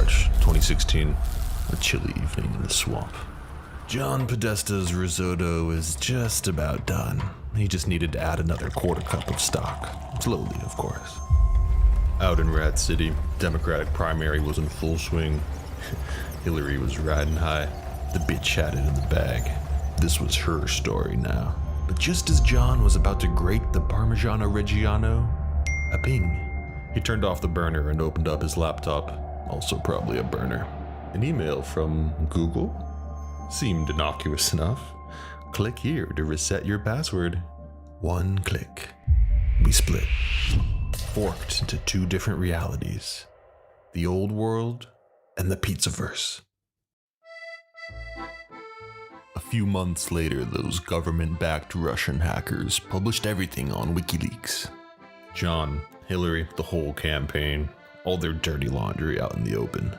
March 2016, a chilly evening in the swamp. John Podesta's risotto is just about done. He just needed to add another quarter cup of stock. Slowly, of course. Out in Rat City, Democratic primary was in full swing. Hillary was riding high. The bitch had it in the bag. This was her story now. But just as John was about to grate the Parmigiano Reggiano, a ping. He turned off the burner and opened up his laptop, also probably a burner. An email from Google? Seemed innocuous enough. Click here to reset your password. One click. We split. Forked into two different realities. The old world and the pizzaverse. A few months later, those government-backed Russian hackers published everything on WikiLeaks. John, Hillary, the whole campaign, all their dirty laundry out in the open.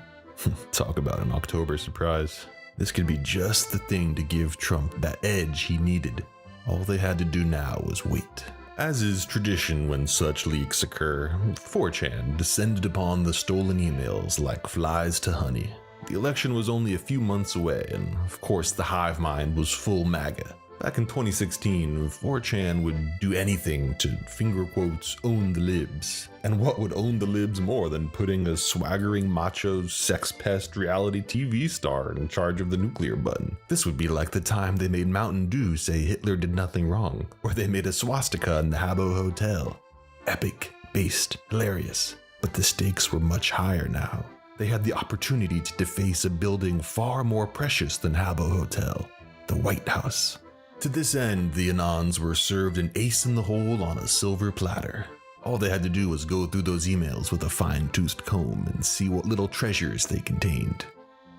Talk about an October surprise. This could be just the thing to give Trump that edge he needed. All they had to do now was wait. As is tradition when such leaks occur, 4chan descended upon the stolen emails like flies to honey. The election was only a few months away, and of course the hive mind was full MAGA. Back in 2016, 4chan would do anything to, finger quotes, own the libs. And what would own the libs more than putting a swaggering macho sex pest reality TV star in charge of the nuclear button? This would be like the time they made Mountain Dew say Hitler did nothing wrong, or they made a swastika in the Habbo Hotel. Epic, based, hilarious. But the stakes were much higher now. They had the opportunity to deface a building far more precious than Habbo Hotel, the White House. To this end, the Anons were served an ace in the hole on a silver platter. All they had to do was go through those emails with a fine-toothed comb and see what little treasures they contained.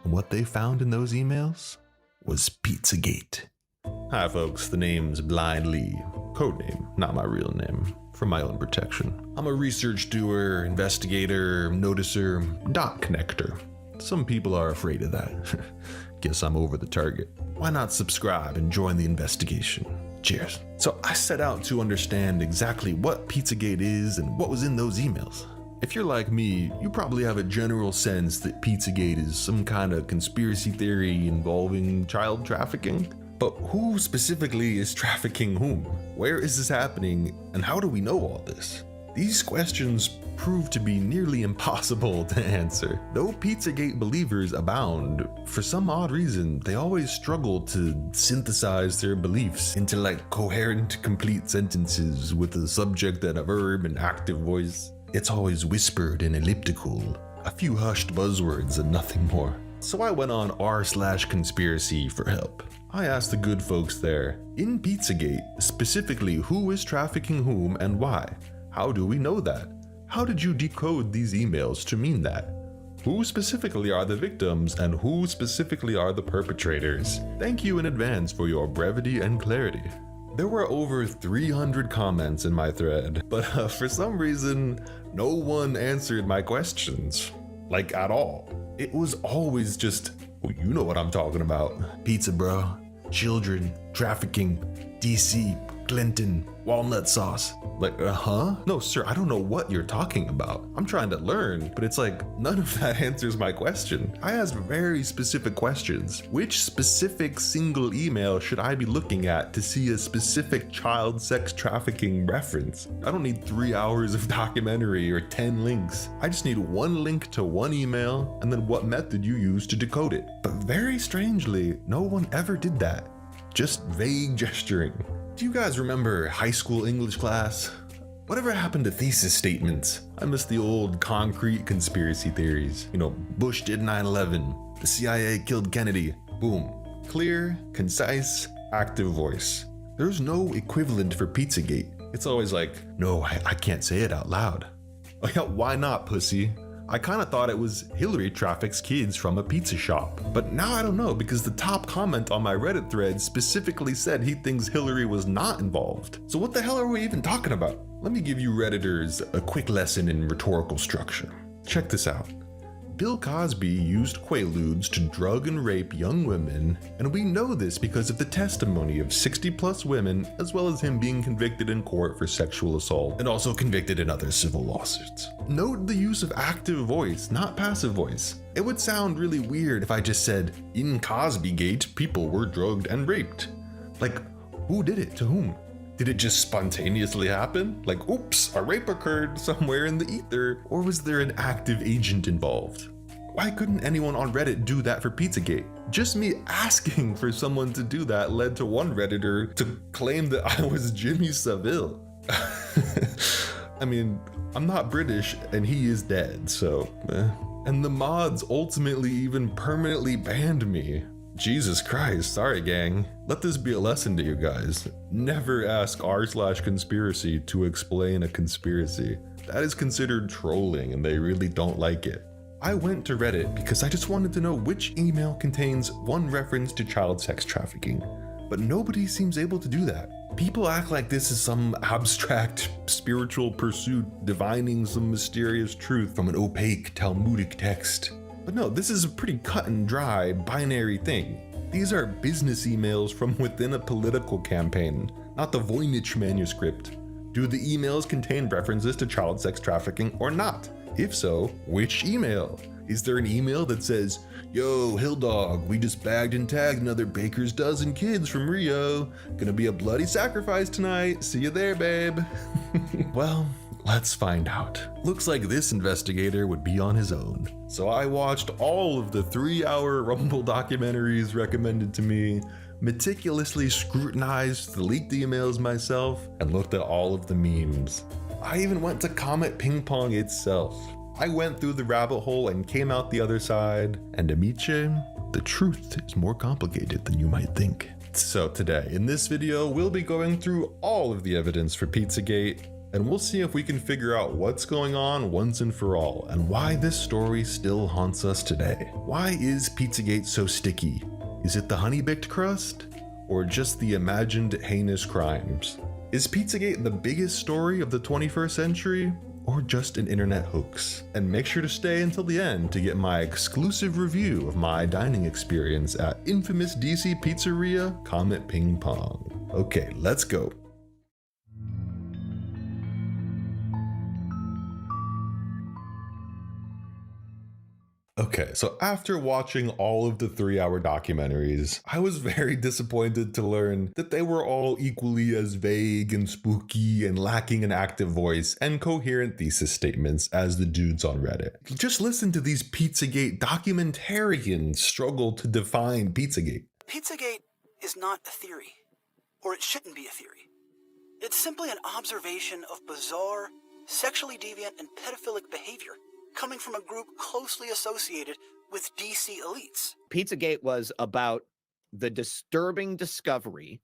And what they found in those emails was Pizzagate. Hi folks, the name's Blind Lee. Codename, not my real name, for my own protection. I'm a research doer, investigator, noticer, dot connector. Some people are afraid of that. Guess I'm over the target. Why not subscribe and join the investigation? Cheers. So I set out to understand exactly what Pizzagate is and what was in those emails. If you're like me, you probably have a general sense that Pizzagate is some kind of conspiracy theory involving child trafficking. But who specifically is trafficking whom? Where is this happening, and how do we know all this? These questions prove to be nearly impossible to answer. Though Pizzagate believers abound, for some odd reason, they always struggle to synthesize their beliefs into coherent, complete sentences with a subject and a verb and active voice. It's always whispered and elliptical, a few hushed buzzwords and nothing more. So I went on r/conspiracy for help. I asked the good folks there, in Pizzagate, specifically who is trafficking whom and why? How do we know that? How did you decode these emails to mean that? Who specifically are the victims and who specifically are the perpetrators? Thank you in advance for your brevity and clarity. There were over 300 comments in my thread, but for some reason, no one answered my questions. At all. It was always just, well, you know what I'm talking about. Pizza, bro. Children. Trafficking. DC. Clinton. Walnut sauce. No, sir, I don't know what you're talking about. I'm trying to learn, but it's none of that answers my question. I asked very specific questions. Which specific single email should I be looking at to see a specific child sex trafficking reference? I don't need 3 hours of documentary or 10 links. I just need one link to one email and then what method you use to decode it. But very strangely, no one ever did that. Just vague gesturing. Do you guys remember high school English class? Whatever happened to thesis statements? I miss the old concrete conspiracy theories. Bush did 9/11, the CIA killed Kennedy. Boom. Clear, concise, active voice. There's no equivalent for Pizzagate. It's always no, I can't say it out loud. Oh yeah, why not, pussy? I kind of thought it was Hillary traffics kids from a pizza shop. But now I don't know, because the top comment on my Reddit thread specifically said he thinks Hillary was not involved. So what the hell are we even talking about? Let me give you Redditors a quick lesson in rhetorical structure. Check this out. Bill Cosby used Quaaludes to drug and rape young women, and we know this because of the testimony of 60+ women, as well as him being convicted in court for sexual assault and also convicted in other civil lawsuits. Note the use of active voice, not passive voice. It would sound really weird if I just said, in Cosbygate, people were drugged and raped. Like, who did it? To whom? Did it just spontaneously happen? Like, oops, a rape occurred somewhere in the ether, or was there an active agent involved? Why couldn't anyone on Reddit do that for Pizzagate? Just me asking for someone to do that led to one Redditor to claim that I was Jimmy Savile. I mean, I'm not British and he is dead, so And the mods ultimately even permanently banned me. Jesus Christ, sorry gang. Let this be a lesson to you guys. Never ask r/conspiracy to explain a conspiracy. That is considered trolling and they really don't like it. I went to Reddit because I just wanted to know which email contains one reference to child sex trafficking, but nobody seems able to do that. People act like this is some abstract spiritual pursuit divining some mysterious truth from an opaque Talmudic text. But no, this is a pretty cut and dry binary thing. These are business emails from within a political campaign, not the Voynich manuscript. Do the emails contain references to child sex trafficking or not? If so, which email? Is there an email that says, yo, Hill Dog, we just bagged and tagged another baker's dozen kids from Rio. Gonna be a bloody sacrifice tonight. See you there, babe. Well, let's find out. Looks like this investigator would be on his own. So I watched all of the 3-hour Rumble documentaries recommended to me, meticulously scrutinized the leaked emails myself, and looked at all of the memes. I even went to Comet Ping Pong itself. I went through the rabbit hole and came out the other side, and Amiche, the truth is more complicated than you might think. So today, in this video, we'll be going through all of the evidence for Pizzagate, and we'll see if we can figure out what's going on once and for all, and why this story still haunts us today. Why is Pizzagate so sticky? Is it the honey-baked crust? Or just the imagined heinous crimes? Is Pizzagate the biggest story of the 21st century? Or just an internet hoax? And make sure to stay until the end to get my exclusive review of my dining experience at infamous DC pizzeria Comet Ping Pong. Okay, let's go. Okay, so after watching all of the 3-hour documentaries, I was very disappointed to learn that they were all equally as vague and spooky and lacking an active voice and coherent thesis statements as the dudes on Reddit. Just listen to these Pizzagate documentarians struggle to define Pizzagate. Pizzagate is not a theory, or it shouldn't be a theory. It's simply an observation of bizarre, sexually deviant, and pedophilic behavior coming from a group closely associated with DC elites. Pizzagate was about the disturbing discovery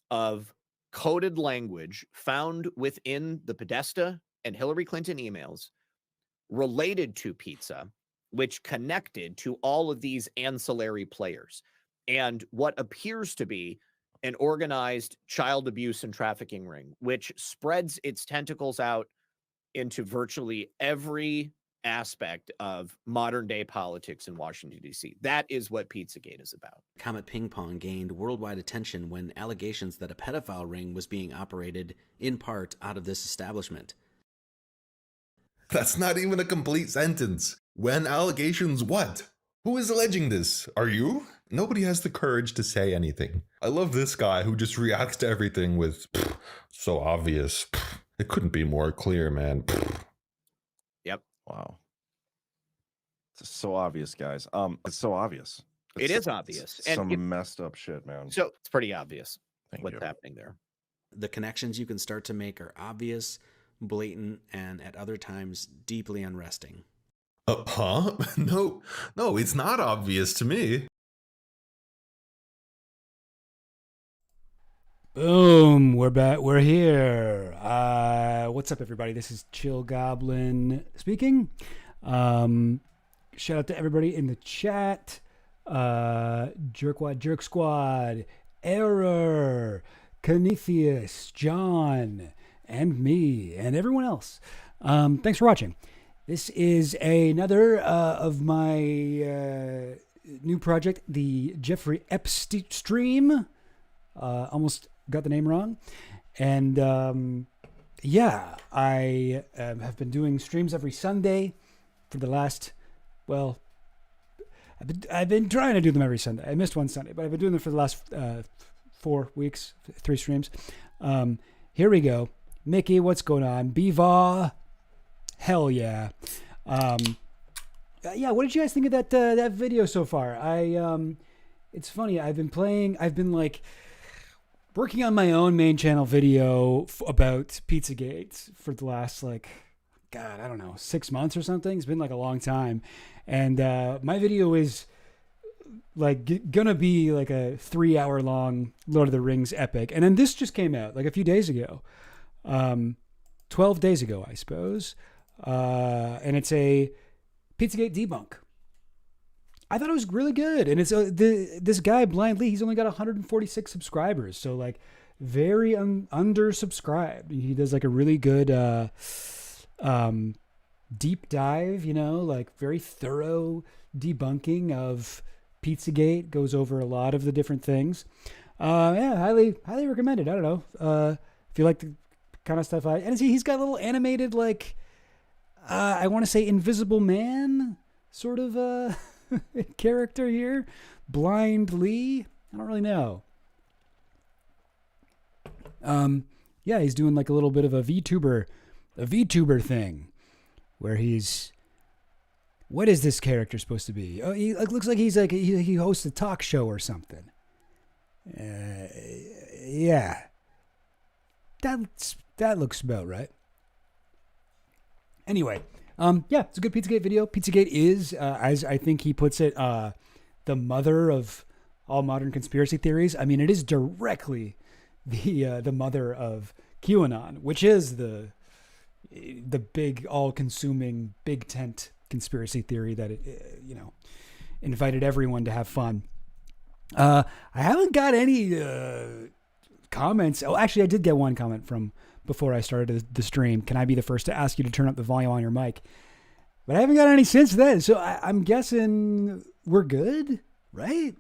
of coded language found within the Podesta and Hillary Clinton emails related to pizza, which connected to all of these ancillary players and what appears to be an organized child abuse and trafficking ring, which spreads its tentacles out into virtually every aspect of modern day politics in Washington, D.C. That is what Pizzagate is about. Comet Ping Pong gained worldwide attention when allegations that a pedophile ring was being operated in part out of this establishment. That's not even a complete sentence. When allegations what? Who is alleging this? Are you? Nobody has the courage to say anything. I love this guy who just reacts to everything with, so obvious. It couldn't be more clear, man. Yep. Wow. It's so obvious, guys. It's so obvious. It is obvious. And some messed up shit, man. So it's pretty obvious Thank what's you. happening there. The connections you can start to make are obvious, blatant, and at other times deeply unresting. Huh? No, it's not obvious to me. Boom, we're back. We're here. What's up, everybody? This is Chill Goblin speaking. Shout out to everybody in the chat. Jerkwad, Jerk Squad, Error, Canethius, John, and me, and everyone else. Thanks for watching. This is another of my new project, the Jeffrey Epstein stream. Almost got the name wrong. And yeah, I have been doing streams every Sunday for the last, well, I've been trying to do them every Sunday. I missed one Sunday, but I've been doing them for the last 4 weeks, 3 streams. Here we go. Mickey, what's going on? Beaver. Hell yeah. Yeah, what did you guys think of that video so far? It's funny, I've been like working on my own main channel video about Pizzagate for the last God, I don't know, 6 months or something. It's been like a long time. And my video is gonna be like a 3-hour long Lord of the Rings epic. And then this just came out like a few days ago. 12 days ago, I suppose. And it's a Pizzagate debunk. I thought it was really good. And it's this guy, Blind Lee, he's only got 146 subscribers. So like very undersubscribed. He does like a really good deep dive, like very thorough debunking of Pizzagate, goes over a lot of the different things. Yeah, highly recommended. I don't know. If you like the kind of stuff and he's got a little animated, I want to say Invisible Man sort of character here. Blind Lee. I don't really know. Yeah, he's doing like a little bit of a VTuber thing where he's, what is this character supposed to be? Oh, he looks like he hosts a talk show or something. Yeah. That looks about right. Anyway, yeah, it's a good Pizzagate video. Pizzagate is, as I think he puts it, the mother of all modern conspiracy theories. I mean, it is directly the mother of QAnon, which is the big, all-consuming, big tent conspiracy theory that invited everyone to have fun. I haven't got any comments. Oh, actually, I did get one comment from before I started the stream. Can I be the first to ask you to turn up the volume on your mic? But I haven't got any since then. So I'm guessing we're good, right?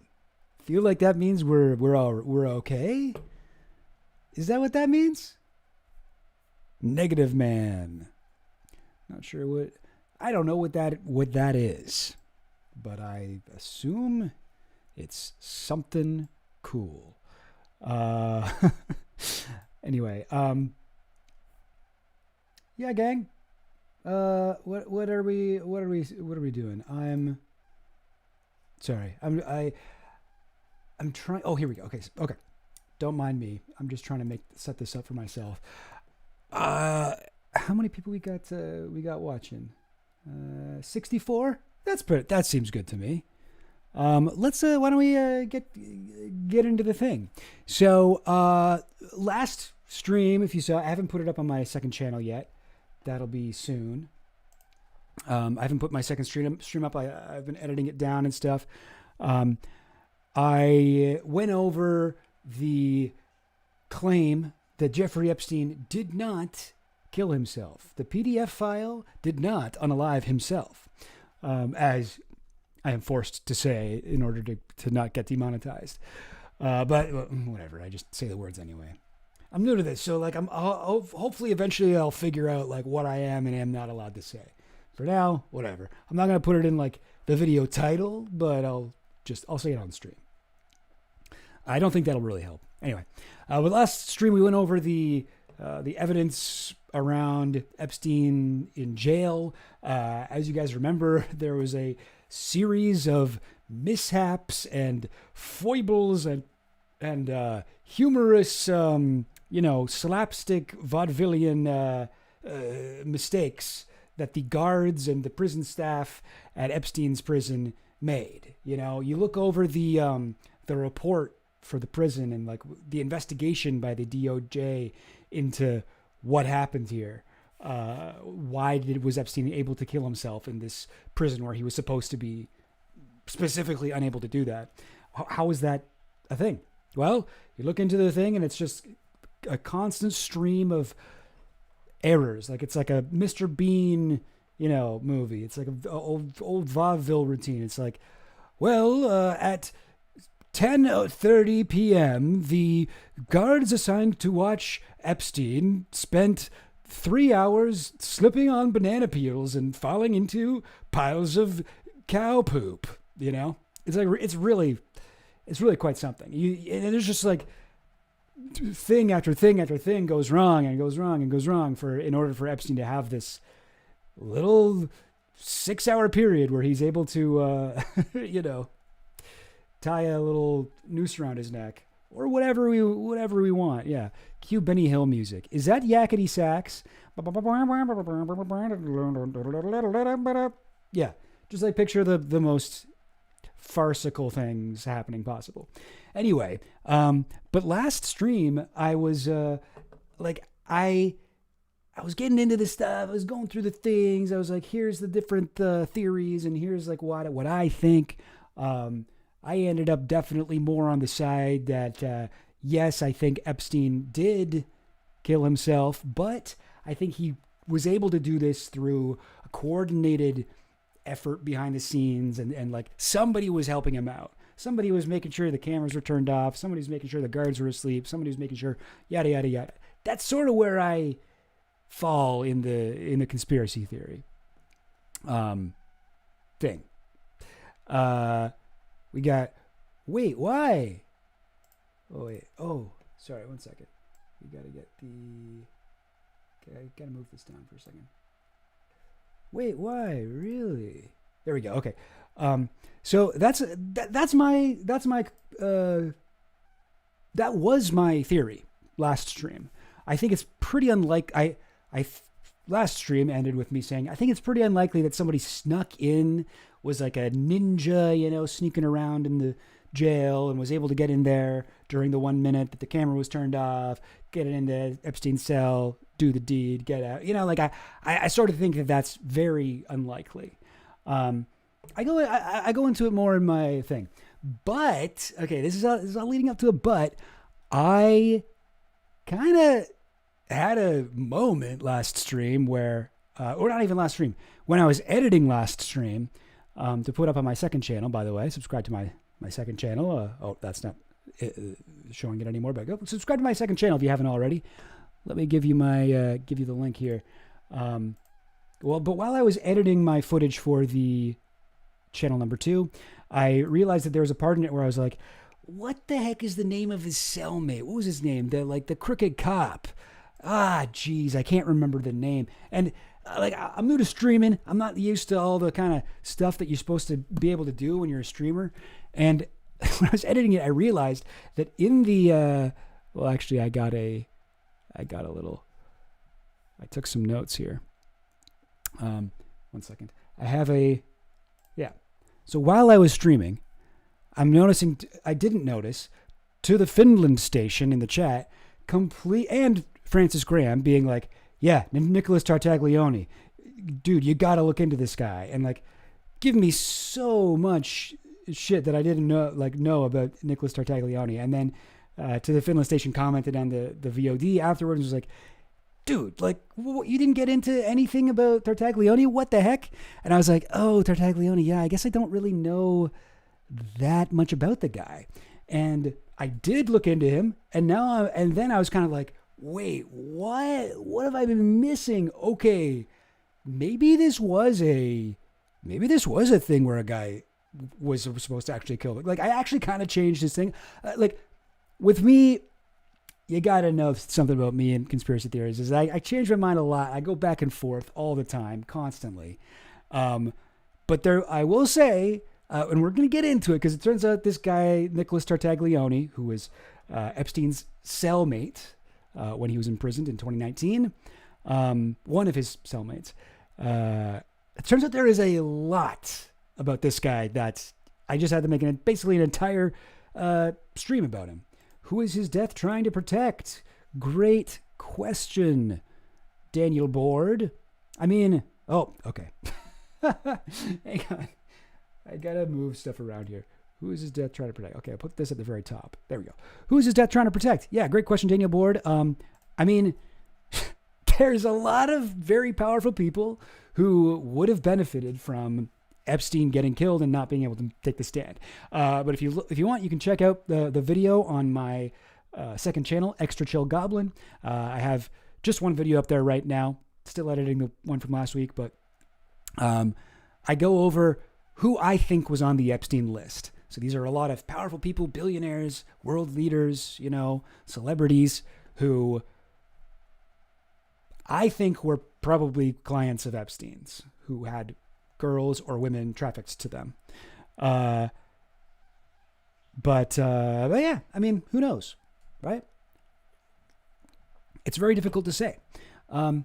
Feel like that means we're okay. Is that what that means? Negative man. Not sure what. I don't know what that is, but I assume it's something cool. Anyway, yeah, gang. What are we doing? I'm sorry. I'm trying. Oh, here we go. Okay. Don't mind me. I'm just trying to set this up for myself. How many people we got watching? 64. That seems good to me. Let's why don't we get into the thing? So last stream, if you saw, I haven't put it up on my second channel yet. That'll be soon. I haven't put my second stream up. I've been editing it down and stuff. I went over the claim that Jeffrey Epstein did not kill himself. The PDF file did not unalive himself, as I am forced to say in order to not get demonetized. But whatever, I just say the words anyway. I'm new to this, so hopefully eventually I'll figure out what I am and am not allowed to say. For now, whatever. I'm not gonna put it in the video title, but I'll say it on stream. I don't think that'll really help. Anyway, with last stream we went over the evidence around Epstein in jail. As you guys remember, there was a series of mishaps and foibles and humorous, slapstick vaudevillian mistakes that the guards and the prison staff at Epstein's prison made. You look over the report for the prison and the investigation by the DOJ into what happened here. Why was Epstein able to kill himself in this prison where he was supposed to be specifically unable to do that? How is that a thing? Well, you look into the thing and it's just a constant stream of errors. It's like a Mr. Bean movie. It's like an old vaudeville routine. It's like, well, at 10:30 p.m., the guards assigned to watch Epstein spent 3 hours slipping on banana peels and falling into piles of cow poop. It's like it's really quite something. And there's just like thing after thing after thing goes wrong and goes wrong and goes wrong in order for Epstein to have this little 6-hour period where he's able to tie a little noose around his neck or whatever we want. Yeah. Cue Benny Hill music. Is that yakety sax? Yeah. Just like picture the most farcical things happening possible. Anyway, but last stream I was I was getting into this stuff. I was going through the things. I was like, here's the different theories, and here's like what I think. I ended up definitely more on the side that, yes, I think Epstein did kill himself, but I think he was able to do this through a coordinated effort behind the scenes, and like somebody was helping him out. Somebody was making sure the cameras were turned off. Somebody was making sure the guards were asleep. Somebody was making sure yada, yada, yada. That's sort of where I fall in the conspiracy theory thing. We got, wait, why? Oh, wait. Oh, sorry. 1 second. We got to get okay, I got to move this down for a second. Wait, why? Really? There we go. Okay. So that was my theory last stream. I think it's pretty unlikely. Last stream ended with me saying, I think it's pretty unlikely that somebody snuck in, was like a ninja, sneaking around in the jail and was able to get in there during the 1 minute that the camera was turned off, get into Epstein's cell, do the deed, get out. I sort of think that that's very unlikely. I go into it more in my thing. But, okay, this is all leading up to a but. I kind of had a moment last stream where, or not even last stream, when I was editing last stream to put up on my second channel, by the way, subscribe to my second channel. That's not showing it anymore, but go subscribe to my second channel if you haven't already. Let me give you give you the link here. But while I was editing my footage for the channel number 2, I realized that there was a part in it where I was like, what the heck is the name of his cellmate? What was his name? The crooked cop. Geez, I can't remember the name. And I'm new to streaming. I'm not used to all the kind of stuff that you're supposed to be able to do when you're a streamer. And when I was editing it, I realized that in the, actually I took some notes here. 1 second. So while I was streaming, I didn't notice to the Finland station in the chat, and Francis Graham being like, yeah, Nicholas Tartaglione, dude, you got to look into this guy, and like give me so much shit that I didn't know about Nicholas Tartaglione. And then to the Finland station commented on the VOD afterwards, was like, dude, like you didn't get into anything about Tartaglione? What the heck? And I was like, oh, Tartaglione, yeah, I guess I don't really know that much about the guy. And I did look into him, and then I was kind of like, wait, what have I been missing? Okay, maybe this was a thing where a guy was supposed to actually kill him. Like I actually kind of changed his thing. Like with me, you got to know something about me and conspiracy theories is I change my mind a lot. I go back and forth all the time, constantly. But I will say, and we're going to get into it because it turns out this guy, Nicholas Tartaglione, who was Epstein's cellmate when he was imprisoned in 2019, one of his cellmates, it turns out there is a lot about this guy that I just had to make basically an entire stream about him. Who is his death trying to protect? Great question, Daniel Board. Okay. Hang on. I gotta move stuff around here. Who is his death trying to protect? Okay, I'll put this at the very top. There we go. Who is his death trying to protect? Yeah, great question, Daniel Board. There's a lot of very powerful people who would have benefited from Epstein getting killed and not being able to take the stand. But if you want, you can check out the video on my second channel, Extra Chill Goblin. I have just one video up there right now. Still editing the one from last week, but I go over who I think was on the Epstein list. So these are a lot of powerful people, billionaires, world leaders, celebrities who I think were probably clients of Epstein's, who had girls or women trafficked to them. But yeah, I mean, who knows, right? It's very difficult to say. So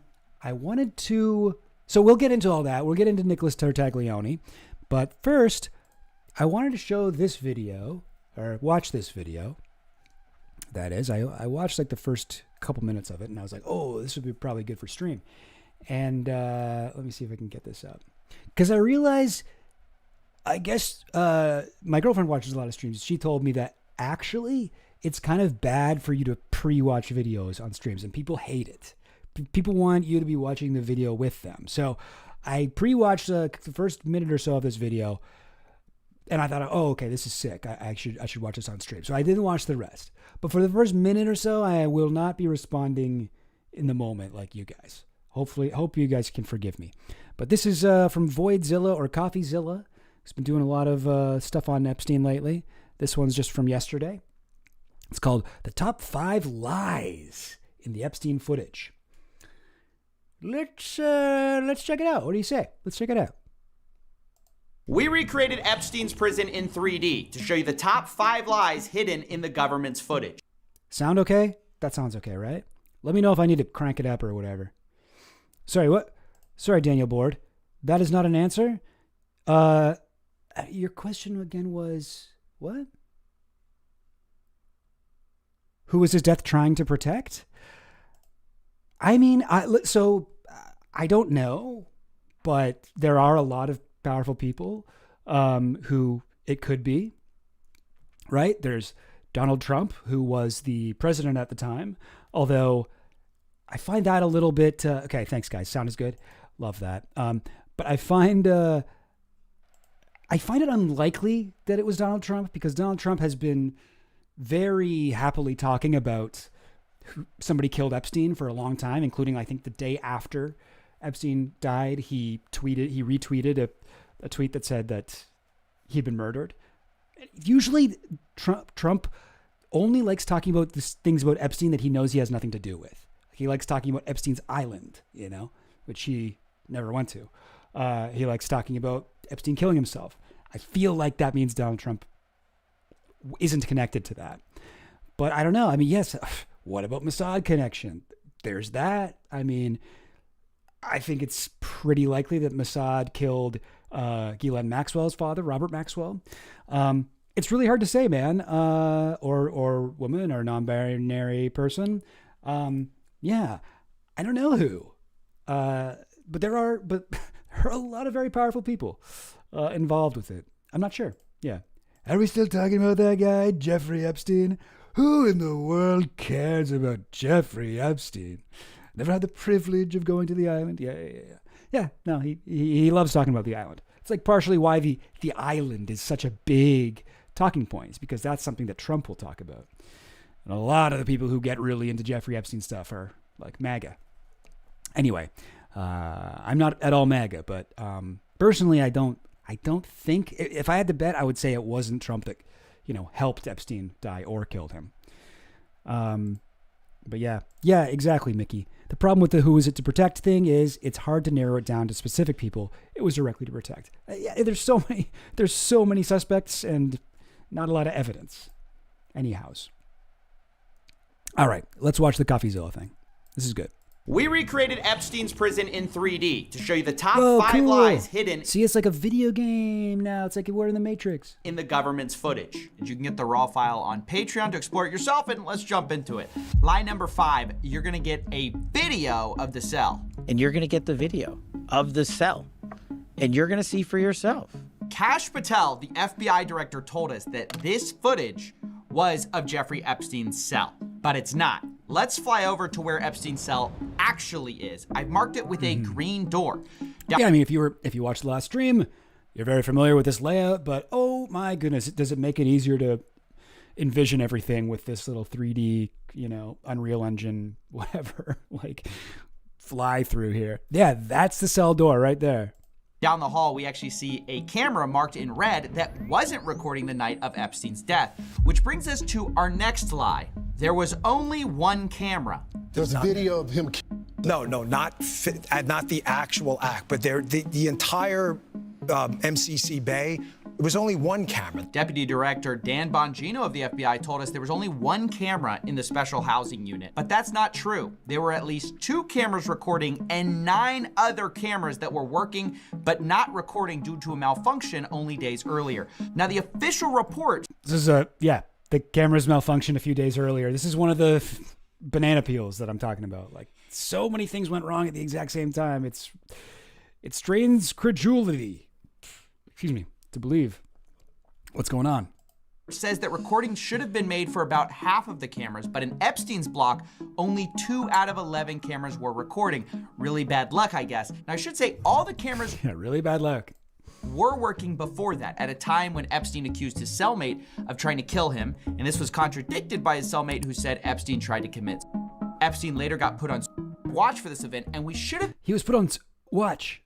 we'll get into all that. We'll get into Nicholas Tartaglione. But first, I wanted to show this video, or watch this video. That is, I watched like the first couple minutes of it, and I was like, oh, this would be probably good for stream. And let me see if I can get this up. Because I realized, I guess my girlfriend watches a lot of streams. She told me that actually it's kind of bad for you to pre-watch videos on streams, and people hate it. People want you to be watching the video with them. So I pre-watched the first minute or so of this video, and I thought, oh, okay, this is sick. I should watch this on stream. So I didn't watch the rest. But for the first minute or so, I will not be responding in the moment like you guys. Hope you guys can forgive me. But this is from Voidzilla or CoffeeZilla. He's been doing a lot of stuff on Epstein lately. This one's just from yesterday. It's called The Top 5 Lies in the Epstein Footage. Let's check it out. What do you say? Let's check it out. We recreated Epstein's prison in 3D to show you the top 5 lies hidden in the government's footage. Sound okay? That sounds okay, right? Let me know if I need to crank it up or whatever. Sorry, what? Sorry, Daniel Board. That is not an answer? Your question again was, what? Who was his death trying to protect? I mean, I don't know, but there are a lot of powerful people who it could be, right? There's Donald Trump, who was the president at the time, although I find that a little bit, okay, thanks guys, sound is good, love that. But I find it unlikely that it was Donald Trump, because Donald Trump has been very happily talking about somebody killed Epstein for a long time, including I think the day after Epstein died, he retweeted a tweet that said that he'd been murdered. Usually Trump only likes talking about things about Epstein that he knows he has nothing to do with. He likes talking about Epstein's island, which he never went to. He likes talking about Epstein killing himself. I feel like that means Donald Trump isn't connected to that. But I don't know. I mean, yes, what about Mossad connection? There's that. I mean, I think it's pretty likely that Mossad killed Ghislaine Maxwell's father, Robert Maxwell. It's really hard to say, man, or woman or non-binary person. Yeah, I don't know who. But there are a lot of very powerful people involved with it. I'm not sure. Yeah. Are we still talking about that guy, Jeffrey Epstein? Who in the world cares about Jeffrey Epstein? Never had the privilege of going to the island. Yeah. No, he loves talking about the island. It's like partially why the island is such a big talking point, is because that's something that Trump will talk about. And a lot of the people who get really into Jeffrey Epstein stuff are like MAGA. Anyway, I'm not at all MAGA, but personally, I don't think, if I had to bet, I would say it wasn't Trump that, helped Epstein die or killed him. But yeah, exactly, Mickey. The problem with the who is it to protect thing is it's hard to narrow it down to specific people it was directly to protect. There's so many suspects and not a lot of evidence. Anyhows. All right, let's watch the CoffeeZilla thing. This is good. We recreated Epstein's prison in 3D to show you the top 5 lies hidden. See, it's like a video game now. It's like we're in the Matrix. In the government's footage. And you can get the raw file on Patreon to explore it yourself, and let's jump into it. Lie number 5, you're gonna get a video of the cell. And you're gonna get the video of the cell. And you're gonna see for yourself. Kash Patel, the FBI director, told us that this footage was of Jeffrey Epstein's cell, but it's not. Let's fly over to where Epstein's cell actually is. I've marked it with a green door. Yeah, I mean, if you watched the last stream, you're very familiar with this layout, but oh my goodness, does it make it easier to envision everything with this little 3D, Unreal Engine, whatever, like fly through here. Yeah, that's the cell door right there. Down the hall, we actually see a camera marked in red that wasn't recording the night of Epstein's death, which brings us to our next lie. There was only one camera. There's a video of him. No, not the actual act, but the entire MCC Bay. There was only one camera. Deputy Director Dan Bongino of the FBI told us there was only one camera in the special housing unit, but that's not true. There were at least 2 cameras recording and 9 other cameras that were working but not recording due to a malfunction only days earlier. Now, the official report. This is the camera's malfunctioned a few days earlier. This is one of the banana peels that I'm talking about. Like, so many things went wrong at the exact same time. It strains credulity. Excuse me. To believe what's going on. Says that recordings should have been made for about half of the cameras, but in Epstein's block, only 2 out of 11 cameras were recording. Really bad luck, I guess. Now, I should say all the cameras really bad luck. Were working before that, at a time when Epstein accused his cellmate of trying to kill him, and this was contradicted by his cellmate who said Epstein tried to commit. Epstein later got put on watch for this event, and we should have... He was put on watch.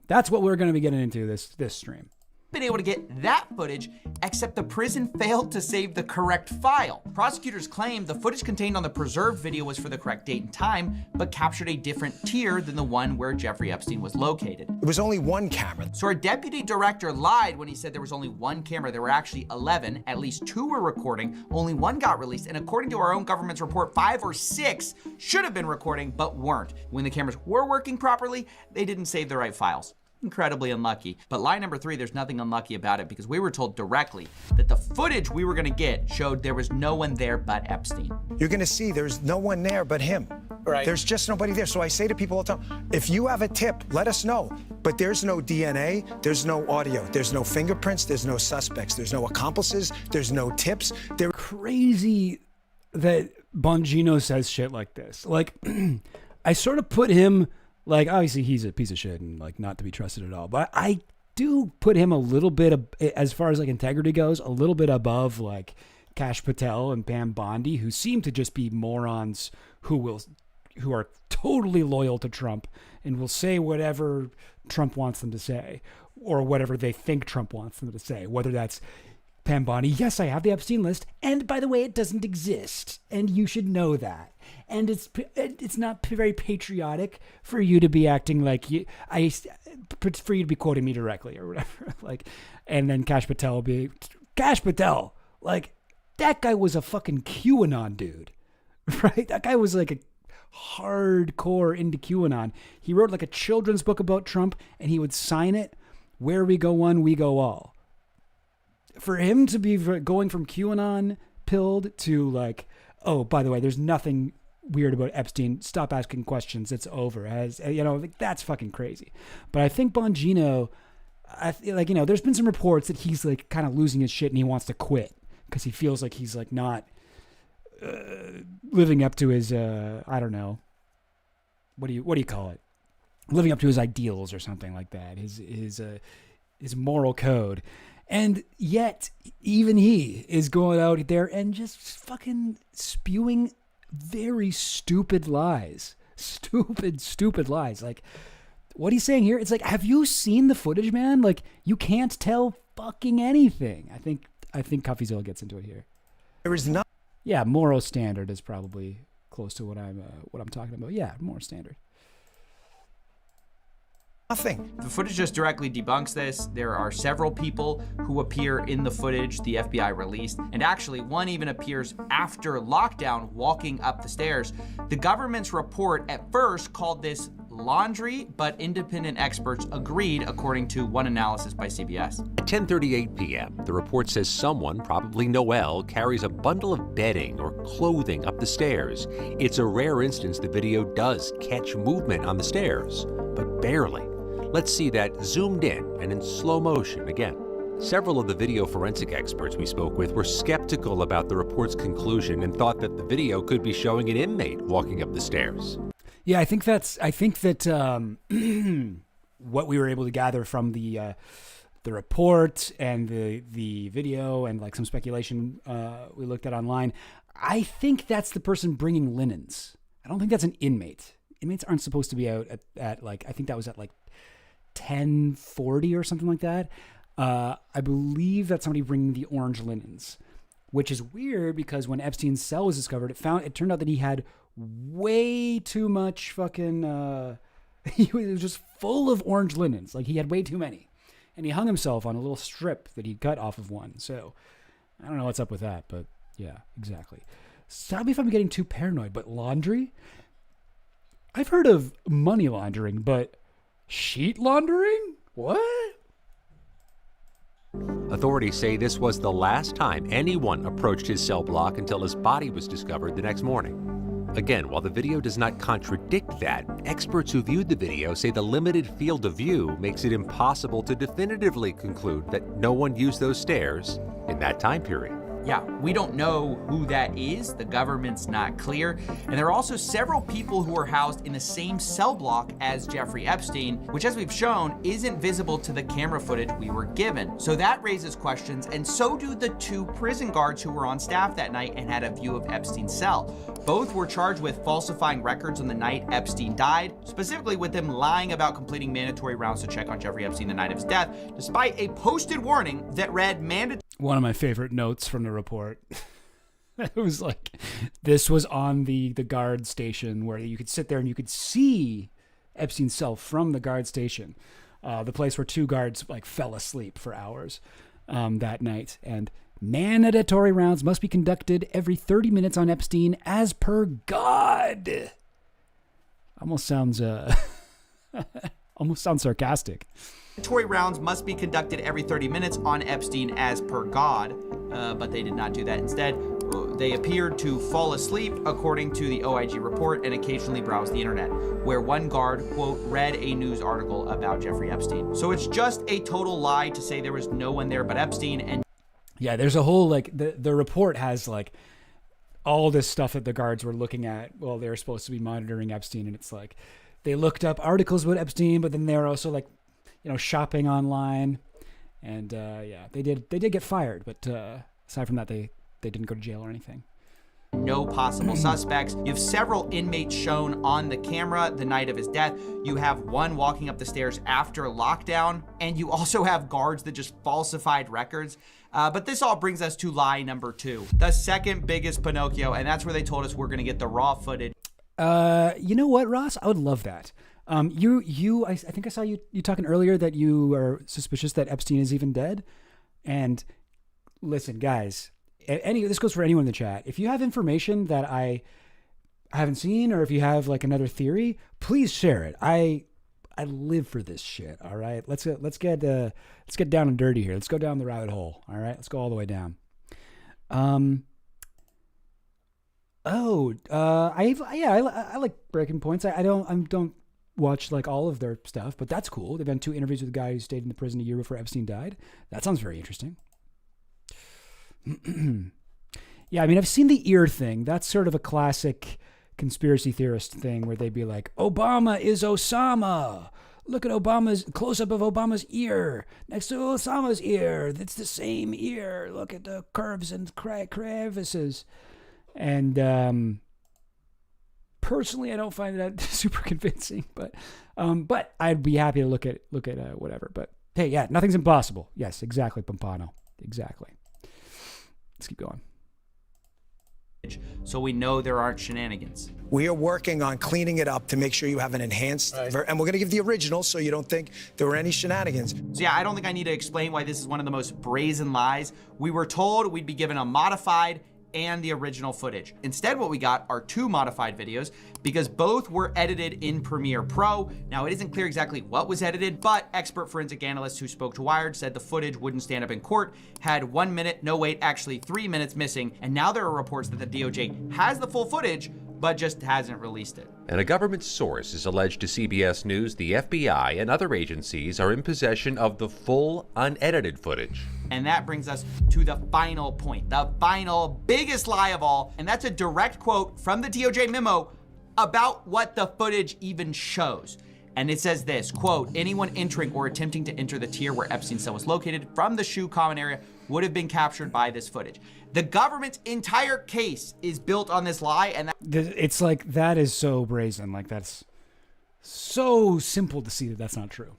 That's what we're going to be getting into this stream. Been able to get that footage, except the prison failed to save the correct file. Prosecutors claimed the footage contained on the preserved video was for the correct date and time, but captured a different tier than the one where Jeffrey Epstein was located. There was only one camera. So our deputy director lied when he said there was only one camera. There were actually 11. At least 2 were recording. Only 1 got released. And according to our own government's report, 5 or 6 should have been recording, but weren't. When the cameras were working properly, they didn't save the right files. Incredibly unlucky. But lie number 3, there's nothing unlucky about it because we were told directly that the footage we were going to get showed there was no one there but Epstein. You're going to see there's no one there but him. Right. There's just nobody there. So I say to people all the time, if you have a tip, let us know. But there's no DNA, there's no audio, there's no fingerprints, there's no suspects, there's no accomplices, there's no tips. They're crazy that Bongino says shit like this. Like, I sort of put him... Like, obviously, he's a piece of shit and, like, not to be trusted at all. But I do put him a little bit, as far as, like, integrity goes, a little bit above, like, Kash Patel and Pam Bondi, who seem to just be morons who are totally loyal to Trump and will say whatever Trump wants them to say or whatever they think Trump wants them to say, whether that's Pam Bondi, yes, I have the Epstein list, and by the way, it doesn't exist, and you should know that. And it's not very patriotic for you to be acting like for you to be quoting me directly or whatever. Like, and then Kash Patel will be Kash Patel. Like, that guy was a fucking QAnon dude, right? That guy was like a hardcore into QAnon. He wrote like a children's book about Trump, and he would sign it, "Where we go one, we go all." For him to be going from QAnon pilled to like, oh, by the way, there's nothing weird about Epstein. Stop asking questions. It's over. As you know, like, that's fucking crazy. But I think Bongino, there's been some reports that he's like kind of losing his shit and he wants to quit because he feels like he's like not living up to his I don't know. What do you call it? Living up to his ideals or something like that. His moral code. And yet, even he is going out there and just fucking spewing very stupid lies. Stupid lies. Like, what he's saying here, it's like, have you seen the footage, man? Like, you can't tell fucking anything. I think CoffeeZilla gets into it here. There is not. Yeah, moral standard is probably close to what I'm talking about. Yeah, moral standard. Nothing. The footage just directly debunks this. There are several people who appear in the footage the FBI released, and actually one even appears after lockdown walking up the stairs. The government's report at first called this laundry, but independent experts agreed, according to one analysis by CBS. At 10:38 p.m., the report says someone, probably Noel, carries a bundle of bedding or clothing up the stairs. It's a rare instance the video does catch movement on the stairs, but barely. Let's see that zoomed in and in slow motion again. Several of the video forensic experts we spoke with were skeptical about the report's conclusion and thought that the video could be showing an inmate walking up the stairs. Yeah, I think that what we were able to gather from the report and the video and like some speculation we looked at online, I think that's the person bringing linens. I don't think that's an inmate. Inmates aren't supposed to be out at like, I think that was at like 10:40 or something like that. I believe that's somebody bringing the orange linens, which is weird because when Epstein's cell was discovered, it turned out that he had way too much fucking, he was just full of orange linens. Like he had way too many. And he hung himself on a little strip that he cut off of one. So I don't know what's up with that, but yeah, exactly. Stop me if I'm getting too paranoid, but laundry? I've heard of money laundering, but sheet laundering? What? Authorities say this was the last time anyone approached his cell block until his body was discovered the next morning. Again, while the video does not contradict that, experts who viewed the video say the limited field of view makes it impossible to definitively conclude that no one used those stairs in that time period. Yeah, we don't know who that is. The government's not clear. And there are also several people who are housed in the same cell block as Jeffrey Epstein, which, as we've shown, isn't visible to the camera footage we were given. So that raises questions, and so do the 2 prison guards who were on staff that night and had a view of Epstein's cell. Both were charged with falsifying records on the night Epstein died, specifically with them lying about completing mandatory rounds to check on Jeffrey Epstein the night of his death, despite a posted warning that read mandatory. One of my favorite notes from the report. It was like, this was on the guard station where you could sit there and you could see Epstein's cell from the guard station. The place where 2 guards like fell asleep for hours that night. And mandatory rounds must be conducted every 30 minutes on Epstein as per God. Almost sounds sarcastic. Mandatory rounds must be conducted every 30 minutes on Epstein as per God, but they did not do that. Instead, they appeared to fall asleep, according to the OIG report, and occasionally browse the internet, where one guard, quote, read a news article about Jeffrey Epstein. So it's just a total lie to say there was no one there but Epstein. And yeah, there's a whole, like, the report has, like, all this stuff that the guards were looking at while they were supposed to be monitoring Epstein, and it's like, they looked up articles about Epstein, but then they were also, like, you know, shopping online, and yeah, they did get fired, but aside from that, they didn't go to jail or anything. No possible suspects. You have several inmates shown on the camera the night of his death. You have one walking up the stairs after lockdown, and you also have guards that just falsified records. But this all brings us to lie number 2, the second biggest Pinocchio, and that's where they told us we're going to get the raw footage. You know what, Ross? I would love that. I think I saw you talking earlier that you are suspicious that Epstein is even dead. And listen, guys, this goes for anyone in the chat. If you have information that I haven't seen, or if you have like another theory, please share it. I live for this shit. All right, let's get down and dirty here. Let's go down the rabbit hole. All right, let's go all the way down. I like Breaking Points. I don't watch like all of their stuff, but that's cool. They've done 2 interviews with a guy who stayed in the prison a year before Epstein died. That sounds very interesting. Yeah, I mean, I've seen the ear thing. That's sort of a classic conspiracy theorist thing where they'd be like, Obama is Osama. Look at Obama's close-up of Obama's ear next to Osama's ear. It's the same ear. Look at the curves and crevices. And personally, I don't find that super convincing, but I'd be happy to look at whatever. But hey, yeah, nothing's impossible. Yes, exactly, Pompano. Exactly. Let's keep going. So we know there aren't shenanigans. We are working on cleaning it up to make sure you have an enhanced, and we're going to give the original so you don't think there were any shenanigans. So yeah, I don't think I need to explain why this is one of the most brazen lies. We were told we'd be given a modified and the original footage. Instead, what we got are 2 modified videos because both were edited in Premiere Pro. Now, it isn't clear exactly what was edited, but expert forensic analysts who spoke to Wired said the footage wouldn't stand up in court, had 1 minute, no wait, actually 3 minutes missing, and now there are reports that the DOJ has the full footage, but just hasn't released it. And a government source is alleged to CBS News the FBI and other agencies are in possession of the full, unedited footage. And that brings us to the final point, the final biggest lie of all, and that's a direct quote from the DOJ memo about what the footage even shows. And it says this, quote, anyone entering or attempting to enter the tier where Epstein's cell was located from the SHU common area would have been captured by this footage. The government's entire case is built on this lie, and it's like, that is so brazen. Like, that's so simple to see that that's not true.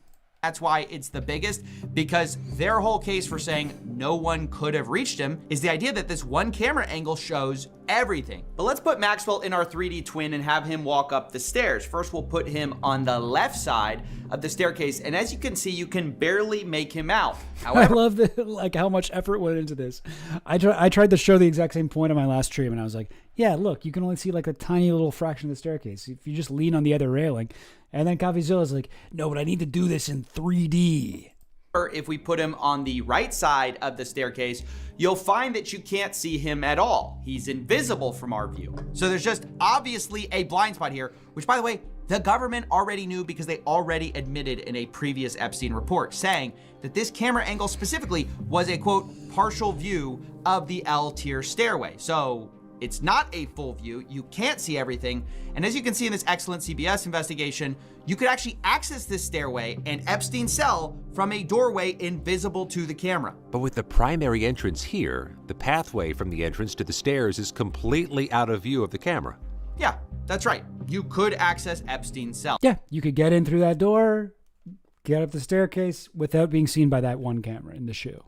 that's why it's the biggest, because their whole case for saying no one could have reached him is the idea that this one camera angle shows everything. But let's put Maxwell in our 3D twin and have him walk up the stairs. First, we'll put him on the left side of the staircase, and as you can see, you can barely make him out. However, I love like how much effort went into this. I tried to show the exact same point on my last stream, and I was like, yeah, look, you can only see like a tiny little fraction of the staircase if you just lean on the other railing. And then CoffeeZilla's like, no, but I need to do this in 3D. if we put him on the right side of the staircase, you'll find that you can't see him at all. He's invisible from our view. So there's just obviously a blind spot here, which, by the way, the government already knew because they already admitted in a previous Epstein report, saying that this camera angle specifically was a, quote, partial view of the L tier stairway. So it's not a full view. You can't see everything. And as you can see in this excellent CBS investigation, you could actually access this stairway and Epstein's cell from a doorway invisible to the camera. But with the primary entrance here, the pathway from the entrance to the stairs is completely out of view of the camera. Yeah, that's right. You could access Epstein's cell. Yeah, you could get in through that door, get up the staircase without being seen by that one camera in the shoe.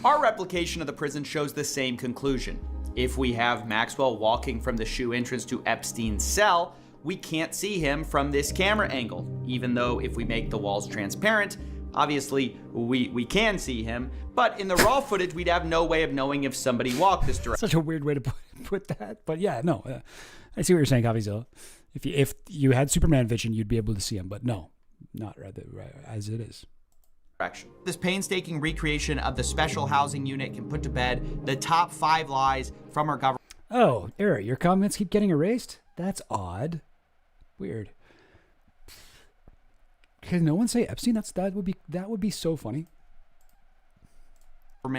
Our replication of the prison shows the same conclusion. If we have Maxwell walking from the shoe entrance to Epstein's cell, we can't see him from this camera angle, even though if we make the walls transparent, obviously we can see him, but in the raw footage, we'd have no way of knowing if somebody walked this direction. Such a weird way to put that, but yeah, no, I see what you're saying, CoffeeZilla. If you had Superman vision, you'd be able to see him, but no, not right as it is. This painstaking recreation of the special housing unit can put to bed the top 5 lies from our government. Oh, Eric, your comments keep getting erased? That's odd. Weird. Can no one say Epstein? That would be so funny.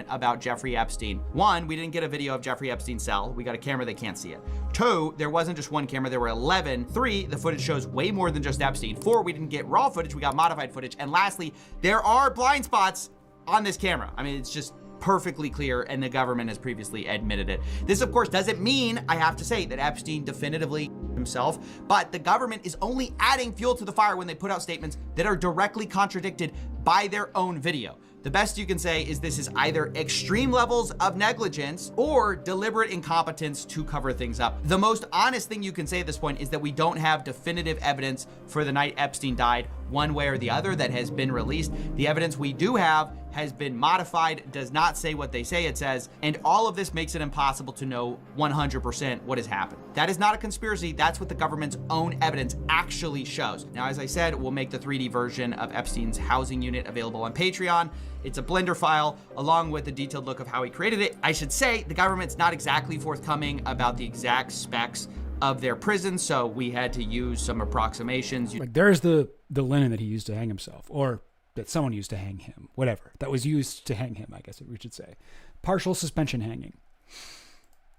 About Jeffrey Epstein. 1, we didn't get a video of Jeffrey Epstein's cell. We got a camera that can't see it. 2, there wasn't just one camera, there were 11. 3, the footage shows way more than just Epstein. 4, we didn't get raw footage, we got modified footage. And lastly, there are blind spots on this camera. I mean, it's just perfectly clear, and the government has previously admitted it. This, of course, doesn't mean, I have to say, that Epstein definitively himself, but the government is only adding fuel to the fire when they put out statements that are directly contradicted by their own video. The best you can say is this is either extreme levels of negligence or deliberate incompetence to cover things up. The most honest thing you can say at this point is that we don't have definitive evidence for the night Epstein died, one way or the other, that has been released. The evidence we do have has been modified, does not say what they say it says, and all of this makes it impossible to know 100% what has happened. That is not a conspiracy. That's what the government's own evidence actually shows. Now, as I said, we'll make the 3D version of Epstein's housing unit available on Patreon. It's a Blender file along with a detailed look of how he created it. I should say the government's not exactly forthcoming about the exact specs of their prison, so we had to use some approximations. Like there's the linen that he used to hang himself, or that someone used to hang him, whatever. That was used to hang him, I guess we should say. Partial suspension hanging.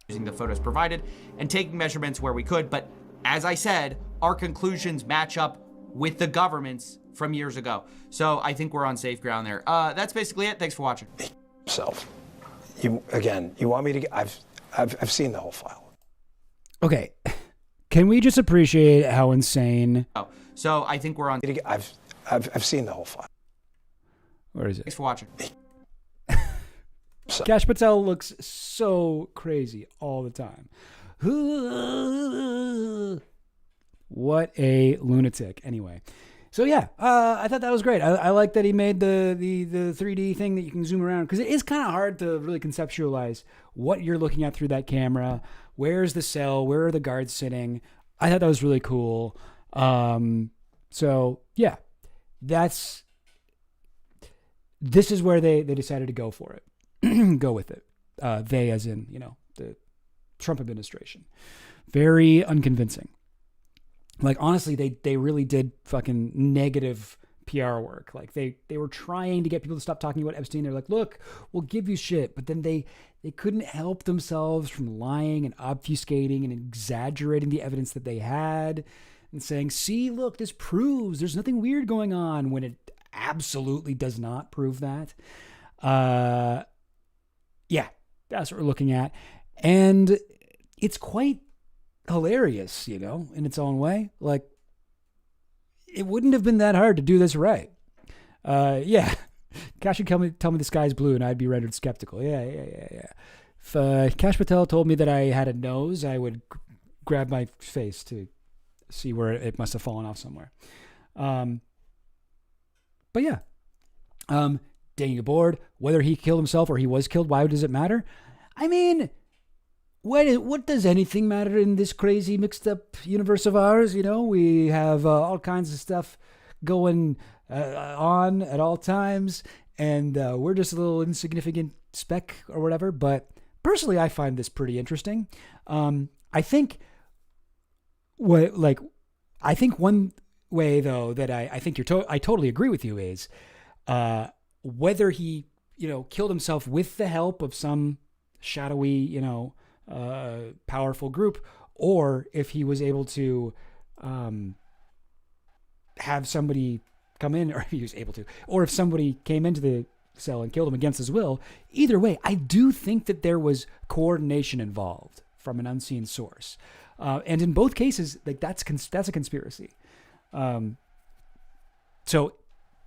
Using the photos provided and taking measurements where we could, but as I said, our conclusions match up with the government's from years ago. So I think we're on safe ground there. That's basically it. Thanks for watching. Self. You want me to get, I've seen the whole file. Okay. Can we just appreciate how insane? Oh, so I think we're on. I've seen the whole file. Where is it? Thanks for watching. Kash Patel looks so crazy all the time. What a lunatic. Anyway. So yeah, I thought that was great. I like that he made the 3D thing that you can zoom around, because it is kind of hard to really conceptualize what you're looking at through that camera. Where's the cell? Where are the guards sitting? I thought that was really cool. So yeah, this is where they decided to go for it, go with it. They, as in, the Trump administration. Very unconvincing. Like, honestly, they really did fucking negative PR work. Like they were trying to get people to stop talking about Epstein. They're like, look, we'll give you shit. But then they couldn't help themselves from lying and obfuscating and exaggerating the evidence that they had and saying, see, look, this proves there's nothing weird going on, when it absolutely does not prove that. Yeah, that's what we're looking at. And it's quite hilarious, you know, in its own way. Like, it wouldn't have been that hard to do this right. Yeah. Cash would tell me the sky's blue and I'd be rendered skeptical. Yeah. If Cash Patel told me that I had a nose, I would grab my face to see where it must have fallen off somewhere. But yeah. Danny the Board, whether he killed himself or he was killed, why does it matter? I mean, what does anything matter in this crazy mixed up universe of ours? You know, we have all kinds of stuff going on at all times, and we're just a little insignificant speck or whatever. But personally, I find this pretty interesting. I think one way though that I think I totally agree with you is whether he, you know, killed himself with the help of some shadowy, you know, powerful group, or if he was able to have somebody come in, or if he was able to, or if somebody came into the cell and killed him against his will. Either way, I do think that there was coordination involved from an unseen source, and in both cases, like that's a conspiracy. So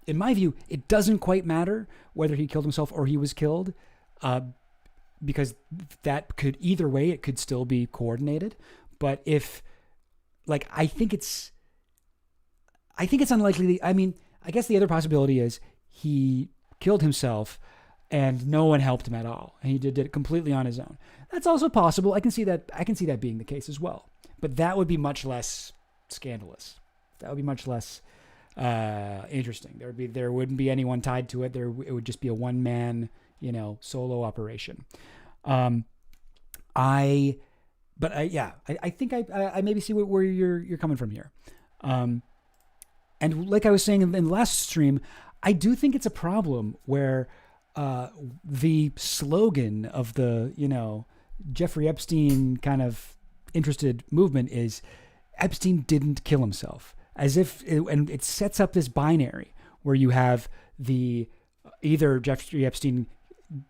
in my view, it doesn't quite matter whether he killed himself or he was killed, because that could, either way, it could still be coordinated. But if, like, I think it's unlikely. I mean, I guess the other possibility is he killed himself and no one helped him at all, and he did it completely on his own. That's also possible. I can see that being the case as well. But that would be much less scandalous. That would be much less interesting. There wouldn't be anyone tied to it. It would just be a one-man, you know, solo operation. I think I maybe see where you're coming from here. And like I was saying in the last stream, I do think it's a problem where the slogan of the, you know, Jeffrey Epstein kind of interested movement is Epstein didn't kill himself, and it sets up this binary where you have either Jeffrey Epstein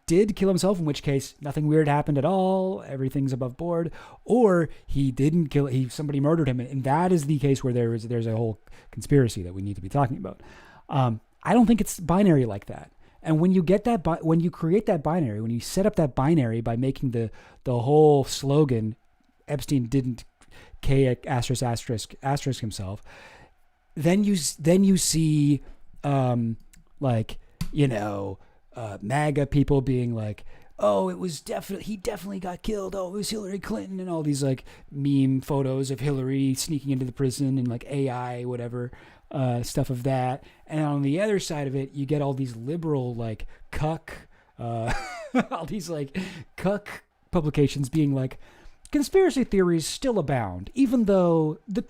did kill himself, in which case nothing weird happened at all, everything's above board, or he didn't kill, somebody murdered him, and that is the case where there's a whole conspiracy that we need to be talking about. I don't think it's binary like that. And when you get that, when you create that binary, when you set up that binary by making the whole slogan, Epstein didn't K asterisk himself, then you see like, you know, MAGA people being like, oh, he definitely got killed. Oh, it was Hillary Clinton, and all these like meme photos of Hillary sneaking into the prison and like AI, whatever, stuff of that. And on the other side of it, you get all these liberal like cuck, all these like cuck publications being like, conspiracy theories still abound, even though the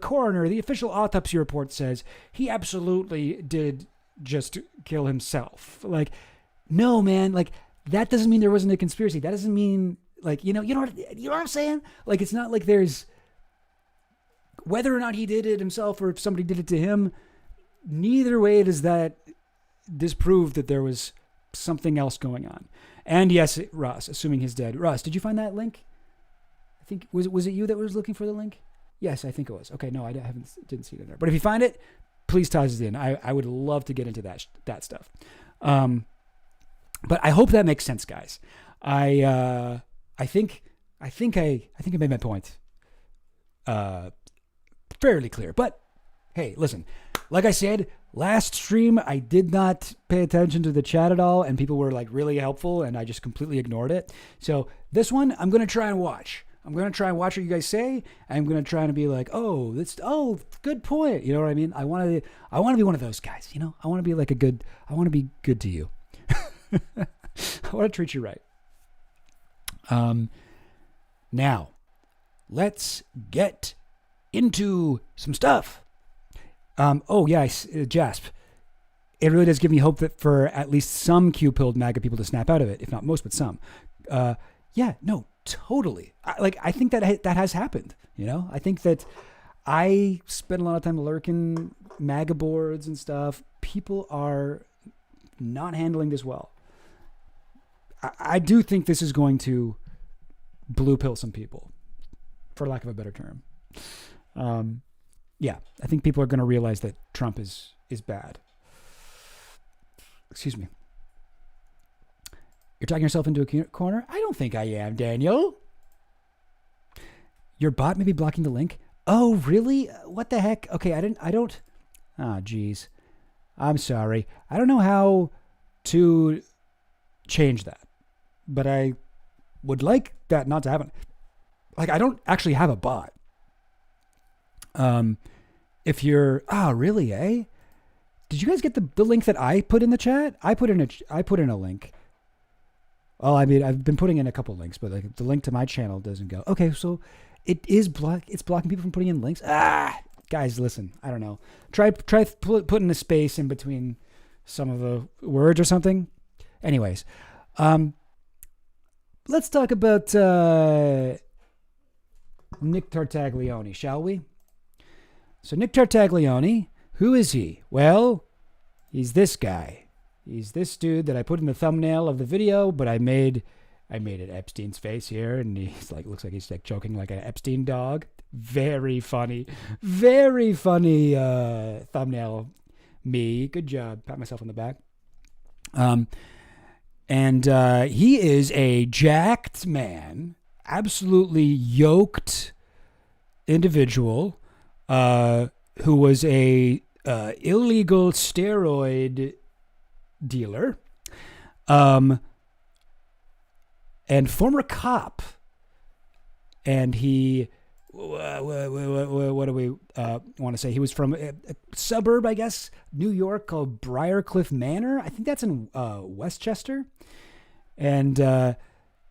coroner, the official autopsy report says he absolutely did just kill himself. Like, no, man, like that doesn't mean there wasn't a conspiracy. That doesn't mean, like, you know what I'm saying? Like, it's not like there's, whether or not he did it himself or if somebody did it to him, neither way does that disprove that there was something else going on. And yes, Russ, assuming he's dead. Russ, did you find that link? I think, was it you that was looking for the link? Yes, I think it was. Okay, no, I didn't see it in there. But if you find it, please toss it in. I would love to get into that stuff. But I hope that makes sense, guys. I think I made my point fairly clear. But hey, listen, like I said, last stream I did not pay attention to the chat at all, and people were like really helpful, and I just completely ignored it. So this one, I'm gonna try and watch. I'm going to try and watch what you guys say. I'm going to try and be like, oh, good point. You know what I mean? I want to be one of those guys, you know? I want to be good to you. I want to treat you right. Now, let's get into some stuff. Oh yeah, Jasp. It really does give me hope that for at least some Q-pilled MAGA people to snap out of it, if not most, but some. Yeah, no, totally. I think that has happened. I think that I spent a lot of time lurking MAGA boards and stuff. People are not handling this well. I do think this is going to blue pill some people, for lack of a better term. Yeah, I think people are going to realize that Trump is bad. Excuse me. You're talking yourself into a corner? I don't think I am, Daniel. Your bot may be blocking the link. Oh, really? What the heck? Okay, I don't. Ah, geez. I'm sorry. I don't know how to change that, but I would like that not to happen. I don't actually have a bot. If you're, really, eh? Did you guys get the link that I put in the chat? I put in a link. Well, I mean, I've been putting in a couple links, but the link to my channel doesn't go. Okay, so it's blocking people from putting in links. Guys, listen, I don't know. Try putting a space in between some of the words or something. Anyways, let's talk about Nick Tartaglione, shall we? So Nick Tartaglione, who is he? Well, he's this guy. He's this dude that I put in the thumbnail of the video, but I made it Epstein's face here, and he's looks like he's choking like an Epstein dog. Very funny thumbnail. Me, good job. Pat myself on the back. And he is a jacked man, absolutely yoked individual, who was a illegal steroid dealer, and former cop. And he, what do we want to say? He was from a suburb, I guess, New York, called Briarcliff Manor. I think that's in Westchester. And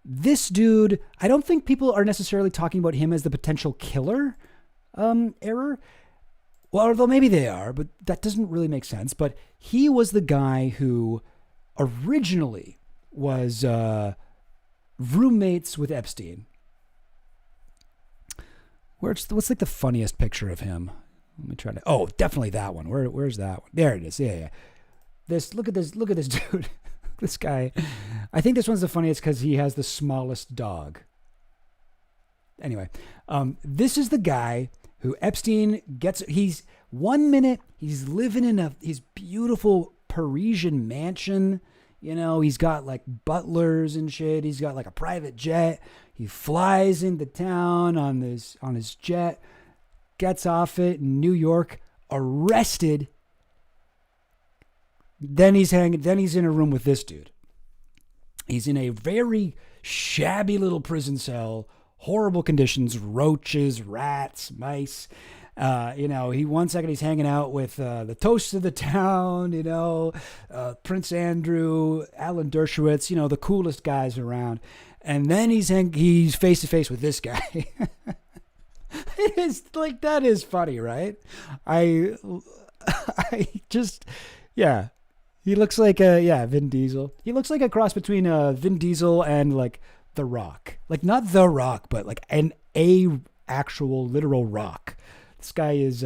this dude, I don't think people are necessarily talking about him as the potential killer error. Well, although maybe they are, but that doesn't really make sense. But he was the guy who originally was roommates with Epstein. What's the funniest picture of him? Let me try to. Oh, definitely that one. Where's that one? There it is. Yeah. Look at this dude. This guy. I think this one's the funniest because he has the smallest dog. Anyway, this is the guy who Epstein gets. He's 1 minute he's living in his beautiful Parisian mansion. He's got butlers and shit. He's got a private jet. He flies into town on his jet, gets off it in New York, arrested. Then he's in a room with this dude. He's in a very shabby little prison cell, horrible conditions, roaches, rats, mice. He 1 second he's hanging out with the toast of the town, Prince Andrew, Alan Dershowitz, the coolest guys around. And then he's face to face with this guy. It is that is funny, right? I just, yeah. He looks like Vin Diesel. He looks like a cross between Vin Diesel and The Rock. Not The Rock, but an actual literal rock. This guy's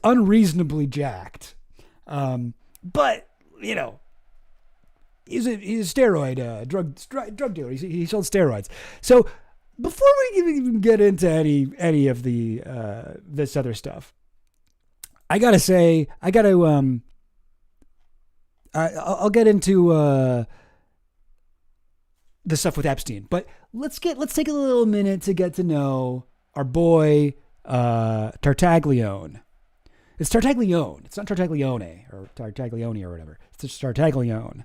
unreasonably jacked. But he's a steroid drug dealer. He sold steroids. So before we even get into any of the this other stuff, I'll get into the stuff with Epstein, but let's take a little minute to get to know our boy Tartaglione. It's Tartaglione. It's not Tartaglione or Tartaglione or whatever. It's just Tartaglione.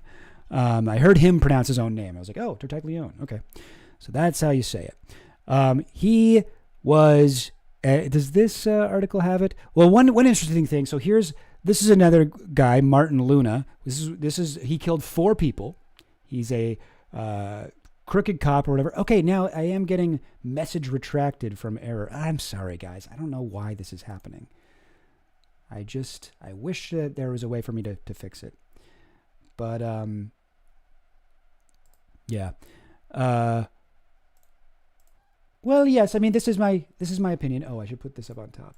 I heard him pronounce his own name. I was like, oh, Tartaglione. Okay, so that's how you say it. He was. Does this article have it? Well, one interesting thing. So this is another guy, Martin Luna. He killed 4 people. He's a crooked cop or whatever. Okay, now I am getting message retracted from error. I'm sorry, guys. I don't know why this is happening. I wish that there was a way for me to fix it. But yeah. Well, yes. I mean, this is my opinion. Oh, I should put this up on top.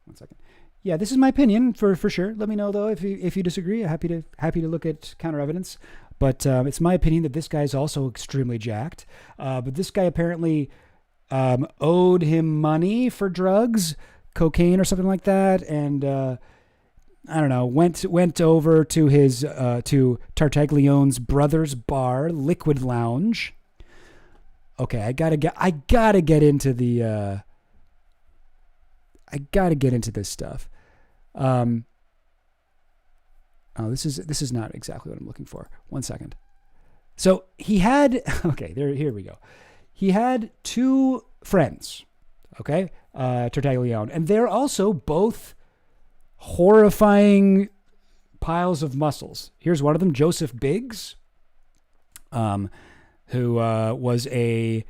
1 second. Yeah, this is my opinion for sure. Let me know though if you disagree. I'm happy to look at counter evidence. But it's my opinion that this guy is also extremely jacked. But this guy apparently owed him money for drugs, cocaine or something like that, and I don't know. Went over to his to Tartaglione's brother's bar, Liquid Lounge. Okay, I gotta get into the. I gotta get into this stuff. Oh, this is not exactly what I'm looking for. 1 second. So he had here we go. He had 2 friends, okay, Tartaglione, and they're also both horrifying piles of muscles. Here's one of them, Joseph Biggs, who was a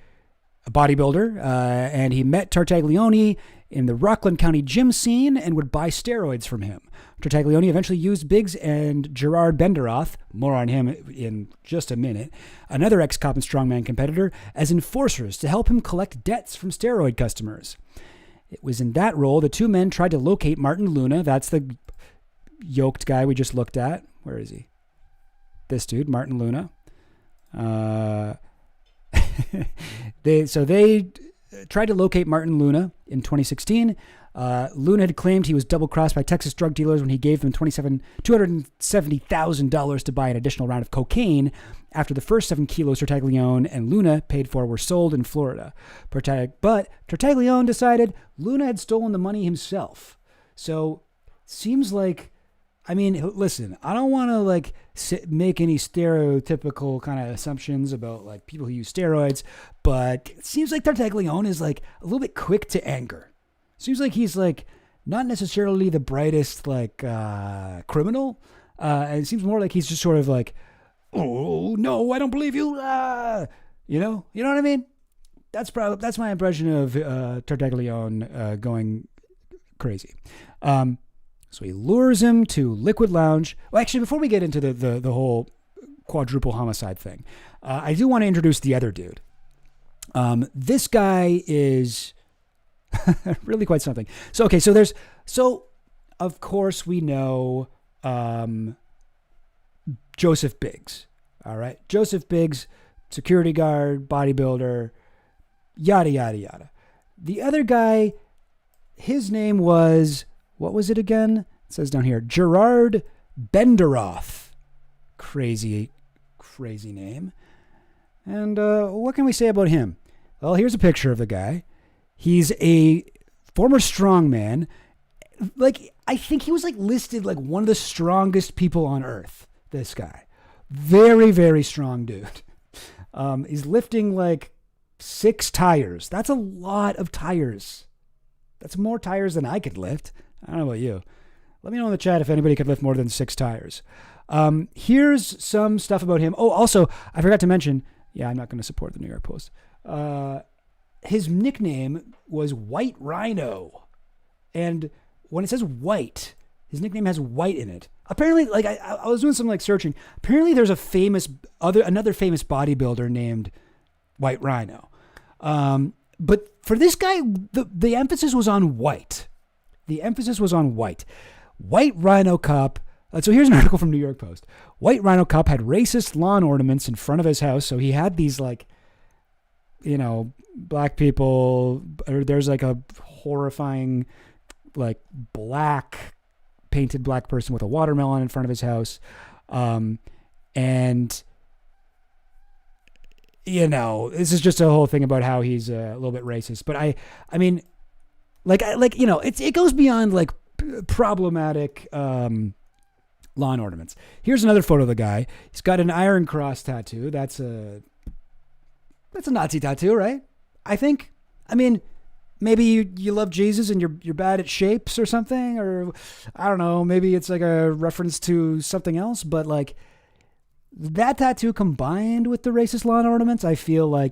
bodybuilder, and he met Tartaglione in the Rockland County gym scene and would buy steroids from him. Tartaglione eventually used Biggs and Gerard Benderoth, more on him in just a minute, another ex-cop and strongman competitor, as enforcers to help him collect debts from steroid customers. It was in that role the 2 men tried to locate Martin Luna. That's the yoked guy we just looked at. Where is he? This dude, Martin Luna. They tried to locate Martin Luna in 2016. Luna had claimed he was double-crossed by Texas drug dealers when he gave them $270,000 to buy an additional round of cocaine after the first 7 kilos Tartaglione and Luna paid for were sold in Florida. But Tartaglione decided Luna had stolen the money himself. So, seems like, I mean, listen, I don't want to make any stereotypical kind of assumptions about people who use steroids, but it seems like Tartaglione is a little bit quick to anger. Seems like he's not necessarily the brightest criminal. And it seems more like he's just sort of oh no, I don't believe you. You know what I mean? That's my impression of Tartaglione going crazy. So he lures him to Liquid Lounge. Well, actually, before we get into the whole quadruple homicide thing, I do want to introduce the other dude. This guy is really quite something. So of course we know Joseph Biggs. All right, Joseph Biggs, security guard, bodybuilder, yada yada yada. The other guy, his name was. What was it again? It says down here, Gerard Benderoth. Crazy name. And what can we say about him? Well, here's a picture of the guy. He's a former strongman. I think he was listed one of the strongest people on earth. This guy. Very, very strong dude. He's lifting 6 tires. That's a lot of tires. That's more tires than I could lift. I don't know about you. Let me know in the chat if anybody could lift more than 6 tires. Here's some stuff about him. Oh, also, I forgot to mention, I'm not going to support the New York Post. His nickname was White Rhino. And when it says white, his nickname has white in it. Apparently, I was doing some searching. Apparently there's another famous bodybuilder named White Rhino. But for this guy, the emphasis was on white. The emphasis was on white. White Rhino Cop. So here's an article from New York Post. White Rhino Cop had racist lawn ornaments in front of his house. So he had these black people. Or there's a horrifying painted black person with a watermelon in front of his house. And this is just a whole thing about how he's a little bit racist. But I mean, it goes beyond problematic lawn ornaments. Here's another photo of the guy. He's got an Iron Cross tattoo. That's a Nazi tattoo, right? I think. I mean, maybe you love Jesus and you're bad at shapes or something, or I don't know. Maybe it's a reference to something else. But that tattoo combined with the racist lawn ornaments, I feel I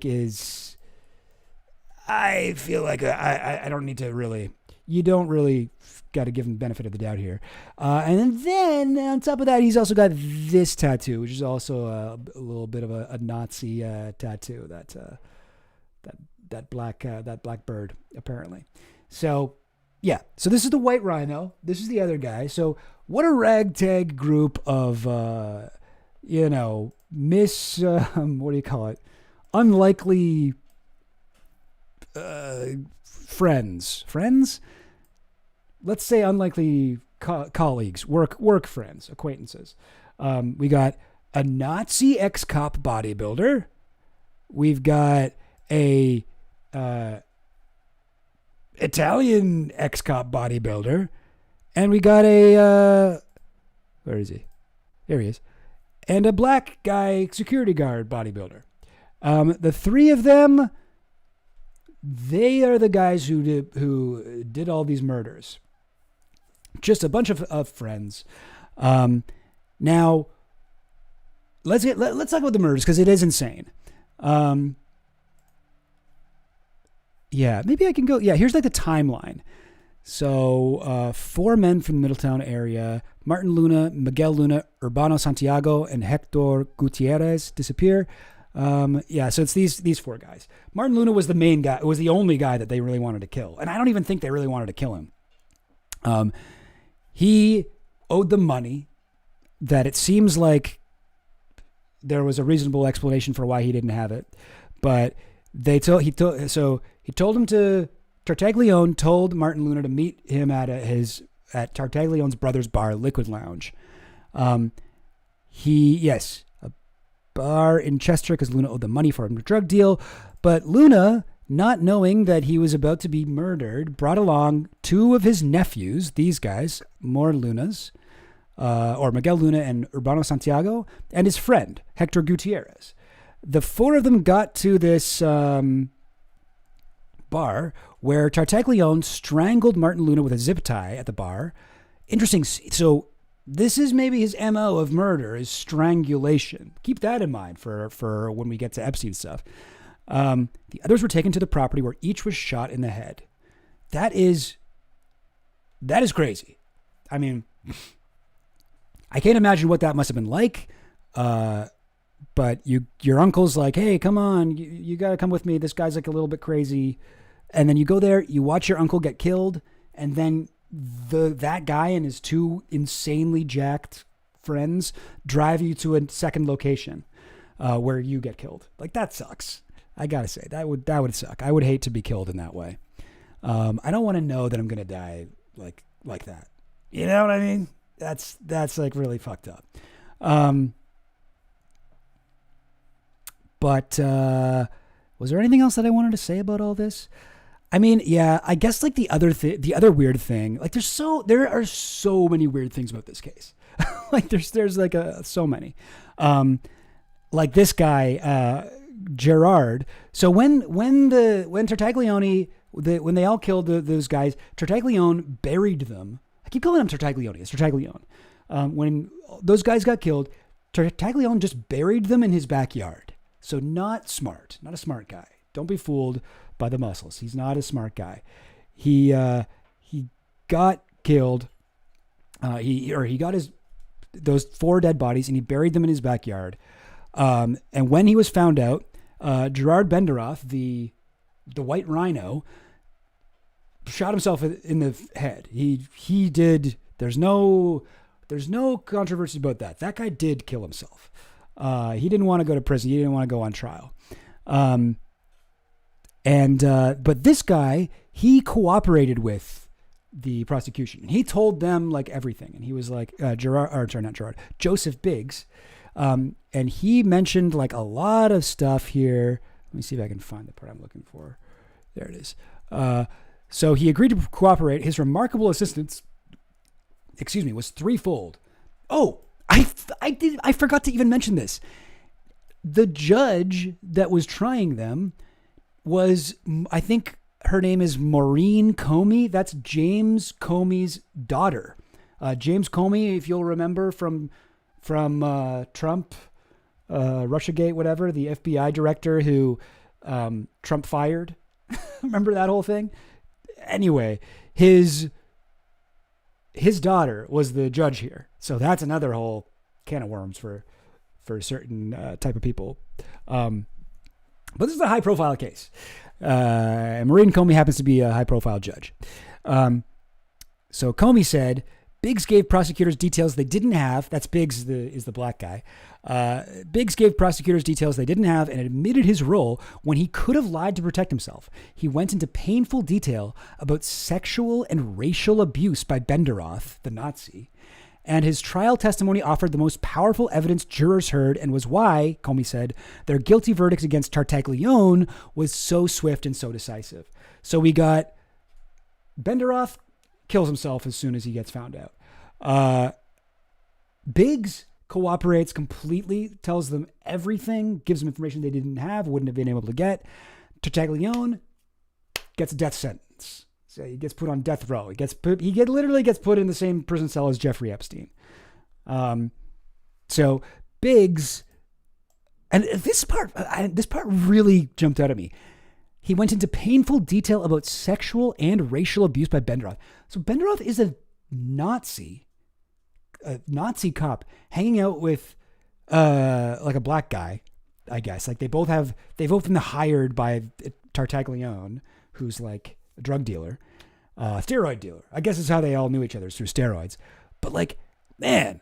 don't need to really you don't really got to give him benefit of the doubt here. And then on top of that, he's also got this tattoo, which is also a little bit of a Nazi tattoo. That black bird, apparently. So yeah. So this is the White Rhino. This is the other guy. So what a ragtag group of what do you call it? Unlikely friends. Let's say unlikely colleagues, work friends, acquaintances. We got a Nazi ex-cop bodybuilder. We've got a Italian ex-cop bodybuilder, and we got a where is he? There he is. And a black guy security guard bodybuilder. The three of them, they are the guys who did all these murders. Just a bunch of friends. Now, let's talk about the murders because it is insane. Yeah, maybe I can go. Yeah, here's like the timeline. So 4 men from the Middletown area, Martin Luna, Miguel Luna, Urbano Santiago, and Hector Gutierrez disappear. Yeah, so it's these 4 guys. Martin Luna was the main guy. It was the only guy that they really wanted to kill. And I don't even think they really wanted to kill him. He owed them money that it seems like there was a reasonable explanation for why he didn't have it. But Tartaglione told Martin Luna to meet him at Tartaglione's brother's bar, Liquid Lounge. A bar in Chester because Luna owed the money for a drug deal. But Luna, not knowing that he was about to be murdered, brought along 2 of his nephews, these guys, more Lunas, or Miguel Luna and Urbano Santiago, and his friend, Hector Gutierrez. The 4 of them got to this bar where Tartaglione strangled Martin Luna with a zip tie at the bar. Interesting. So this is maybe his MO of murder, is strangulation. Keep that in mind for when we get to Epstein stuff. The others were taken to the property where each was shot in the head. That is crazy. I mean, I can't imagine what that must have been like. But your uncle's like, hey, come on, you got to come with me. This guy's like a little bit crazy. And then you go there, you watch your uncle get killed, and then that guy and his 2 insanely jacked friends drive you to a second location where you get killed. Like, that sucks. I gotta say, that would suck. I would hate to be killed in that way. I don't want to know that I'm gonna die like that. You know what I mean? That's like really fucked up. But was there anything else that I wanted to say about all this? I mean, yeah, I guess like the other weird thing, like there are so many weird things about this case. Like there's like so many. Like this guy, Gerard. So when Tartaglione, when they all killed those guys, Tartaglione buried them. I keep calling him Tartaglione. It's Tartaglione. When those guys got killed, Tartaglione just buried them in his backyard. So not a smart guy. Don't be fooled by the muscles. He's not a smart guy. He got killed. He got those 4 dead bodies and he buried them in his backyard. And when he was found out, Gerard Benderoth, the White Rhino, shot himself in the head. He did. There's no controversy about that. That guy did kill himself. He didn't want to go to prison. He didn't want to go on trial. But this guy, he cooperated with the prosecution and he told them like everything. And he was like, Joseph Biggs. And he mentioned like a lot of stuff here. Let me see if I can find the part I'm looking for. There it is. So he agreed to cooperate. His remarkable assistance, was threefold. Oh, I forgot to even mention this. The judge that was trying them was, I think her name is Maureen Comey. That's James Comey's daughter. James Comey, if you'll remember from Trump, Russiagate, whatever, the FBI director who Trump fired. Remember that whole thing? anyway, his daughter was the judge here. So that's another whole can of worms for a certain type of people. But this is a high profile case. And Maureen Comey happens to be a high profile judge. So Comey said, Biggs gave prosecutors details they didn't have. That's Biggs is the black guy. Biggs gave prosecutors details they didn't have and admitted his role when he could have lied to protect himself. He went into painful detail about sexual and racial abuse by Benderoth, the Nazi. And his trial testimony offered the most powerful evidence jurors heard and was why, Comey said, their guilty verdicts against Tartaglione was so swift and so decisive. So we got Benderoth kills himself as soon as he gets found out. Biggs cooperates completely, tells them everything, gives them information they didn't have, wouldn't have been able to get. Tartaglione gets a death sentence. So he gets put on death row. He literally gets put in the same prison cell as Jeffrey Epstein. So Biggs, and this part really jumped out at me. He went into painful detail about sexual and racial abuse by Benderoth. So Benderoth is a Nazi cop hanging out with like a black guy, I guess. Like they both been hired by Tartaglione, who's like a drug dealer, steroid dealer. I guess is how they all knew each other, through steroids. But like, man,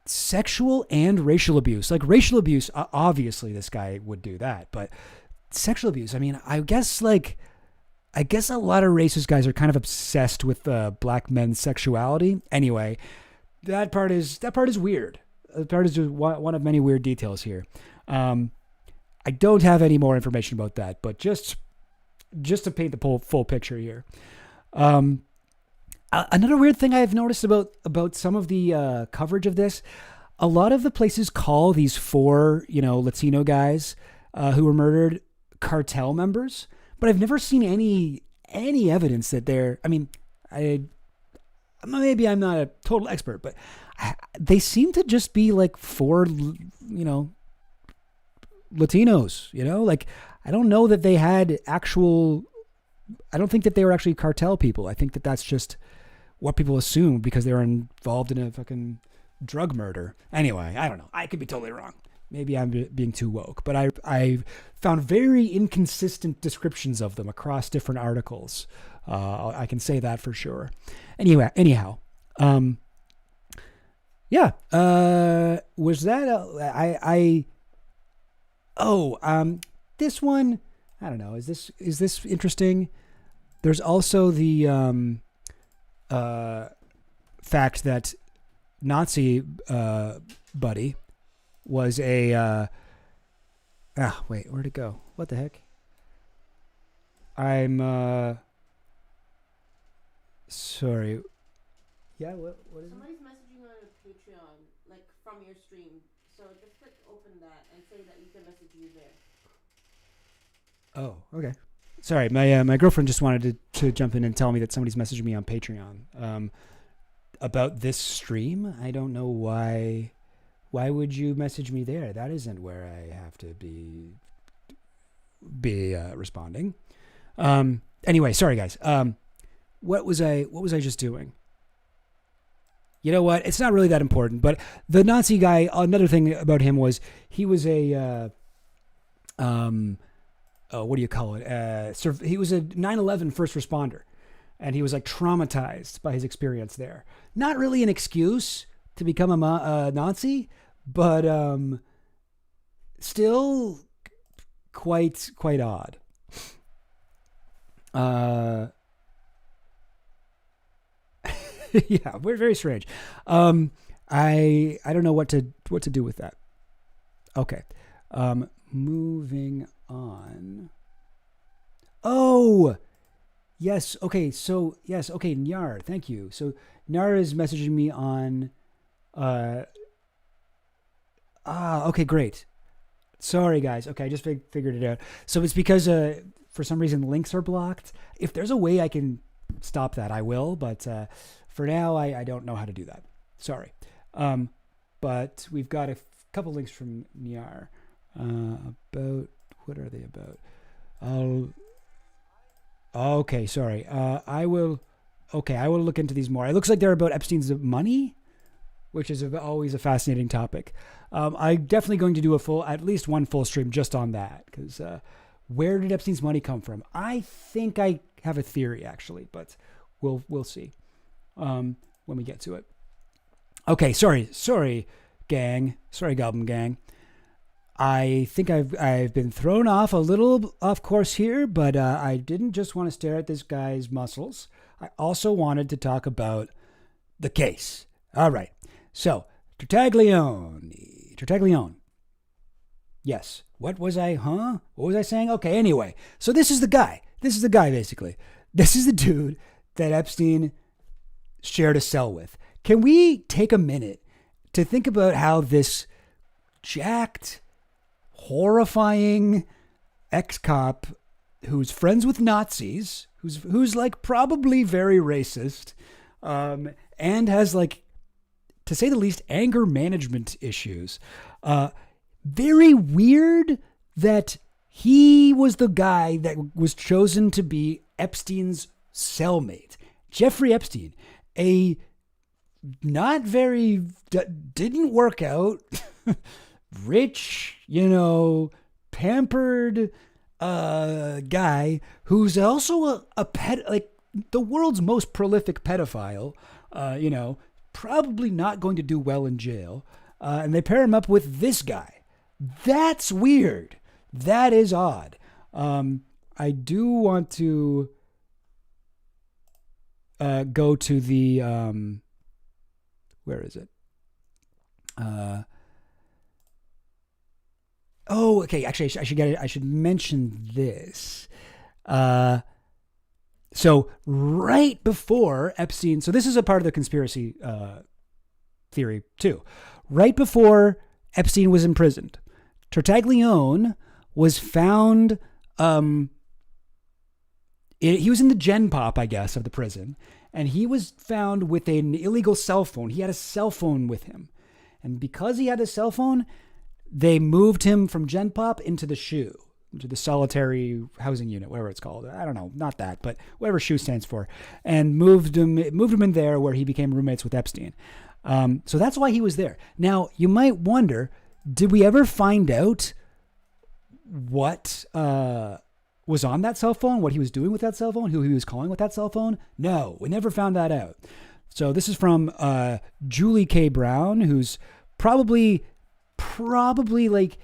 sexual and racial abuse. Like racial abuse, obviously this guy would do that, but sexual abuse, I mean, I guess a lot of racist guys are kind of obsessed with black men's sexuality. Anyway, that part is weird. That part is just one of many weird details here. I don't have any more information about that, but just to paint the full picture here. Another weird thing I've noticed about some of the coverage of this, a lot of the places call these 4, Latino guys who were murdered cartel members, but I've never seen any evidence that they're, I mean, maybe I'm not a total expert, but they seem to just be like 4, Latinos, like, I don't know that they had I don't think that they were actually cartel people. I think that that's just what people assumed because they were involved in a fucking drug murder. Anyway, I don't know. I could be totally wrong. Maybe I'm being too woke, but I found very inconsistent descriptions of them across different articles. I can say that for sure. Anyhow, yeah. Was that this one? I don't know. Is this interesting? There's also the fact that Nazi buddy was a wait, where'd it go? What the heck? I'm sorry. Yeah, what is Somebody's messaging on Patreon, like from your stream. So just click open that and say that you can message you there. Oh, okay. Sorry, my girlfriend just wanted to jump in and tell me that somebody's messaging me on Patreon about this stream. I don't know why. Why would you message me there? That isn't where I have to be responding. Anyway, sorry guys. What was I just doing? You know what? It's not really that important, but the Nazi guy, another thing about him was he was a what do you call it? He was a 9/11 first responder, and he was like traumatized by his experience there. Not really an excuse to become a Nazi, but still quite odd. Yeah, we're very strange. I don't know what to do with that. Okay. Moving on. Oh, yes. Okay. So yes. Okay. Nyar, thank you. So Nyar is messaging me on, okay, great. Sorry guys. Okay. I just figured it out. So it's because, for some reason links are blocked. If there's a way I can stop that, I will, but, for now, I don't know how to do that. Sorry. But we've got a couple links from Nyar, about, what are they about? Okay, sorry. I will look into these more. It looks like they're about Epstein's money, which is always a fascinating topic. I'm definitely going to do at least one full stream just on that, because where did Epstein's money come from? I think I have a theory, actually, but we'll see when we get to it. Okay, sorry, gang. Sorry, Goblin Gang. I think I've been thrown off a little off course here, but I didn't just want to stare at this guy's muscles. I also wanted to talk about the case. All right. So, Tartaglione. Yes. What was I saying? Okay, anyway. So this is the guy. Basically. This is the dude that Epstein shared a cell with. Can we take a minute to think about how this jacked, horrifying ex-cop who's friends with Nazis, who's like probably very racist, and has, like, to say the least, anger management issues. Very weird that he was the guy that was chosen to be Epstein's cellmate. Jeffrey Epstein, a not very, didn't work out, rich, pampered guy who's also a pet, like the world's most prolific pedophile, probably not going to do well in jail. And they pair him up with this guy. That's weird. That is odd. I do want to go to the, where is it? Okay. Actually, I should get it. I should mention this. So right before Epstein, so this is a part of the conspiracy theory too. Right before Epstein was imprisoned, Tartaglione was found. He was in the gen pop, I guess, of the prison, and he was found with an illegal cell phone. He had a cell phone with him, and because he had a cell phone, they moved him from gen pop into the SHU, into the solitary housing unit, whatever it's called. I don't know, not that, but whatever SHU stands for, and moved him in there where he became roommates with Epstein. So that's why he was there. Now, you might wonder, did we ever find out what was on that cell phone, what he was doing with that cell phone, who he was calling with that cell phone? No, we never found that out. So this is from Julie K. Brown, who's probably like,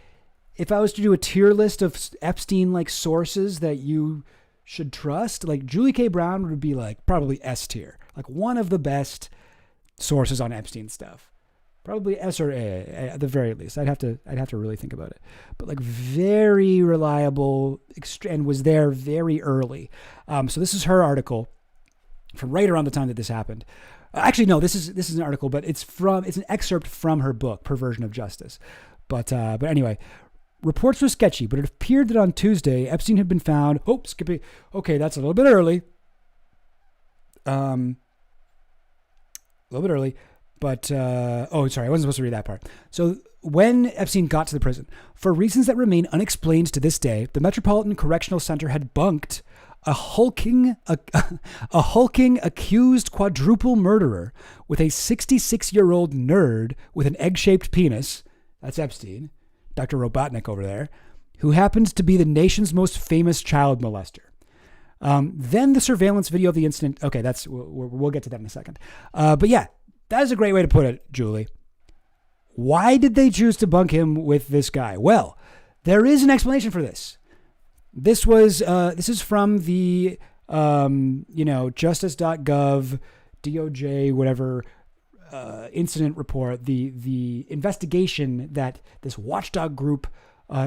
if I was to do a tier list of Epstein-like sources that you should trust, like Julie K. Brown would be like probably S tier, like one of the best sources on Epstein stuff. Probably S or A at the very least. I'd have to really think about it. But like very reliable, and was there very early. So this is her article from right around the time that this happened. Actually, no, this is an article, but it's an excerpt from her book, Perversion of Justice. But anyway, reports were sketchy, but it appeared that on Tuesday, Epstein had been found. Oh, Skippy. Okay, that's a little bit early. But, sorry, I wasn't supposed to read that part. So when Epstein got to the prison, for reasons that remain unexplained to this day, the Metropolitan Correctional Center had bunked a hulking accused quadruple murderer with a 66-year-old nerd with an egg-shaped penis. That's Epstein, Dr. Robotnik over there, who happens to be the nation's most famous child molester. Then the surveillance video of the incident. Okay, we'll get to that in a second. But yeah, that is a great way to put it, Julie. Why did they choose to bunk him with this guy? Well, there is an explanation for this. This is from the, justice.gov, DOJ, whatever, incident report, the investigation that this watchdog group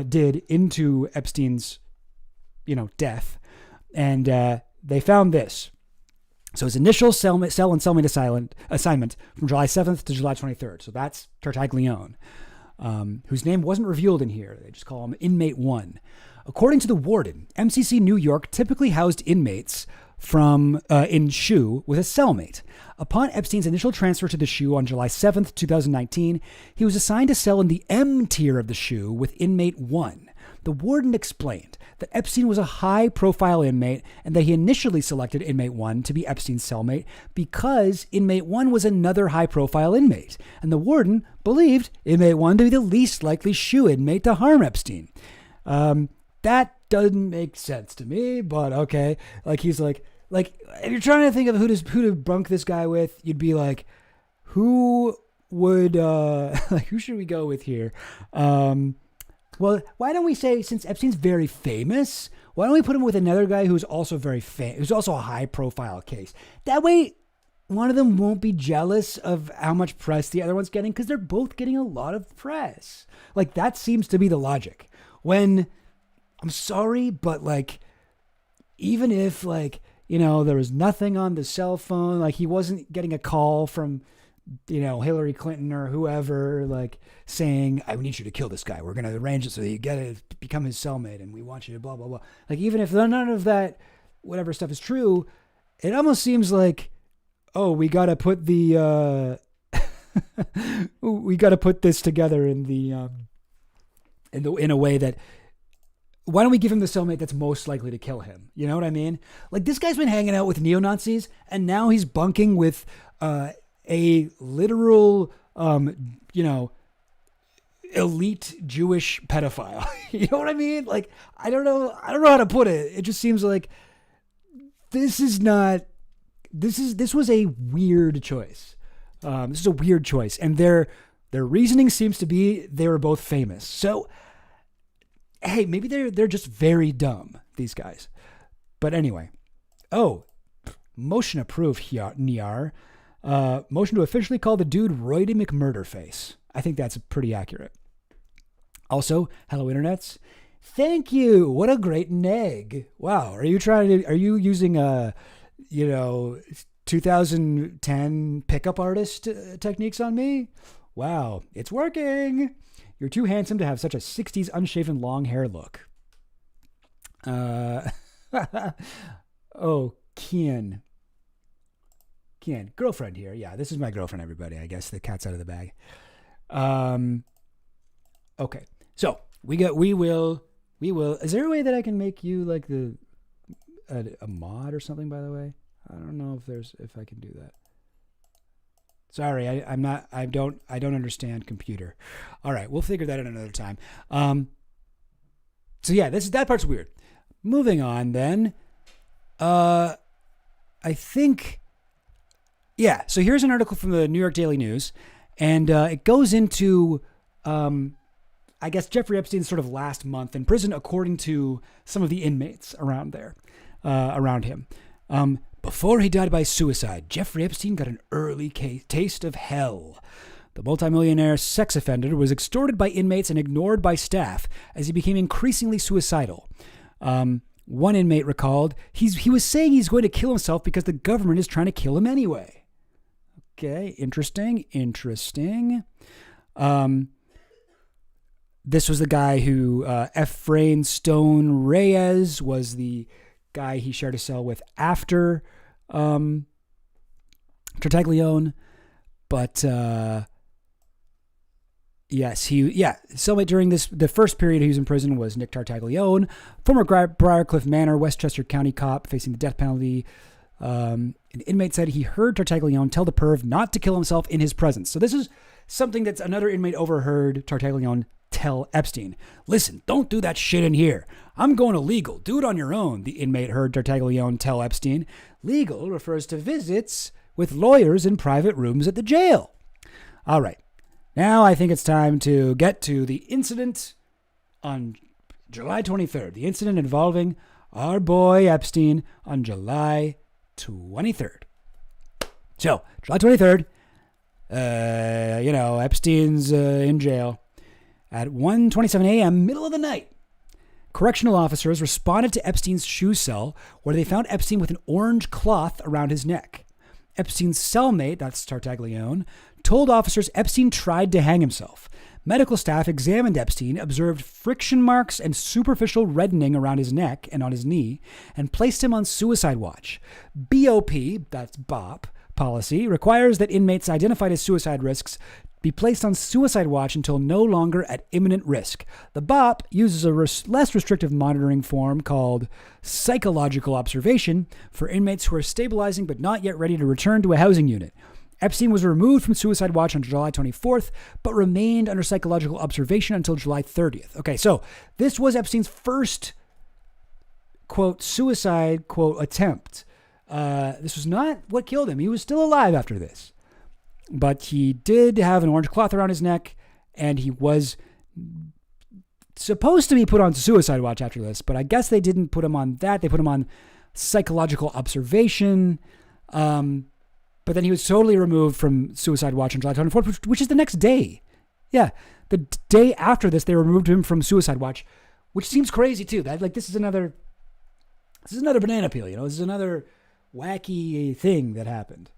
did into Epstein's, death. And they found this. So his initial cell and cellmate assignment from July 7th to July 23rd. So that's Tartaglione, whose name wasn't revealed in here. They just call him Inmate 1. According to the warden, MCC New York typically housed inmates from in SHU with a cellmate. Upon Epstein's initial transfer to the SHU on July 7th, 2019, he was assigned a cell in the M tier of the SHU with Inmate 1. the warden explained that Epstein was a high-profile inmate and that he initially selected inmate 1 to be Epstein's cellmate because inmate 1 was another high-profile inmate, and the warden believed inmate 1 to be the least likely shoe inmate to harm Epstein. That doesn't make sense to me, but okay. Like, he's like, if you're trying to think of who to bunk this guy with, you'd be like, who would, who should we go with here? Well, why don't we say, since Epstein's very famous, why don't we put him with another guy who's also very famous, who's also a high-profile case? That way, one of them won't be jealous of how much press the other one's getting, because they're both getting a lot of press. Like, that seems to be the logic. When, I'm sorry, but like, even if like, there was nothing on the cell phone, like he wasn't getting a call from, Hillary Clinton or whoever, like saying, I need you to kill this guy. We're going to arrange it so that you get to become his cellmate and we want you to blah, blah, blah. Like, even if none of that, whatever stuff is true, it almost seems like, oh, we got to put the, we got to put this together in a way that, why don't we give him the cellmate that's most likely to kill him? You know what I mean? Like, this guy's been hanging out with neo-Nazis, and now he's bunking with a literal, elite Jewish pedophile. You know what I mean? Like, I don't know how to put it. It just seems like this was a weird choice. This is a weird choice, and their reasoning seems to be they were both famous. So, hey, maybe they're just very dumb, these guys. But anyway. Oh, motion approved, Niar. Motion to officially call the dude Roydy McMurderface. I think that's pretty accurate. Also, hello, internets. Thank you. What a great neg. Wow. Are you using 2010 pickup artist techniques on me? Wow. It's working. You're too handsome to have such a 60s unshaven long hair look. Oh, Kian, girlfriend here. Yeah, this is my girlfriend, everybody. I guess the cat's out of the bag. Okay. So we will, is there a way that I can make you like a mod or something, by the way? I don't know if I can do that. Sorry, I don't understand computer. All right, we'll figure that out another time. So yeah, that part's weird. Moving on then. I think, yeah. So here's an article from the New York Daily News, and it goes into, I guess, Jeffrey Epstein's sort of last month in prison, according to some of the inmates around him. Before he died by suicide, Jeffrey Epstein got an early taste of hell. The multimillionaire sex offender was extorted by inmates and ignored by staff as he became increasingly suicidal. One inmate recalled, he was saying he's going to kill himself because the government is trying to kill him anyway. Okay, interesting. This was the guy who, Efrain Stone Reyes was the guy he shared a cell with after Tartaglione, but cellmate during the first period he was in prison was Nick Tartaglione, former Briarcliff Manor, Westchester County cop facing the death penalty. An inmate said he heard Tartaglione tell the perv not to kill himself in his presence. So this is something that's another inmate overheard Tartaglione tell Epstein. Listen, don't do that shit in here. I'm going illegal. Do it on your own, the inmate heard Tartaglione tell Epstein. Legal refers to visits with lawyers in private rooms at the jail. All right. Now I think it's time to get to the incident on July 23rd. The incident involving our boy Epstein on July 23rd. So, July 23rd, Epstein's in jail. At 1:27 a.m., middle of the night, correctional officers responded to Epstein's shoe cell, where they found Epstein with an orange cloth around his neck. Epstein's cellmate, that's Tartaglione, told officers Epstein tried to hang himself. Medical staff examined Epstein, observed friction marks and superficial reddening around his neck and on his knee, and placed him on suicide watch. BOP, that's BOP, policy requires that inmates identified as suicide risks be placed on suicide watch until no longer at imminent risk. The BOP uses a less restrictive monitoring form called psychological observation for inmates who are stabilizing but not yet ready to return to a housing unit. Epstein was removed from suicide watch on July 24th, but remained under psychological observation until July 30th. Okay, so this was Epstein's first, quote, suicide, quote, attempt. This was not what killed him. He was still alive after this. But he did have an orange cloth around his neck, and he was supposed to be put on suicide watch after this, but I guess they didn't put him on that. They put him on psychological observation. But then he was totally removed from suicide watch on July 24th, which is the next day. Yeah, the day after this, they removed him from suicide watch, which seems crazy too. That like this is another banana peel. This is another wacky thing that happened.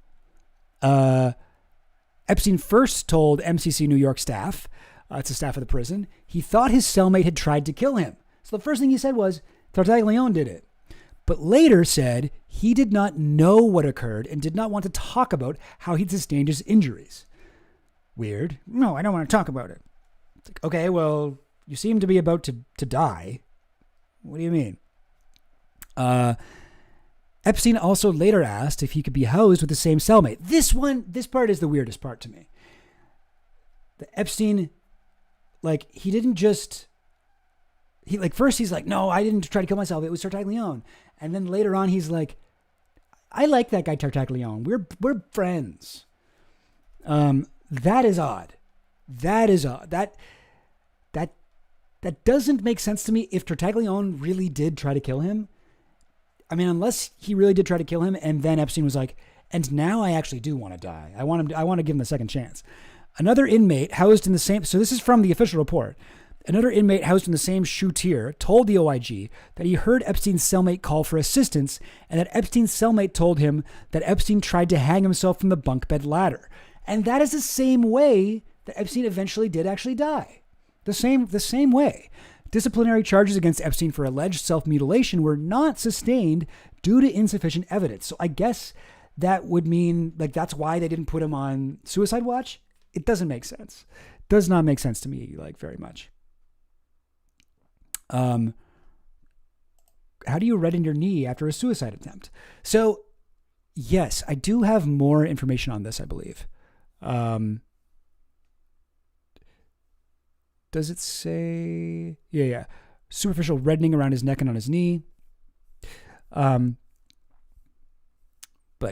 Epstein first told MCC New York staff, it's the staff of the prison, he thought his cellmate had tried to kill him. So the first thing he said was, Tartaglione did it. But later said he did not know what occurred and did not want to talk about how he'd sustained his injuries. Weird. No, I don't want to talk about it. It's like, okay, well, you seem to be about to die. What do you mean? Epstein also later asked if he could be housed with the same cellmate. This part is the weirdest part to me. The Epstein, he didn't just, first he's like, no, I didn't try to kill myself. It was Tartaglione. And then later on, he's like, I like that guy Tartaglione. We're friends. That is odd. That is odd. That doesn't make sense to me if Tartaglione really did try to kill him. I mean, unless he really did try to kill him, and then Epstein was like, and now I actually do want to die. I want to give him a second chance. Another inmate housed in the same, so this is from the official report. Another inmate housed in the same shoe tier told the OIG that he heard Epstein's cellmate call for assistance, and that Epstein's cellmate told him that Epstein tried to hang himself from the bunk bed ladder. And that is the same way that Epstein eventually did actually die. The same way. Disciplinary charges against Epstein for alleged self-mutilation were not sustained due to insufficient evidence. So I guess that would mean that's why they didn't put him on suicide watch. It doesn't make sense. Does not make sense to me very much. How do you redden your knee after a suicide attempt? So yes, I do have more information on this, I believe. Does it say? Yeah. Superficial reddening around his neck and on his knee. But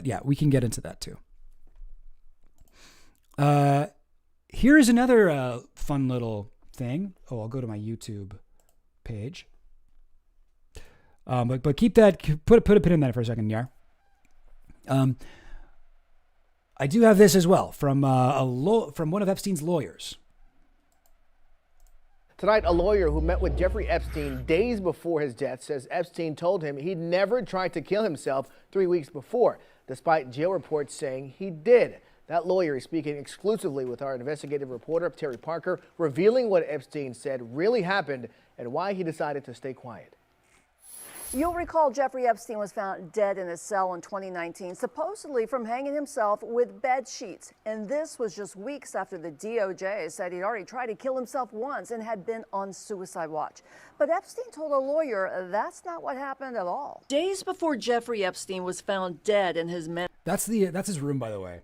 yeah, we can get into that too. Here's another fun little thing. Oh, I'll go to my YouTube page. But keep that. Put a pin in that for a second, Yar. I do have this as well from from one of Epstein's lawyers. Tonight, a lawyer who met with Jeffrey Epstein days before his death says Epstein told him he'd never tried to kill himself 3 weeks before, despite jail reports saying he did. That lawyer is speaking exclusively with our investigative reporter, Terry Parker, revealing what Epstein said really happened and why he decided to stay quiet. You'll recall Jeffrey Epstein was found dead in his cell in 2019, supposedly from hanging himself with bed sheets. And this was just weeks after the DOJ said he'd already tried to kill himself once and had been on suicide watch. But Epstein told a lawyer that's not what happened at all. Days before Jeffrey Epstein was found dead in his That's his room, by the way.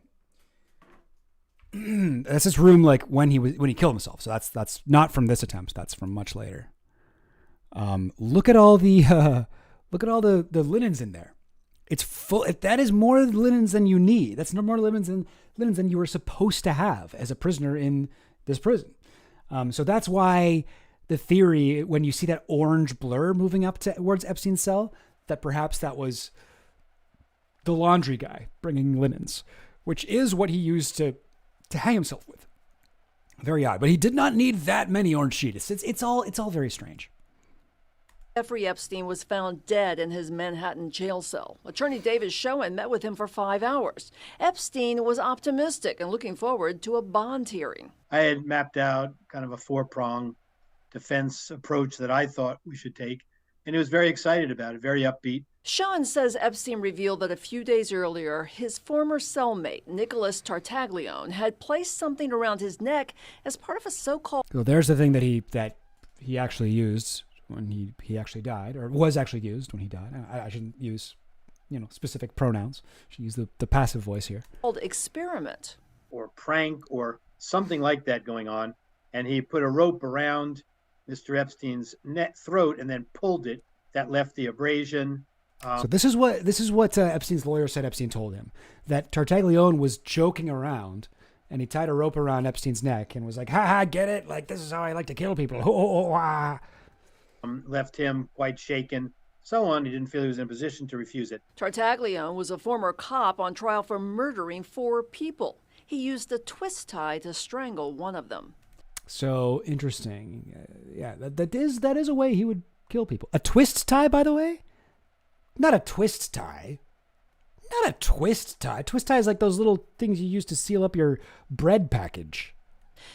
That's his room, when he killed himself. So that's not from this attempt. That's from much later. Look at all the linens in there. It's full. That is more linens than you need. That's no more linens than you were supposed to have as a prisoner in this prison. So that's why the theory, when you see that orange blur moving up towards Epstein's cell, that perhaps that was the laundry guy bringing linens, which is what he used to hang himself with. Very odd, but he did not need that many orange sheets. It's all very strange. Jeffrey Epstein was found dead in his Manhattan jail cell. Attorney David Schoen met with him for 5 hours. Epstein was optimistic and looking forward to a bond hearing. I had mapped out kind of a 4-pronged defense approach that I thought we should take, and he was very excited about it, very upbeat. Sean says Epstein revealed that a few days earlier, his former cellmate, Nicholas Tartaglione, had placed something around his neck as part of a so-called... So there's the thing that he actually used when he actually died, or was actually used when he died. I shouldn't use, specific pronouns. I should use the passive voice here. experiment. Or prank or something like that going on. And he put a rope around Mr. Epstein's throat and then pulled it. That left the abrasion. So this is what Epstein's lawyer said Epstein told him, that Tartaglione was joking around and he tied a rope around Epstein's neck and was like, ha ha, get it? Like, this is how I like to kill people. Left him quite shaken, so on. He didn't feel he was in a position to refuse it. Tartaglione was a former cop on trial for murdering 4 people. He used a twist tie to strangle one of them. So interesting. Yeah, that is a way he would kill people. A twist tie, by the way? Not a twist tie. Not a twist tie. Twist tie is like those little things you use to seal up your bread package.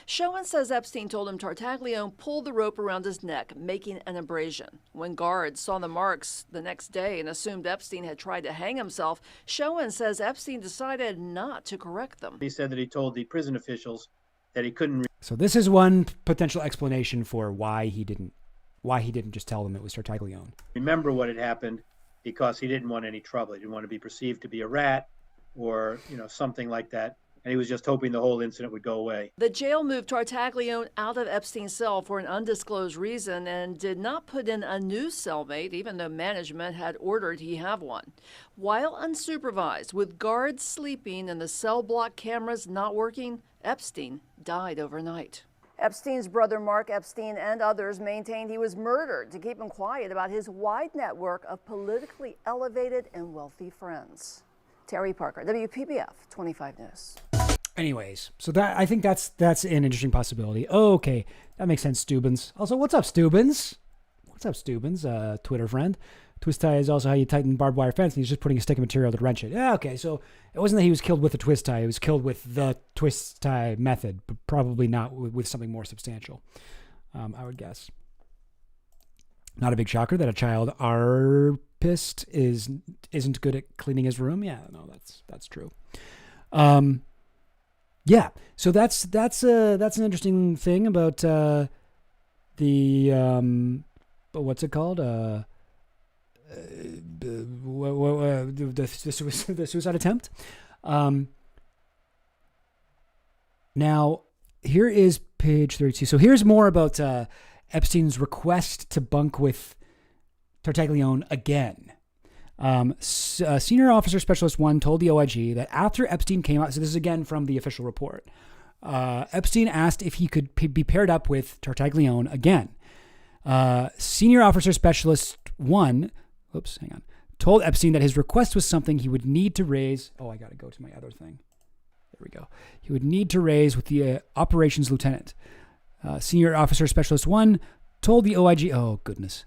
Schoen says Epstein told him Tartaglione pulled the rope around his neck, making an abrasion. When guards saw the marks the next day and assumed Epstein had tried to hang himself, Schoen says Epstein decided not to correct them. He said that he told the prison officials that he couldn't... So this is one potential explanation for why he didn't just tell them it was Tartaglione. remember what had happened, because he didn't want any trouble. He didn't want to be perceived to be a rat or, something like that. And he was just hoping the whole incident would go away. The jail moved Tartaglione out of Epstein's cell for an undisclosed reason and did not put in a new cellmate, even though management had ordered he have one. While unsupervised, with guards sleeping and the cell block cameras not working, Epstein died overnight. Epstein's brother Mark Epstein and others maintained he was murdered to keep him quiet about his wide network of politically elevated and wealthy friends. Terry Parker, WPBF 25 News. Anyways, so I think that's an interesting possibility. Oh, okay, that makes sense, Stubbins. Also, what's up, Stubbins? What's up, Stubbins? Twitter friend. Twist tie is also how you tighten barbed wire fence, and he's just putting a stick of material to wrench it. Yeah, okay, so it wasn't that he was killed with a twist tie. He was killed with the twist tie method, but probably not with something more substantial, I would guess. Not a big shocker that a child arpist isn't good at cleaning his room. Yeah, no, that's true. Yeah, so that's an interesting thing about the what's it called? The suicide attempt. Now, here is page 32. So here's more about Epstein's request to bunk with Tartaglione again. Senior Officer Specialist 1 told the OIG that after Epstein came out, so this is again from the official report, Epstein asked if he could be paired up with Tartaglione again. Senior Officer Specialist 1, told Epstein that his request was something he would need to raise. Oh, I got to go to my other thing. There we go. He would need to raise with the operations lieutenant. Senior Officer Specialist 1 told the OIG, oh, goodness,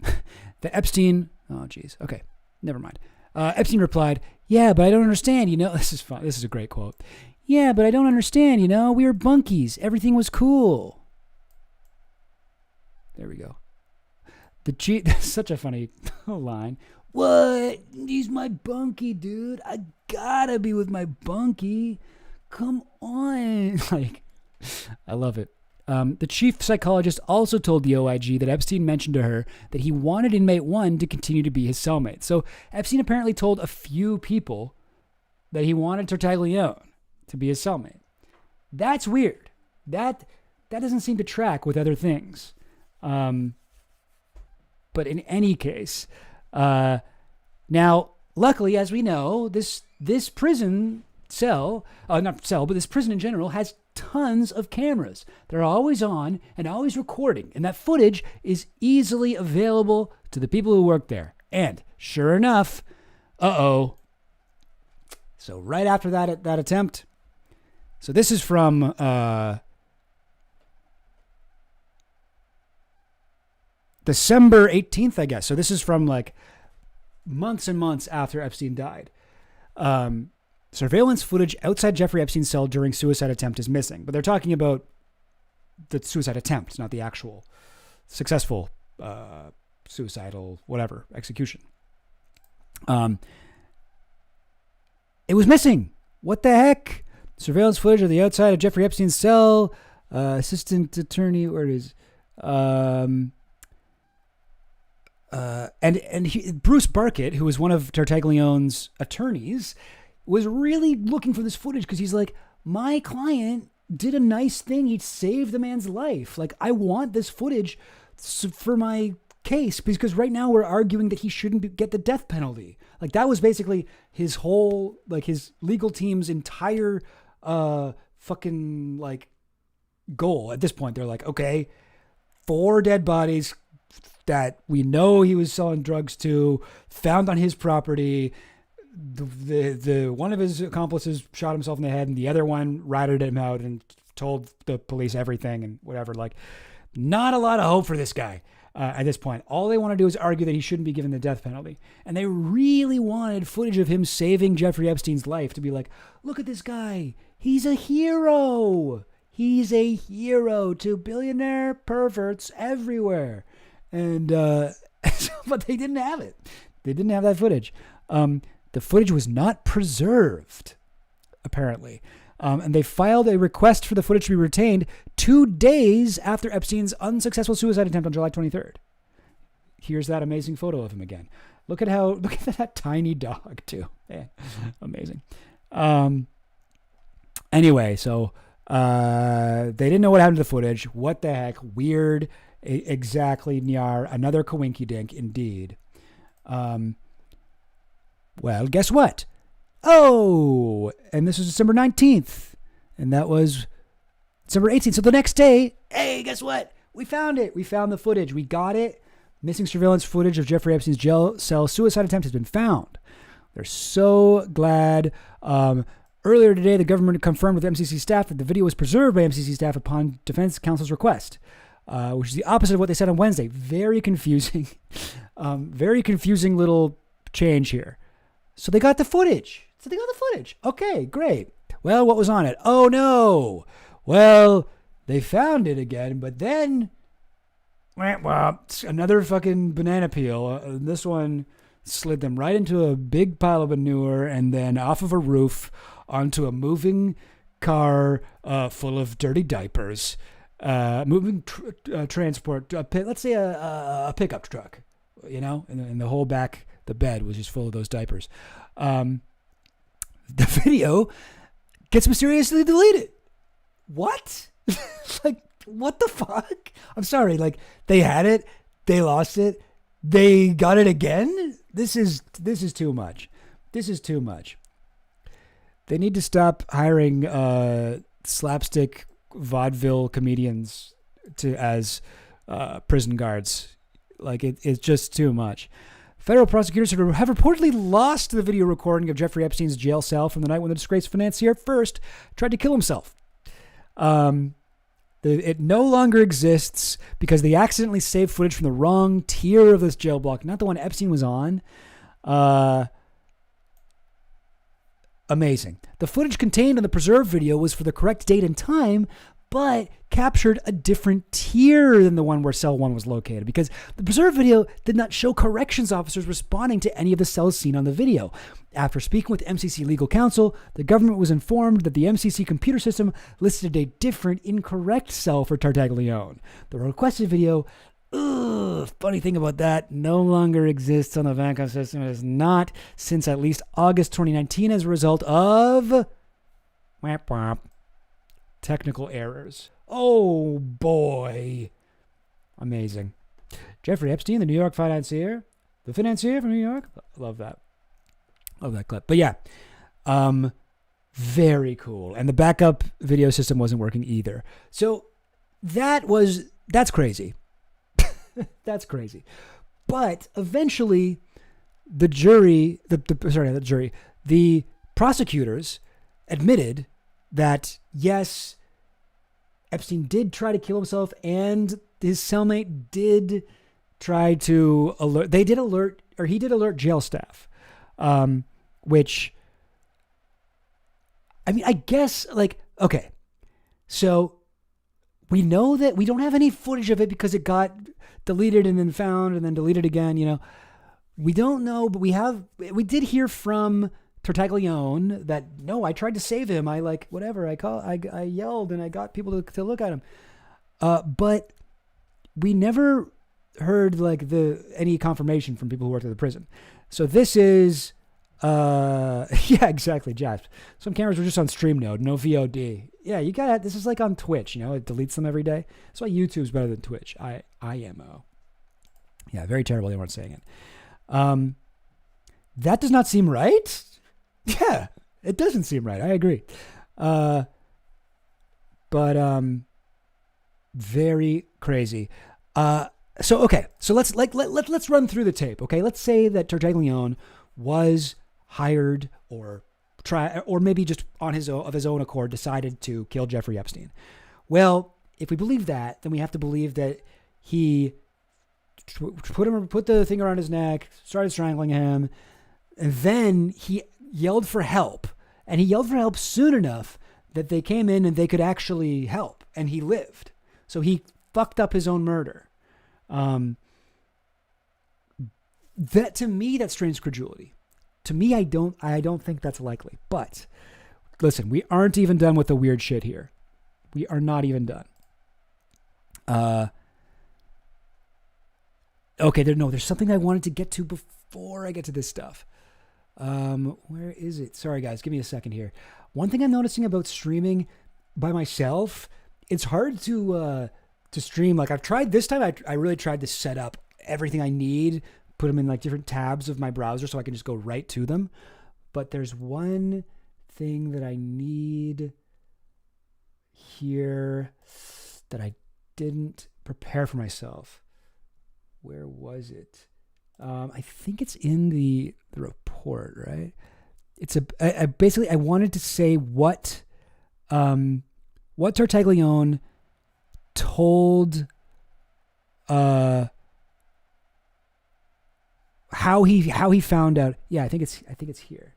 that Epstein, oh, geez. Okay, never mind. Epstein replied, yeah, but I don't understand, This is fun. This is a great quote. Yeah, but I don't understand, We were bunkies. Everything was cool. There we go. The chief, such a funny line. What? He's my bunkie, dude. I gotta be with my bunkie. Come on. I love it. The chief psychologist also told the OIG that Epstein mentioned to her that he wanted inmate 1 to continue to be his cellmate. So Epstein apparently told a few people that he wanted Tartaglione to be his cellmate. That's weird. That doesn't seem to track with other things. But in any case, now, luckily, as we know, this prison cell, not cell, but this prison in general has tons of cameras. They're always on and always recording, and that footage is easily available to the people who work there. And sure enough, so right after that attempt, so this is from December 18th, I guess. So this is from months and months after Epstein died. Surveillance footage outside Jeffrey Epstein's cell during suicide attempt is missing. But they're talking about the suicide attempt, not the actual successful suicidal whatever execution. It was missing. What the heck? Surveillance footage of the outside of Jeffrey Epstein's cell. Assistant attorney, where it is. Bruce Barkett, who was one of Tartaglione's attorneys, was really looking for this footage because he's like, my client did a nice thing. He saved the man's life. Like, I want this footage for my case because right now we're arguing that he shouldn't get the death penalty. Like, that was basically his whole, like, his legal team's entire fucking, like, goal. At this point, they're like, okay, 4 dead bodies that we know he was selling drugs to, found on his property. The one of his accomplices shot himself in the head, and the other one ratted him out and told the police everything and whatever. Like, not a lot of hope for this guy at this point. All they want to do is argue that he shouldn't be given the death penalty, and they really wanted footage of him saving Jeffrey Epstein's life to be like, look at this guy, he's a hero. He's a hero to billionaire perverts everywhere. And but they didn't have it. They didn't have that footage. The footage was not preserved, apparently. And they filed a request for the footage to be retained 2 days after Epstein's unsuccessful suicide attempt on July 23rd. Here's that amazing photo of him again. Look at that tiny dog too. Yeah, amazing. Anyway, so they didn't know what happened to the footage. What the heck? Weird. Exactly, Nyar. Another coinky dink, indeed. Well, guess what? Oh, and this was December 19th. And that was December 18th. So the next day, hey, guess what? We found it. We found the footage. We got it. Missing surveillance footage of Jeffrey Epstein's jail cell suicide attempt has been found. They're so glad. Earlier today, the government confirmed with MCC staff that the video was preserved by MCC staff upon defense counsel's request. Which is the opposite of what they said on Wednesday. Very confusing. Very confusing little change here. So they got the footage. Okay, great. Well, what was on it? Oh, no. Well, they found it again, but then, well, another fucking banana peel. This one slid them right into a big pile of manure and then off of a roof onto a moving car full of dirty diapers. Moving transport, let's say a pickup truck, you know, and the whole back, the bed was just full of those diapers. The video gets mysteriously deleted. What? Like, what the fuck? I'm sorry. Like, they had it, they lost it, they got it again. This is too much. This is too much. They need to stop hiring slapstick vaudeville comedians as prison guards. Like, it's just too much. Federal prosecutors have reportedly lost the video recording of Jeffrey Epstein's jail cell from the night when the disgraced financier first tried to kill himself. It no longer exists because they accidentally saved footage from the wrong tier of this jail block, not the one Epstein was on. Amazing. The footage contained in the preserved video was for the correct date and time, but captured a different tier than the one where cell 1 was located because the preserved video did not show corrections officers responding to any of the cells seen on the video. After speaking with MCC legal counsel, the government was informed that the MCC computer system listed a different, incorrect cell for Tartaglione. The requested video, funny thing about that, no longer exists on the VANCO system. It is not since at least August 2019 as a result of technical errors. Oh boy. Amazing. Jeffrey Epstein, the New York financier. The financier from New York. Love that. Love that clip. But yeah, very cool. And the backup video system wasn't working either. So that's crazy. That's crazy. But eventually the prosecutors admitted that yes, Epstein did try to kill himself and his cellmate did try to alert. He did alert jail staff, which, I mean, I guess, like, okay, so we know that we don't have any footage of it because it got deleted and then found and then deleted again, you know, We don't know, but we did hear from Tartaglione that no, I tried to save him. I I yelled and I got people to look at him. But we never heard any confirmation from people who worked at the prison. So this is, yeah, exactly, Jasp. Some cameras were just on stream node, no VOD. Yeah, this is like on Twitch, it deletes them every day. That's why YouTube's better than Twitch. IMO. Yeah, very terrible. They weren't saying it. That does not seem right. Yeah, it doesn't seem right. I agree. But very crazy. So let's run through the tape. Okay, let's say that Tartaglione was hired or maybe just on his own accord decided to kill Jeffrey Epstein. Well, if we believe that, then we have to believe that he put the thing around his neck, started strangling him, and then he yelled for help. And he yelled for help soon enough that they came in and they could actually help, and he lived. So he fucked up his own murder. That to me, that strains credulity. To me, I don't think that's likely. But listen, we aren't even done with the weird shit here. We are not even done. Okay, there's something I wanted to get to before I get to this stuff. Where is it? Sorry, guys, give me a second here. One thing I'm noticing about streaming by myself, it's hard to stream. Like I've tried this time, I really tried to set up everything I need, put them in like different tabs of my browser so I can just go right to them. But there's one thing that I need here that I didn't prepare for myself. Where was it? I think it's in the report, right? It's basically I wanted to say what Tartaglione told how he found out. Yeah, I think it's here.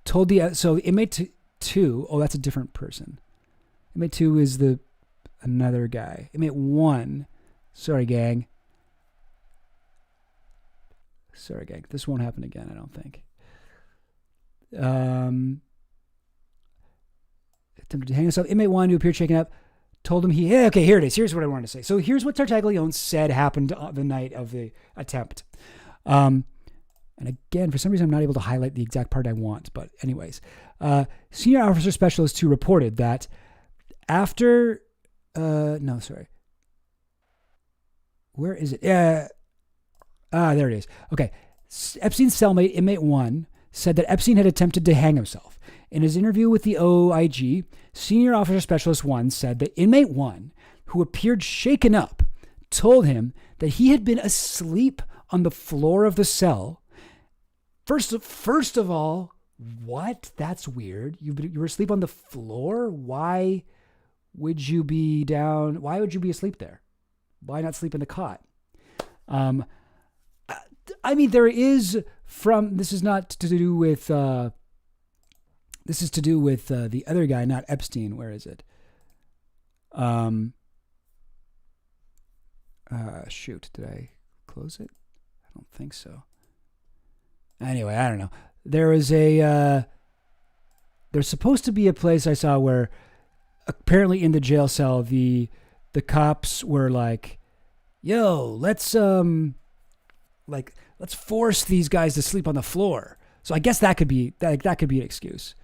Told so inmate 2. Oh, that's a different person. Inmate 2 is another guy. Inmate 1. Sorry, gang. This won't happen again, I don't think. Attempted to hang himself. Inmate 1, who appeared shaken up, told him okay, here it is. Here's what I wanted to say. So here's what Tartaglione said happened the night of the attempt. And again, for some reason, I'm not able to highlight the exact part I want. But anyways, Senior Officer Specialist 2 reported that after... no, sorry. Where is it? There it is. Okay. Epstein's cellmate, inmate 1, said that Epstein had attempted to hang himself. In his interview with the OIG, Senior Officer Specialist 1 said that inmate 1, who appeared shaken up, told him that he had been asleep on the floor of the cell. First of all, what? That's weird. You were asleep on the floor? Why would you be down? Why would you be asleep there? Why not sleep in the cot? I mean, there is this is not to do with, this is to do with the other guy, not Epstein. Where is it? Shoot, did I close it? I don't think so. Anyway, I don't know. There's supposed to be a place I saw where apparently in the jail cell, the cops were like, yo, let's force these guys to sleep on the floor. So I guess that could be an excuse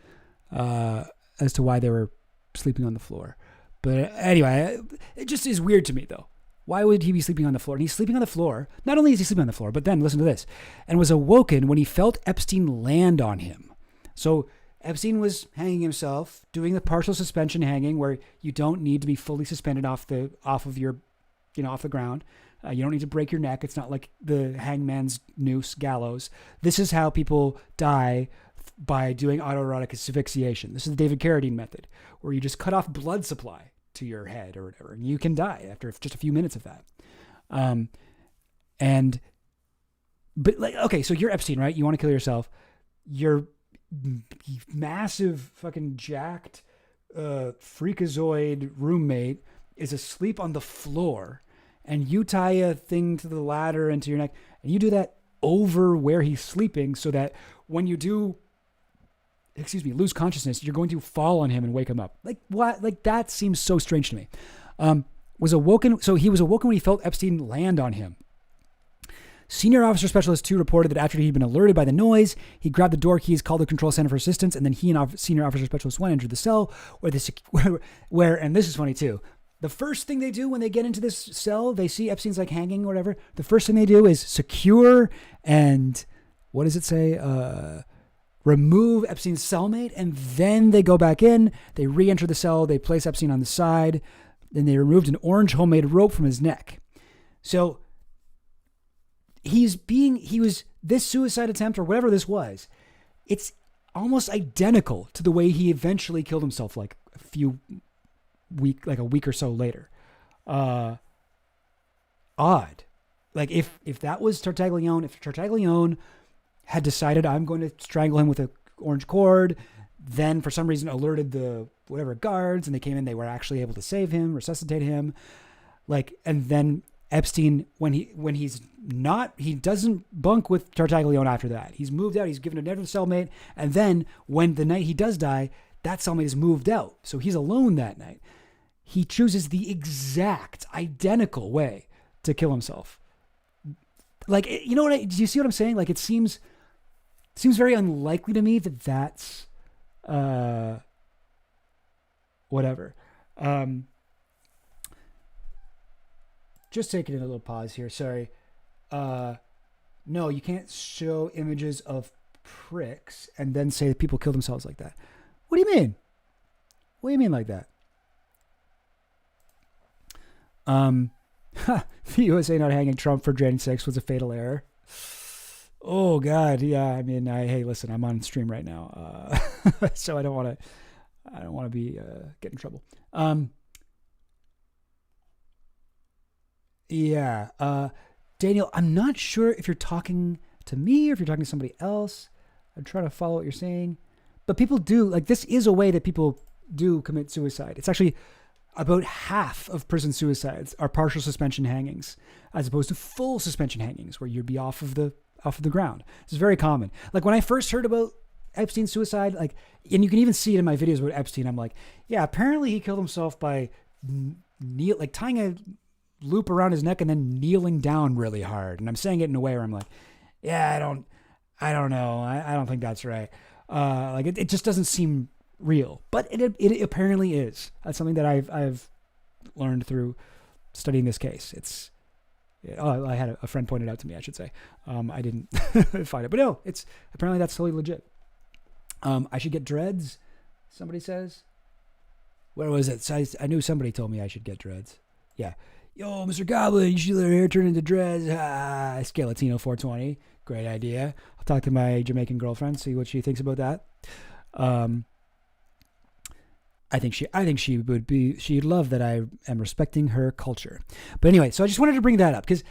as to why they were sleeping on the floor. But anyway, it just is weird to me though. Why would he be sleeping on the floor? And he's sleeping on the floor. Not only is he sleeping on the floor, but then listen to this, and was awoken when he felt Epstein land on him. So Epstein was hanging himself, doing the partial suspension hanging, where you don't need to be fully suspended off the ground. You don't need to break your neck. It's not like the hangman's noose gallows. This is how people die by doing autoerotic asphyxiation. This is the David Carradine method, where you just cut off blood supply to your head or whatever, and you can die after just a few minutes of that. So you're Epstein, right? You want to kill yourself. You're massive fucking jacked freakazoid roommate is asleep on the floor, and you tie a thing to the ladder into your neck, and you do that over where he's sleeping so that when you do, lose consciousness, you're going to fall on him and wake him up. Like what? Like that seems so strange to me. So he was awoken when he felt Epstein land on him. Senior Officer Specialist 2 reported that after he'd been alerted by the noise, he grabbed the door keys, called the control center for assistance, and then he and Senior Officer Specialist 1 entered the cell where, and this is funny too, the first thing they do when they get into this cell, they see Epstein's like hanging or whatever. The first thing they do is secure and, what does it say? Remove Epstein's cellmate, and then they go back in, they re-enter the cell, they place Epstein on the side, then they removed an orange homemade rope from his neck. So this suicide attempt or whatever this was, it's almost identical to the way he eventually killed himself like a week or so later. Odd. Like if that was Tartaglione, if Tartaglione had decided I'm going to strangle him with an orange cord, then for some reason alerted the whatever guards and they came in, they were actually able to save him, resuscitate him. Like, and then Epstein, when he doesn't bunk with Tartaglione after that. He's moved out. He's given another cellmate. And then when the night he does die, that cellmate is moved out. So he's alone that night. He chooses the exact identical way to kill himself. Like, you know what? Do you see what I'm saying? Like, it seems very unlikely to me that that's, whatever. Just taking a little pause here. Sorry. No, you can't show images of pricks and then say that people kill themselves like that. What do you mean? What do you mean like that? The USA not hanging Trump for January 6th was a fatal error. Oh God. Yeah. I mean, hey, listen, I'm on stream right now. So I don't want to be, get in trouble. Yeah. Daniel, I'm not sure if you're talking to me or if you're talking to somebody else. I'm trying to follow what you're saying. But people do, like, this is a way that people do commit suicide. It's actually about half of prison suicides are partial suspension hangings, as opposed to full suspension hangings, where you'd be off of the ground. This is very common. Like, when I first heard about Epstein's suicide, like, and you can even see it in my videos about Epstein, I'm like, yeah, apparently he killed himself by tying a loop around his neck and then kneeling down really hard. And I'm saying it in a way where I'm like, yeah, I don't know. I don't think that's right. Like it just doesn't seem real, but it apparently is. That's something that I've learned through studying this case. I had a friend pointed out to me, I should say. I didn't find it, but no, apparently that's totally legit. I should get dreads. Somebody says, where was it? So I knew somebody told me I should get dreads. Yeah. Yo, Mr. Goblin, you should let her hair turn into dreads. Skeletino 420. Great idea. I'll talk to my Jamaican girlfriend, see what she thinks about that. I think she'd love that I am respecting her culture. But anyway, so I just wanted to bring that up because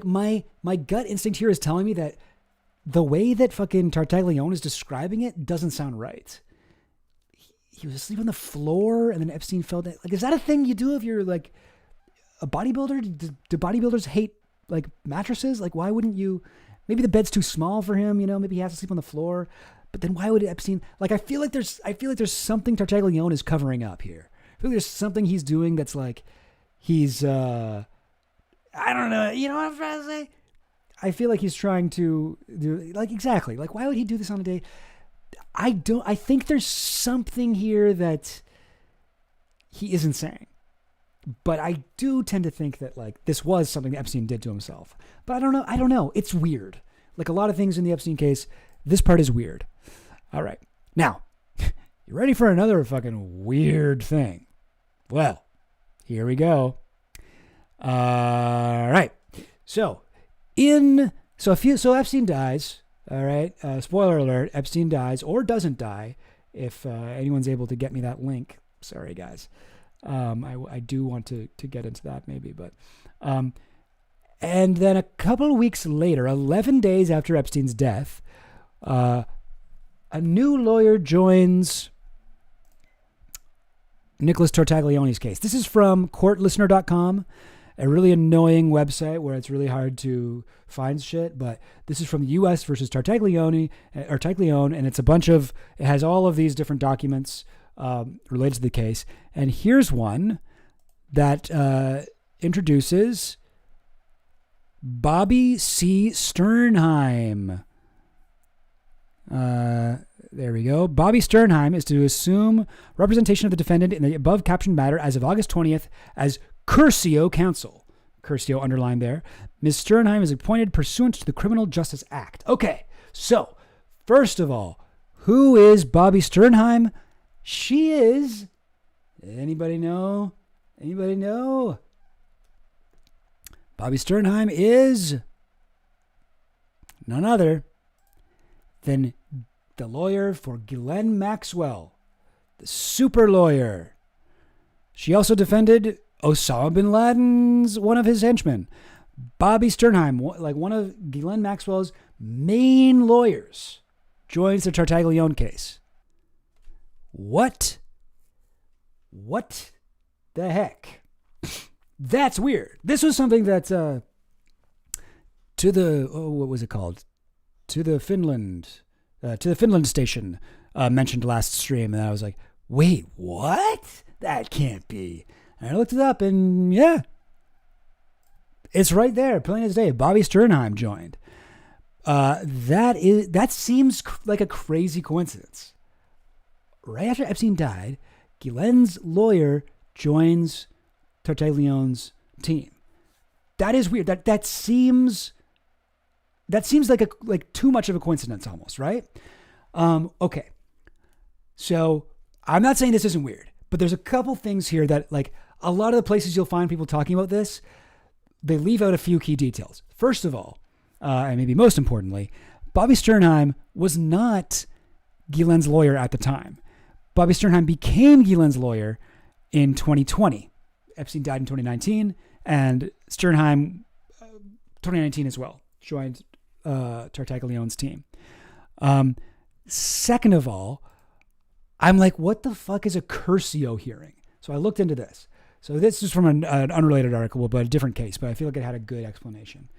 my gut instinct here is telling me that the way that fucking Tartaglione is describing it doesn't sound right. He was asleep on the floor and then Epstein fell down. Like, is that a thing you do if you're like a bodybuilder? Do bodybuilders hate like mattresses? Like, why wouldn't you? Maybe the bed's too small for him, you know, maybe he has to sleep on the floor. But then why would Epstein, like, I feel like there's something Tartaglione is covering up here. I feel like there's something he's doing that's like, he's, I don't know, you know what I'm trying to say? I feel like he's trying to do, like, exactly. Like, why would he do this on a day? I think there's something here that he isn't saying. But I do tend to think that, like, this was something that Epstein did to himself. But I don't know. It's weird. Like a lot of things in the Epstein case, this part is weird. All right. Now, you ready for another fucking weird thing? Well, here we go. All right. So Epstein dies. All right. Spoiler alert. Epstein dies or doesn't die. If anyone's able to get me that link. Sorry, guys. I do want to get into that maybe, but, and then a couple of weeks later, 11 days after Epstein's death, a new lawyer joins Nicholas Tartaglione's case. This is from courtlistener.com. a really annoying website where it's really hard to find shit. But this is from the U.S. versus Tartaglione, and it has all of these different documents related to the case. And here's one that introduces Bobby C. Sternheim. There we go. Bobby Sternheim is to assume representation of the defendant in the above captioned matter as of August 20th as Curcio counsel. Curcio underlined there. Ms. Sternheim is appointed pursuant to the Criminal Justice Act. Okay, so first of all, who is Bobby Sternheim? She is... Anybody know? Anybody know? Bobby Sternheim is none other than the lawyer for Ghislaine Maxwell, the super lawyer. She also defended Osama bin Laden's, one of his henchmen. Bobby Sternheim, like one of Ghislaine Maxwell's main lawyers, joins the Tartaglione case. What the heck? That's weird. This was something that what was it called? To the Finland station mentioned last stream, and I was like, wait, what? That can't be. And I looked it up, and yeah, it's right there, plain as day. Bobby Sternheim joined. That seems like a crazy coincidence. Right after Epstein died, Ghislaine's lawyer joins Tartaglione's team. That is weird. That seems like too much of a coincidence almost, right? Okay. So I'm not saying this isn't weird, but there's a couple things here that, like, a lot of the places you'll find people talking about this, they leave out a few key details. First of all, and maybe most importantly, Bobby Sternheim was not Ghislaine's lawyer at the time. Bobby Sternheim became Ghislaine's lawyer in 2020. Epstein died in 2019, and Sternheim, 2019 as well, joined Tartaglione's team. Second of all, I'm like, what the fuck is a Curcio hearing? So I looked into this. So this is from an unrelated article, but a different case, but I feel like it had a good explanation.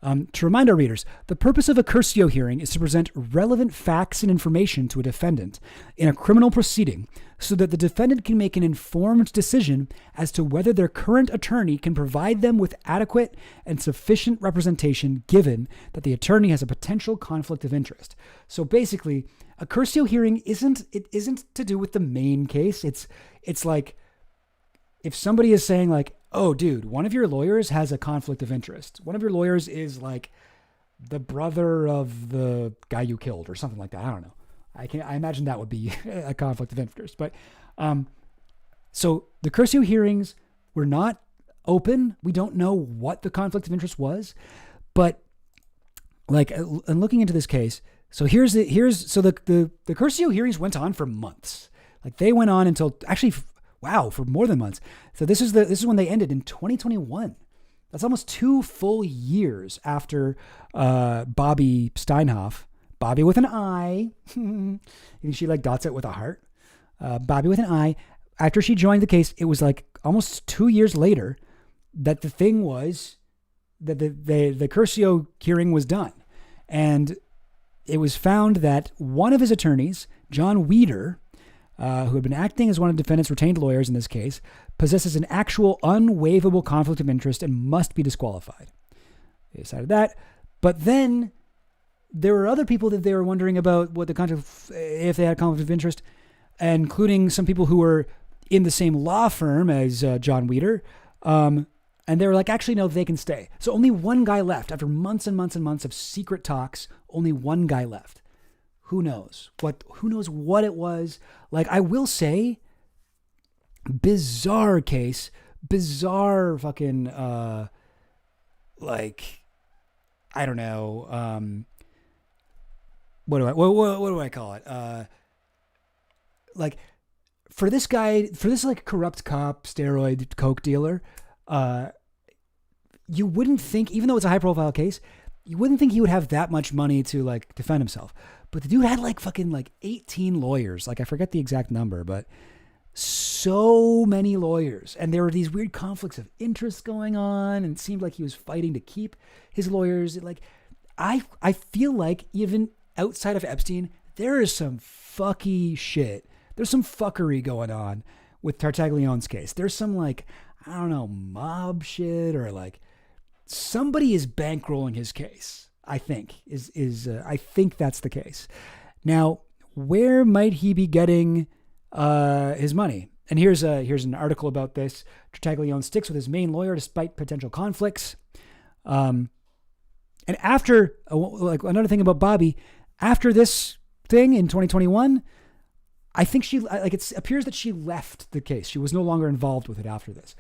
To remind our readers, the purpose of a Curcio hearing is to present relevant facts and information to a defendant in a criminal proceeding so that the defendant can make an informed decision as to whether their current attorney can provide them with adequate and sufficient representation given that the attorney has a potential conflict of interest. So basically, a Curcio hearing isn't to do with the main case. It's like if somebody is saying like, oh, dude, one of your lawyers has a conflict of interest. One of your lawyers is like the brother of the guy you killed or something like that. I don't know. I imagine that would be a conflict of interest. But so the Curcio hearings were not open. We don't know what the conflict of interest was. But like, and looking into this case, so the Curcio hearings went on for months. Like they went on until actually, wow, for more than months. So this is when they ended in 2021. That's almost 2 full years after Bobby Steinhoff, Bobby with an I, she like dots it with a heart. Bobby with an I, after she joined the case, it was like almost 2 years later that the thing was that the Curcio hearing was done. And it was found that one of his attorneys, John Weider, who had been acting as one of the defendant's retained lawyers in this case, possesses an actual unwaivable conflict of interest and must be disqualified. They decided that. But then there were other people that they were wondering about what the conflict, if they had a conflict of interest, including some people who were in the same law firm as John Weider. And they were like, actually, no, they can stay. So only one guy left. After months and months and months of secret talks, only one guy left. Who knows? Who knows what it was? Like, I will say, bizarre case, bizarre fucking, like, I don't know, what do I call it? Like, for this guy, for this like corrupt cop, steroid, coke dealer, you wouldn't think, even though it's a high profile case, you wouldn't think he would have that much money to like defend himself. But the dude had like fucking like 18 lawyers. Like I forget the exact number, but so many lawyers, and there were these weird conflicts of interest going on, and it seemed like he was fighting to keep his lawyers. Like, I feel like even outside of Epstein, there is some fucky shit. There's some fuckery going on with Tartaglione's case. There's some, like, I don't know, mob shit, or like somebody is bankrolling his case. I think I think that's the case. Now, where might he be getting his money? And here's an article about this. Tartaglione sticks with his main lawyer despite potential conflicts. And after, like, another thing about Bobby, after this thing in 2021, I think it appears that she left the case. She was no longer involved with it after this.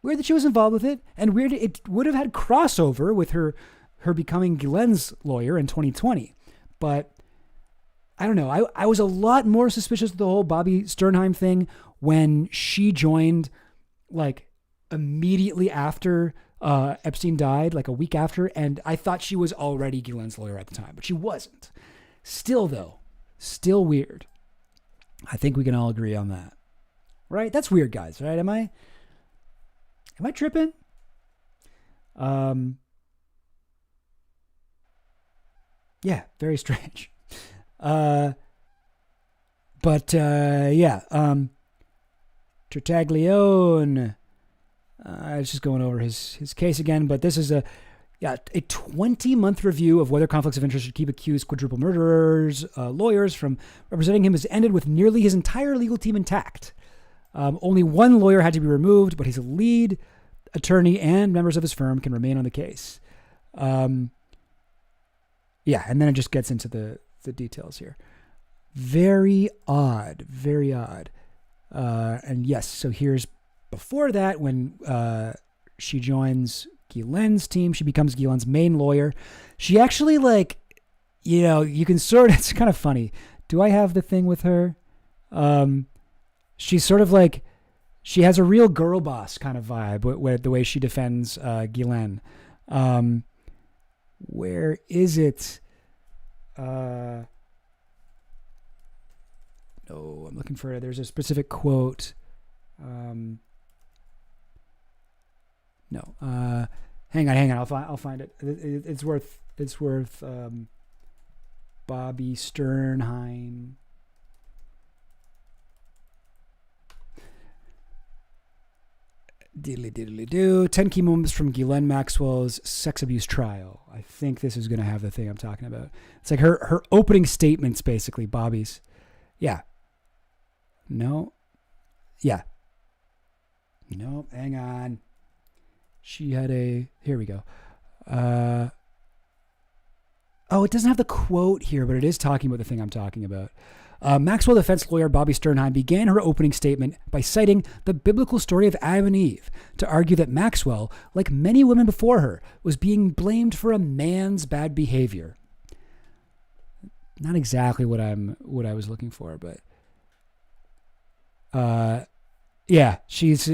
Weird that she was involved with it, and weird it would have had crossover with her becoming Ghislaine's lawyer in 2020. But I don't know. I was a lot more suspicious of the whole Bobby Sternheim thing when she joined, like, immediately after Epstein died, like a week after, and I thought she was already Ghislaine's lawyer at the time, but she wasn't. Still, though, still weird. I think we can all agree on that. Right? That's weird, guys, right? Am I tripping? Yeah, very strange. Tartaglione. I was just going over his case again, but this is a 20-month review of whether conflicts of interest should keep accused quadruple murderers, lawyers from representing him has ended with nearly his entire legal team intact. Only one lawyer had to be removed, but his lead attorney and members of his firm can remain on the case. And then it just gets into the details here. Very odd, very odd. And yes, so here's before that when she joins Ghislaine's team, she becomes Ghislaine's main lawyer. She actually, like, you know, you can sort of, it's kind of funny. Do I have the thing with her? She's sort of like, she has a real girl boss kind of vibe with the way she defends Ghislaine. Where is it? No, I'm looking for it. There's a specific quote. No. Hang on. I'll find it. It's worth Bobby Sternheim. Diddly-diddly-do. 10 key moments from Ghislaine Maxwell's sex abuse trial. I think this is going to have the thing I'm talking about. It's like her opening statements, basically, Bobby's. Yeah. No. Yeah. No, hang on. She had here we go. It doesn't have the quote here, but it is talking about the thing I'm talking about. Maxwell defense lawyer Bobby Sternheim began her opening statement by citing the biblical story of Adam and Eve to argue that Maxwell, like many women before her, was being blamed for a man's bad behavior. Not exactly what I was looking for, but she's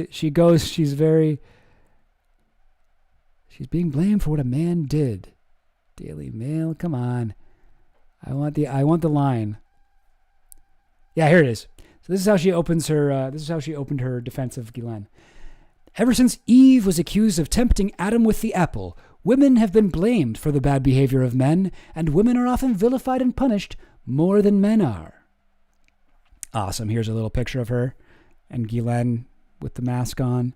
being blamed for what a man did. Daily Mail, come on. I want the line. Yeah, here it is. So this is how she opens her. This is how she opened her defense of Ghislaine. Ever since Eve was accused of tempting Adam with the apple, women have been blamed for the bad behavior of men, and women are often vilified and punished more than men are. Awesome. Here's a little picture of her and Ghislaine with the mask on.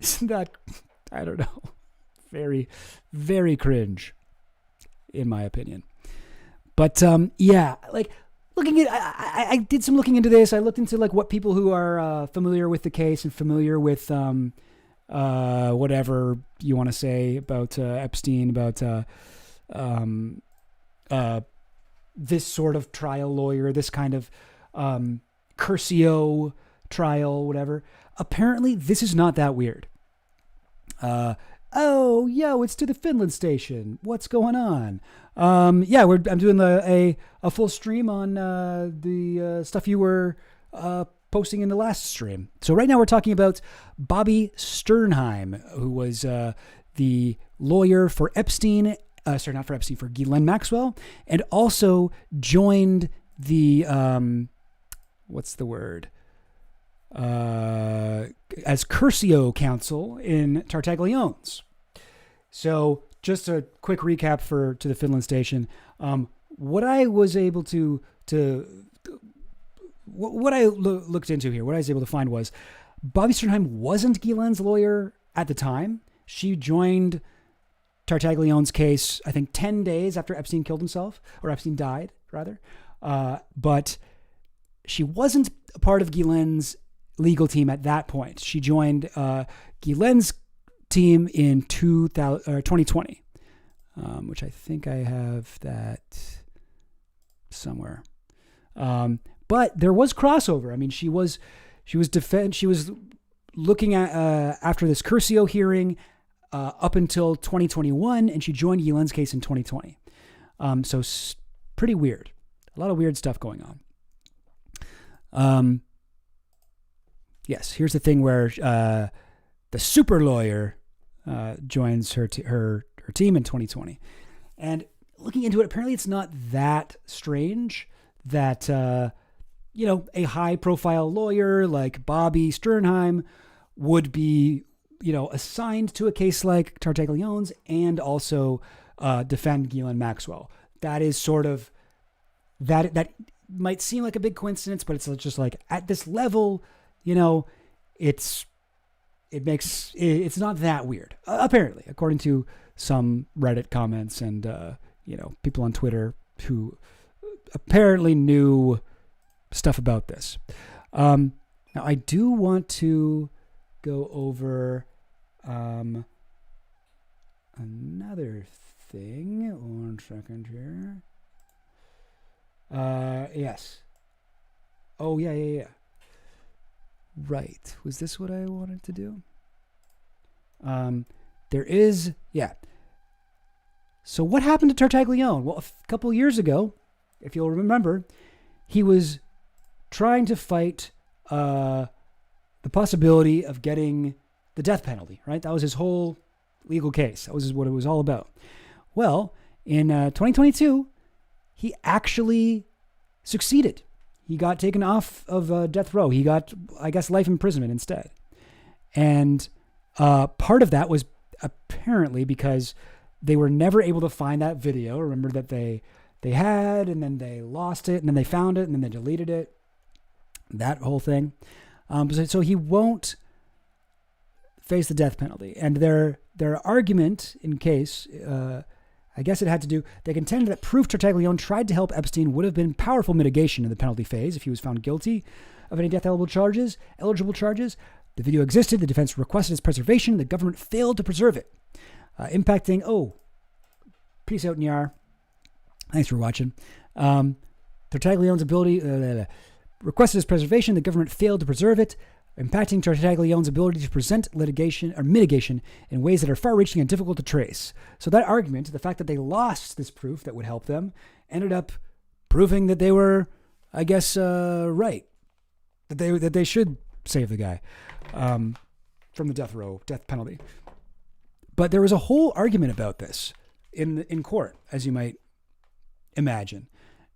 Isn't that, I don't know, very, very cringe, in my opinion. But like looking at, I did some looking into this. I looked into like what people who are familiar with the case and familiar with whatever you want to say about Epstein, about this sort of trial lawyer, this kind of Curcio trial, whatever. Apparently, this is not that weird. It's to the Finland station. What's going on? I'm doing a full stream on the stuff you were posting in the last stream. So right now we're talking about Bobby Sternheim, who was the lawyer for Epstein. Not for Epstein, for Ghislaine Maxwell, and also joined the what's the word? As Curcio counsel in Tartaglione's. So just a quick recap to the Finland station. What I was able to what I looked into here, what I was able to find was Bobby Sternheim wasn't Guylain's lawyer at the time. She joined Tartaglione's case, I think 10 days after Epstein killed himself, or Epstein died, rather. But she wasn't a part of Guylain's legal team at that point. She joined Guylain's team in 2020, which I think I have that somewhere. But there was crossover. I mean, she was looking at after this Curcio hearing up until 2021, and she joined Guylain's case in 2020. So pretty weird. A lot of weird stuff going on. Yes, here's the thing where the super lawyer joins her team in 2020. And looking into it, apparently it's not that strange that a high-profile lawyer like Bobby Sternheim would be, assigned to a case like Tartaglione's and also defend Ghislaine Maxwell. That is sort of that might seem like a big coincidence, but it's just like at this level, it's not that weird. Apparently, according to some Reddit comments and people on Twitter who apparently knew stuff about this. Now, I do want to go over another thing. 1 second here. Yes. Oh, yeah. Right. Was this what I wanted to do? So what happened to Tartaglione? Well, a couple years ago, if you'll remember, he was trying to fight the possibility of getting the death penalty, right? That was his whole legal case. That was what it was all about. Well, in 2022, he actually succeeded. He got taken off of death row. He got, I guess, life imprisonment instead. And part of that was apparently because they were never able to find that video. Remember that they had, and then they lost it, and then they found it, and then they deleted it. That whole thing. So he won't face the death penalty. And their argument in case, I guess it had to do, they contended that proof Tartaglione tried to help Epstein would have been powerful mitigation in the penalty phase if he was found guilty of any eligible charges. The video existed. The defense requested its preservation. The government failed to preserve it. Impacting, peace out, Nyar. Thanks for watching. Tartaglione's ability, requested its preservation. The government failed to preserve it, impacting Tartaglione's ability to present litigation or mitigation in ways that are far-reaching and difficult to trace. So that argument, the fact that they lost this proof that would help them, ended up proving that they were, I guess, right. That they should save the guy from the death penalty. But there was a whole argument about this in court, as you might imagine.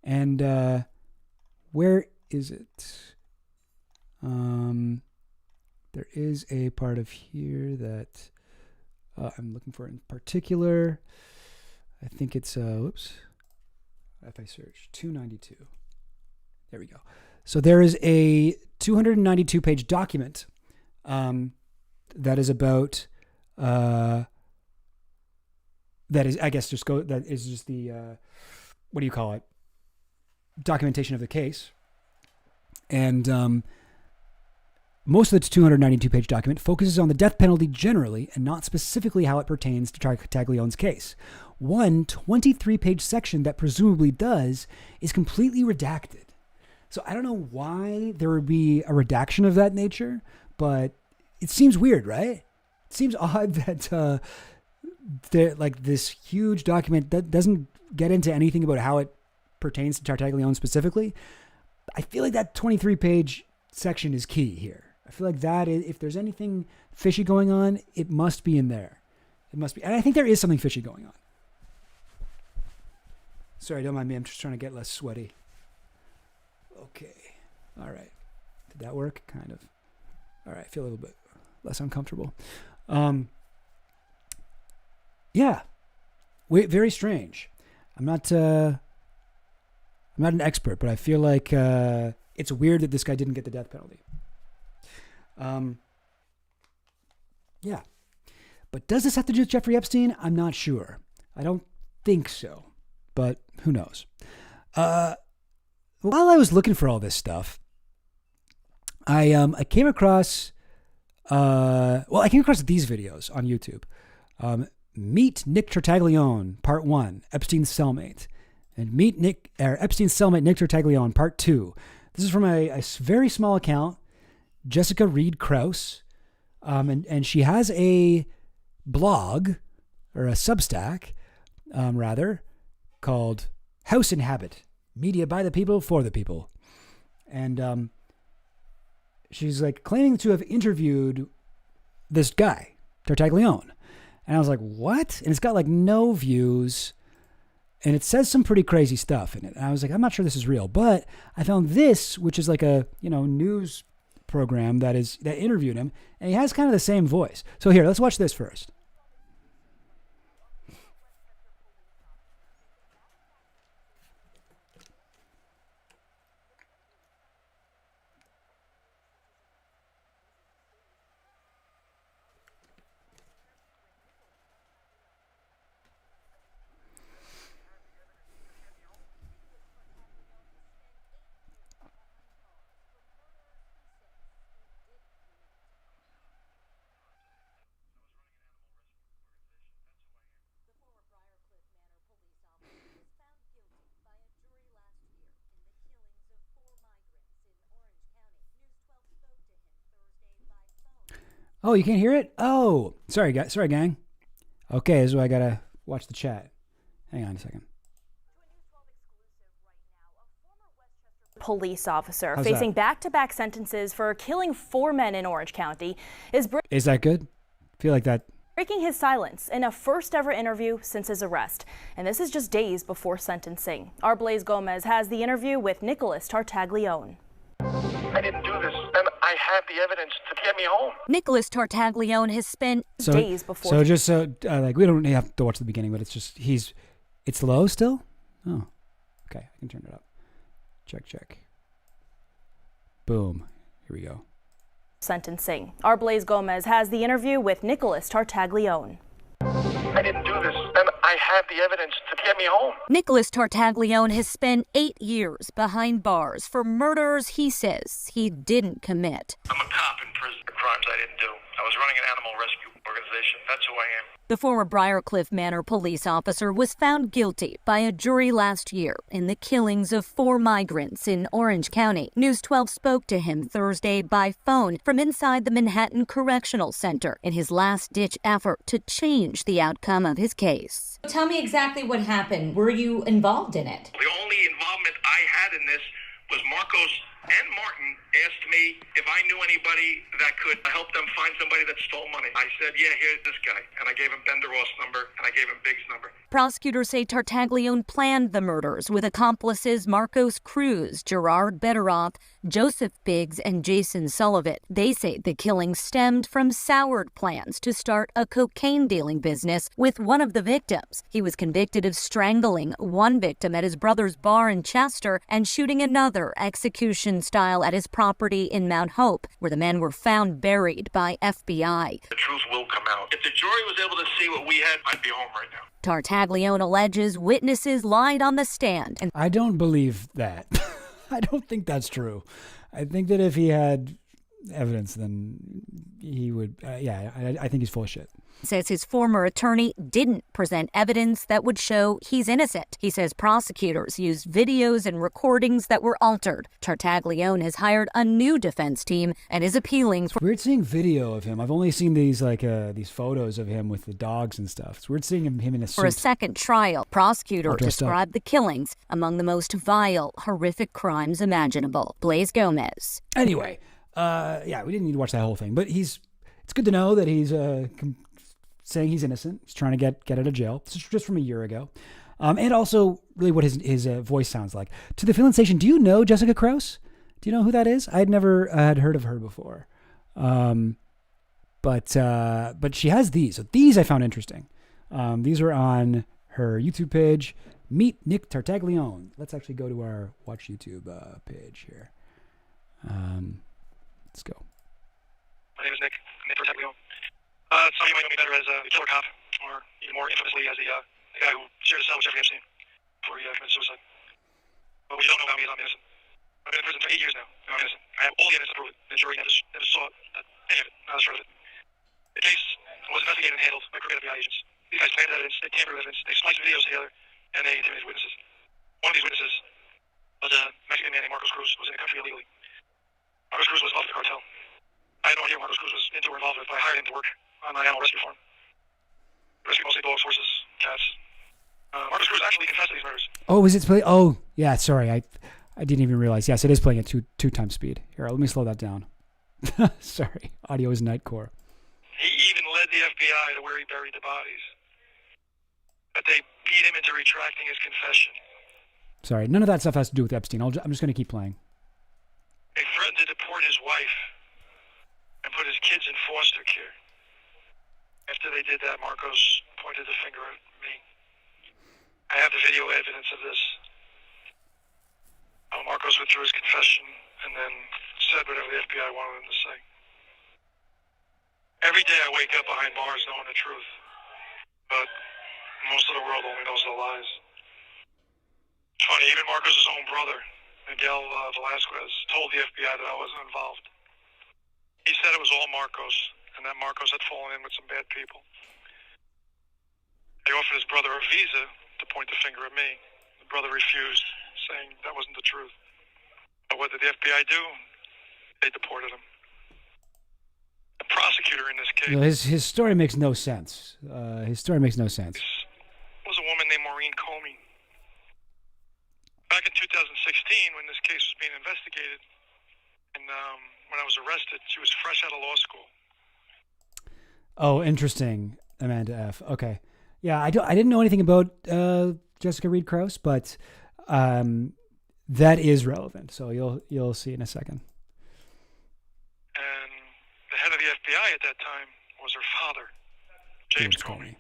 And where is it? There is a part of here that I'm looking for in particular. I think it's, if I search 292. There we go. So there is a 292-page document that is about, that is, I guess, that is just the, what do you call it? Documentation of the case. And most of the 292-page document focuses on the death penalty generally and not specifically how it pertains to Tartaglione's case. One 23-page section that presumably does is completely redacted. So I don't know why there would be a redaction of that nature, but it seems weird, right? It seems odd that like this huge document that doesn't get into anything about how it pertains to Tartaglione specifically. I feel like that 23-page section is key here. I feel like that is, if there's anything fishy going on, it must be in there. It must be. And I think there is something fishy going on. Sorry, don't mind me. I'm just trying to get less sweaty. Okay. All right. Did that work? Kind of. All right. I feel a little bit less uncomfortable. Yeah. Very strange. I'm not an expert, but I feel like it's weird that this guy didn't get the death penalty. Yeah. But does this have to do with Jeffrey Epstein? I'm not sure. I don't think so, but who knows? While I was looking for all this stuff, I came across these videos on YouTube. Meet Nick Tartaglione, Part 1, Epstein's cellmate. And meet Epstein's cellmate, Nick Tartaglione, Part 2. This is from a very small account, Jessica Reed Krause. And she has a blog, or a Substack, rather, called House and Habit, Media by the People, for the People. And she's like claiming to have interviewed this guy, Tartaglione. And I was like, what? And it's got like no views. And it says some pretty crazy stuff in it. And I was like, I'm not sure this is real. But I found this, which is like a, news program that interviewed him. And he has kind of the same voice. So here, let's watch this first. Oh, you can't hear it? Oh, sorry, gang. Okay, this is why I gotta watch the chat. Hang on a second. Police officer How's facing that? back-to-back sentences for killing 4 men in Orange County Is that good? Feel like that. breaking his silence in a first-ever interview since his arrest. And this is just days before sentencing. Our Blaze Gomez has the interview with Nicholas Tartaglione. I didn't do this, and I have the evidence to get me home. Nicholas Tartaglione has spent days before. So just we don't have to watch the beginning, but it's just it's low still. Oh, okay, I can turn it up. Check. Boom. Here we go. Sentencing. Our Blaze Gomez has the interview with Nicholas Tartaglione. I didn't do this, and I have the evidence to get me home. Nicholas Tartaglione has spent 8 years behind bars for murders he says he didn't commit. I'm a cop in prison for crimes I didn't do. I was running an animal rescue organization. That's who I am. The former Briarcliff Manor police officer was found guilty by a jury last year in the killings of 4 migrants in Orange County. News 12 spoke to him Thursday by phone from inside the Manhattan Correctional Center in his last-ditch effort to change the outcome of his case. Tell me exactly what happened. Were you involved in it? The only involvement I had in this was Marcos and Martin asked me if I knew anybody that could help them find somebody that stole money. I said, yeah, here's this guy. And I gave him Benderoff's number, and I gave him Big's number. Prosecutors say Tartaglione planned the murders with accomplices Marcos Cruz, Gerard Benderoff, Joseph Biggs, and Jason Sullivan. They say the killings stemmed from soured plans to start a cocaine dealing business with one of the victims. He was convicted of strangling one victim at his brother's bar in Chester and shooting another execution style at his property in Mount Hope, where the men were found buried by FBI. The truth will come out. If the jury was able to see what we had, I'd be home right now. Tartaglione alleges witnesses lied on the stand. And I don't believe that. I don't think that's true. I think that if he had evidence, then he would. I think he's full of shit. Says his former attorney didn't present evidence that would show he's innocent. He says prosecutors used videos and recordings that were altered. Tartaglione has hired a new defense team and is appealing for. Weird seeing video of him. I've only seen these these photos of him with the dogs and stuff. It's weird seeing him in a suit. For a second trial, prosecutors described the killings among the most vile, horrific crimes imaginable. Blaze Gomez. Anyway, we didn't need to watch that whole thing, but it's good to know that he's saying he's innocent. He's trying to get out of jail. This is just from a year ago. And also really what his voice sounds like. To the fill-in station, do you know Jessica Krause? Do you know who that is? I'd never had heard of her before. But she has these. So these I found interesting. These are on her YouTube page. Meet Nick Tartaglione. Let's actually go to our Watch YouTube page here. Let's go. My name is Nick Tartaglione. Some of you might know me better as a killer cop, or even more infamously as the guy who shared a cell with Jeffrey Epstein before he committed suicide. But what you don't know about me is I'm innocent. I've been in prison for 8 years now, and I'm innocent. I have all the evidence to prove it. The jury never saw any of it, not a shred of it. The case was investigated and handled by crooked FBI agents. These guys planted evidence, they tampered with evidence, they spliced videos together, and they intimidated witnesses. One of these witnesses was a Mexican man named Marcos Cruz, who was in the country illegally. Marcos Cruz was involved with the cartel. I had no idea what Marcos Cruz was into or involved with, but I hired him to work on my animal rescue farm. Rescue mostly dogs, horses, cats. Marcos Cruz actually confessed to these murders. Oh, is it play? Oh, yeah. Sorry, I didn't even realize. Yes, it is playing at two times speed. Here, let me slow that down. Sorry, audio is nightcore. He even led the FBI to where he buried the bodies. But they beat him into retracting his confession. Sorry, none of that stuff has to do with Epstein. I'm just going to keep playing. They threatened to deport his wife and put his kids in foster care. After they did that, Marcos pointed the finger at me. I have the video evidence of this. Marcos withdrew his confession and then said whatever the FBI wanted him to say. Every day I wake up behind bars knowing the truth, but most of the world only knows the lies. It's funny, even Marcos' own brother, Miguel Velasquez, told the FBI that I wasn't involved. He said it was all Marcos, and that Marcos had fallen in with some bad people. They offered his brother a visa to point the finger at me. The brother refused, saying that wasn't the truth. But what did the FBI do? They deported him. The prosecutor in this case... No, his story makes no sense. His story makes no sense. Was a woman named Maureen Comey. Back in 2016, when this case was being investigated, and when I was arrested, she was fresh out of law school. Oh, interesting, Amanda F. Okay, yeah, I didn't know anything about Jessica Reed Krause, but that is relevant. So you'll see in a second. And the head of the FBI at that time was her father, James Comey.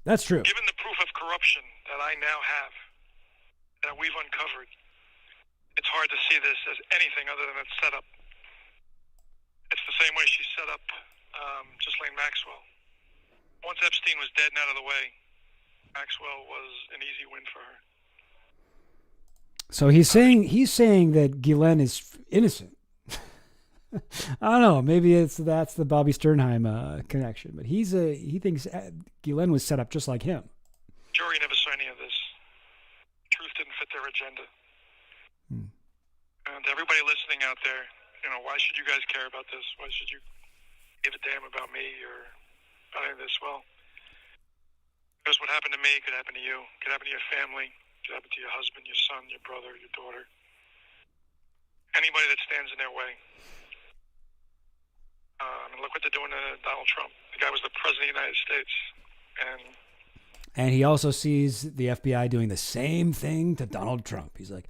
That's true. Given the proof of corruption that I now have, that we've uncovered, it's hard to see this as anything other than a setup. It's the same way she set up Ghislaine Maxwell. Once Epstein was dead and out of the way, Maxwell was an easy win for her. So he's saying that Ghislaine is innocent. I don't know. Maybe that's the Bobby Sternheim connection, but he thinks Ghislaine was set up just like him. Jury never saw any of this. Truth didn't fit their agenda. And everybody listening out there, why should you guys care about this? Why should you give a damn about me or about any of this? Well, because what happened to me could happen to you, could happen to your family, could happen to your husband, your son, your brother, your daughter. Anybody that stands in their way. And look what they're doing to Donald Trump. The guy was the president of the United States. And he also sees the FBI doing the same thing to Donald Trump. He's like,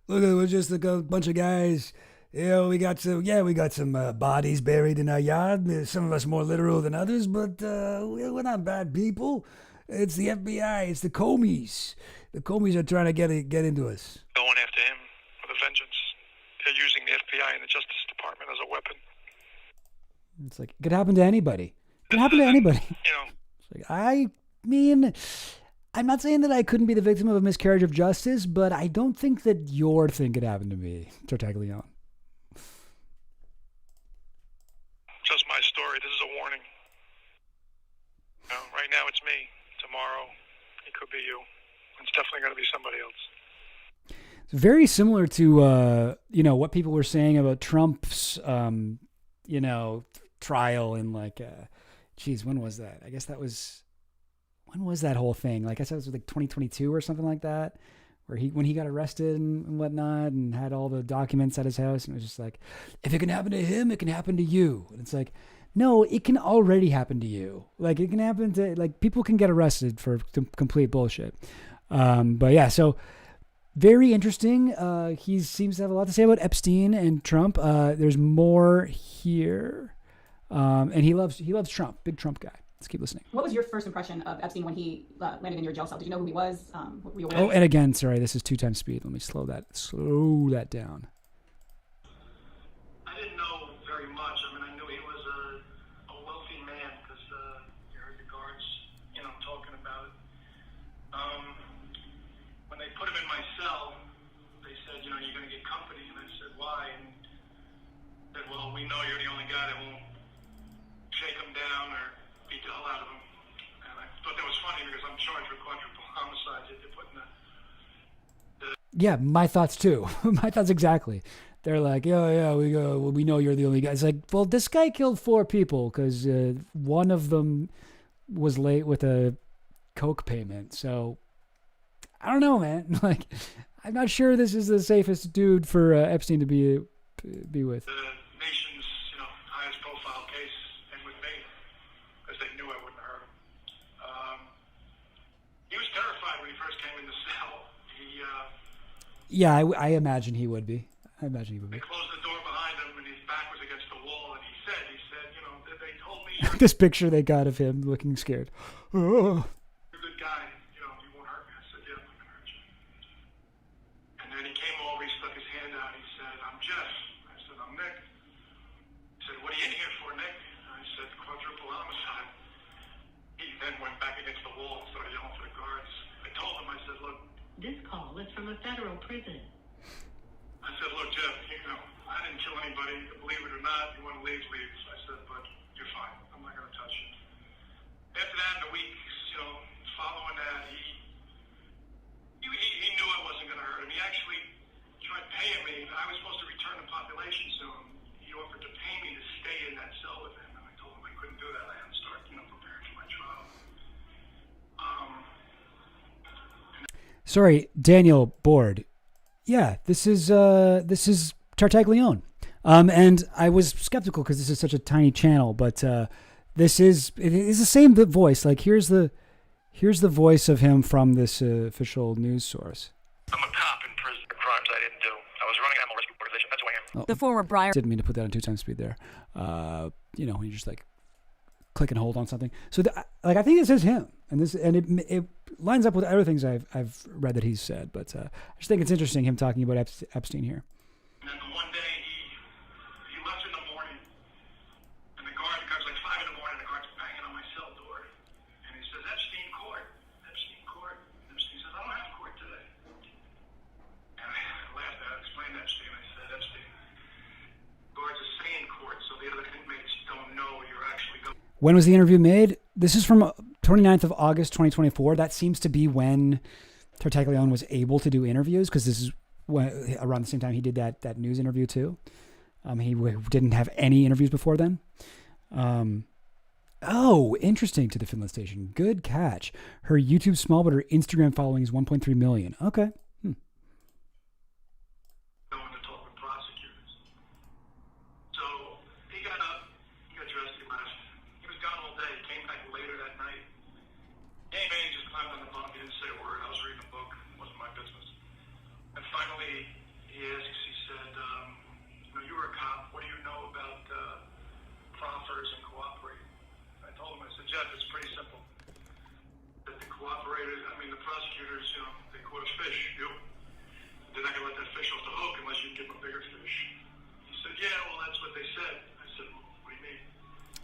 look, we're just a bunch of guys. We got some bodies buried in our yard. Some of us more literal than others, but we're not bad people. It's the FBI. It's the Comeys. The Comeys are trying to get into us. Going after him with a vengeance. They're using the FBI and the Justice Department as a weapon. It's like, it could happen to anybody. It could happen to anybody. It's like, I mean, I'm not saying that I couldn't be the victim of a miscarriage of justice, but I don't think that your thing could happen to me, Tartaglione. Just my story. This is a warning. Right now it's me. Tomorrow it could be you. It's definitely going to be somebody else. It's very similar to what people were saying about Trump's trial in when was that? I guess when was that whole thing? I guess that was like 2022 or something like that, where when he got arrested and whatnot and had all the documents at his house, and it was just like, if it can happen to him, it can happen to you. And it's like, no, it can already happen to you. It can happen to, people can get arrested for complete bullshit. But yeah, so very interesting. He seems to have a lot to say about Epstein and Trump. There's more here, and he loves Trump. Big Trump guy. Let's keep listening. What was your first impression of Epstein when he landed in your jail cell? Did you know who he was? Were you aware? Oh, and again, sorry, this is 2 times speed. Let me slow that down. I didn't know very much. I mean, I knew he was a wealthy man because you heard the guards, talking about it. When they put him in my cell, they said, you're going to get company. And I said, why? And they said, well, we know you're the only guy that won't shake him down or beat the hell out of him. And I thought that was funny because I'm charged with quadruple homicide. They're putting Yeah, my thoughts too. My thoughts exactly. They're like, yeah, we know you're the only guy. It's like, well, this guy killed 4 people because one of them was late with a coke payment. So I don't know, man. Like, I'm not sure this is the safest dude for Epstein to be with. the nation's, highest profile case and with me because they knew I wouldn't hurt him. He was terrified when he first came in the cell. Yeah, I imagine he would be. I imagine he would be. They closed the door behind him and his back was against the wall, and he said, they told me This picture they got of him looking scared. Oh. you're a good guy, you won't hurt me. I said, yeah, I'm not gonna hurt you. And then he came over, he stuck his hand out, he said, I'm Jeff. I said, I'm Nick. He said, what are you in here for, Nick? I said, quadruple homicide. He then went back against the wall and started yelling for the guards. I told him, I said, look, this call is from a federal prison. I said, look, Jeff, I didn't kill anybody. Believe it or not, you want to leave, leave. I said, but you're fine. I'm not going to touch you. After that, the weeks, following that, he knew I wasn't going to hurt him. He actually tried paying me. I was supposed to return to population soon. He offered to pay me to stay in that cell with him, and I told him I couldn't do that. I had to start, preparing for my trial. Sorry, Daniel Board. Yeah, this is Tartaglione. And I was skeptical because this is such a tiny channel, but it is the same voice. Like here's the voice of him from this official news source. I'm a cop in prison for crimes I didn't do. I was running animal rescue organization. That's who I am. The former Briar. Didn't mean to put that on 2 times speed there. You just like click and hold on something. So I think this is him, and it lines up with other things I've read that he's said. But I just think it's interesting him talking about Epstein here. And then one day he left in the morning, and the guard comes like 5 in the morning. The guard's banging on my cell door, and he says, "Epstein court, Epstein court." Epstein says, "I don't have court today." And I laughed at it, explained to Epstein. I said, "Epstein, guards are saying court, so the other inmates don't know you're actually going." When was the interview made? This is from 29th of August, 2024. That seems to be when Tartaglione was able to do interviews, because this is around the same time he did that news interview too. He didn't have any interviews before then. Interesting, to the Finland station. Good catch. Her YouTube's small, but her Instagram following is 1.3 million. Okay. Going to talk with prosecutors. So he got up, he got dressed, he left. He was gone all day. He came back later that night. Came in, he just climbed on the bunk. He didn't say a word. I was reading a book. It wasn't my business. And finally, he asks, he said, you were a cop. What do you know about proffers and cooperating? I told him, I said, Jeff, it's pretty simple. That the cooperators, the prosecutors, they caught a fish. They're not going to let that fish off the hook unless you give them a bigger fish. He said, yeah, well, that's what they said. I said, what do you mean?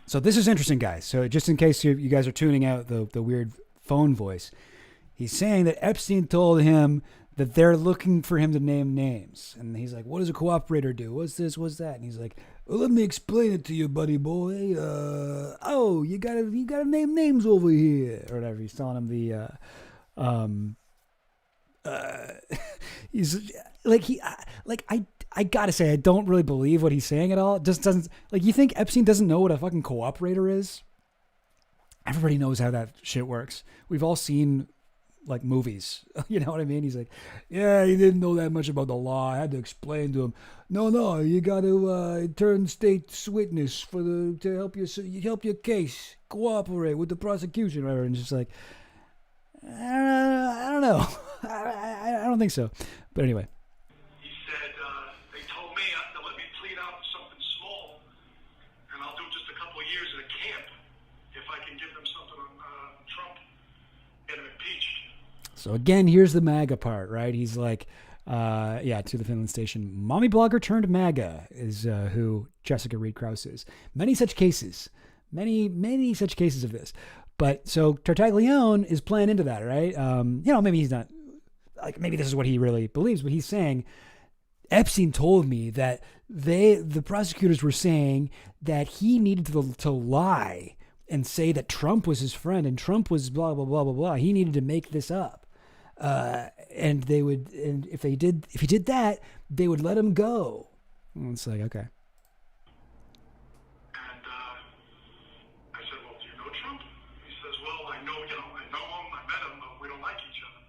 So this is interesting, guys. So just in case you guys are tuning out the weird phone voice, he's saying that Epstein told him that they're looking for him to name names. And he's like, what does a cooperator do? What's this? What's that? And he's like, well, let me explain it to you, buddy boy. You gotta name names over here. Or whatever. He's telling him he's like, I gotta say, I don't really believe what he's saying at all. It just doesn't, like, you think Epstein doesn't know what a fucking cooperator is? Everybody knows how that shit works. We've all seen like movies, you know what I mean? He's like, yeah, he didn't know that much about the law. I had to explain to him. No, you got to turn state's witness to help your case, cooperate with the prosecution, whatever. And just like, I don't know. I don't think so. But anyway. He said, they told me to let me plead out to something small, and I'll do just a couple of years at a camp if I can give them something on Trump, get him impeached. So again, here's the MAGA part, right? He's like, to the Finland station. Mommy blogger turned MAGA is who Jessica Reed Krause is. Many such cases of this. But so Tartaglione is playing into that, right? Maybe he's not, like, maybe this is what he really believes, but he's saying, Epstein told me that the prosecutors were saying that he needed to lie and say that Trump was his friend and Trump was blah, blah, blah, blah, blah. He needed to make this up. And if he did that, they would let him go. And it's like, okay. And I said, well, do you know Trump? He says, well, I know him, I met him, but we don't like each other.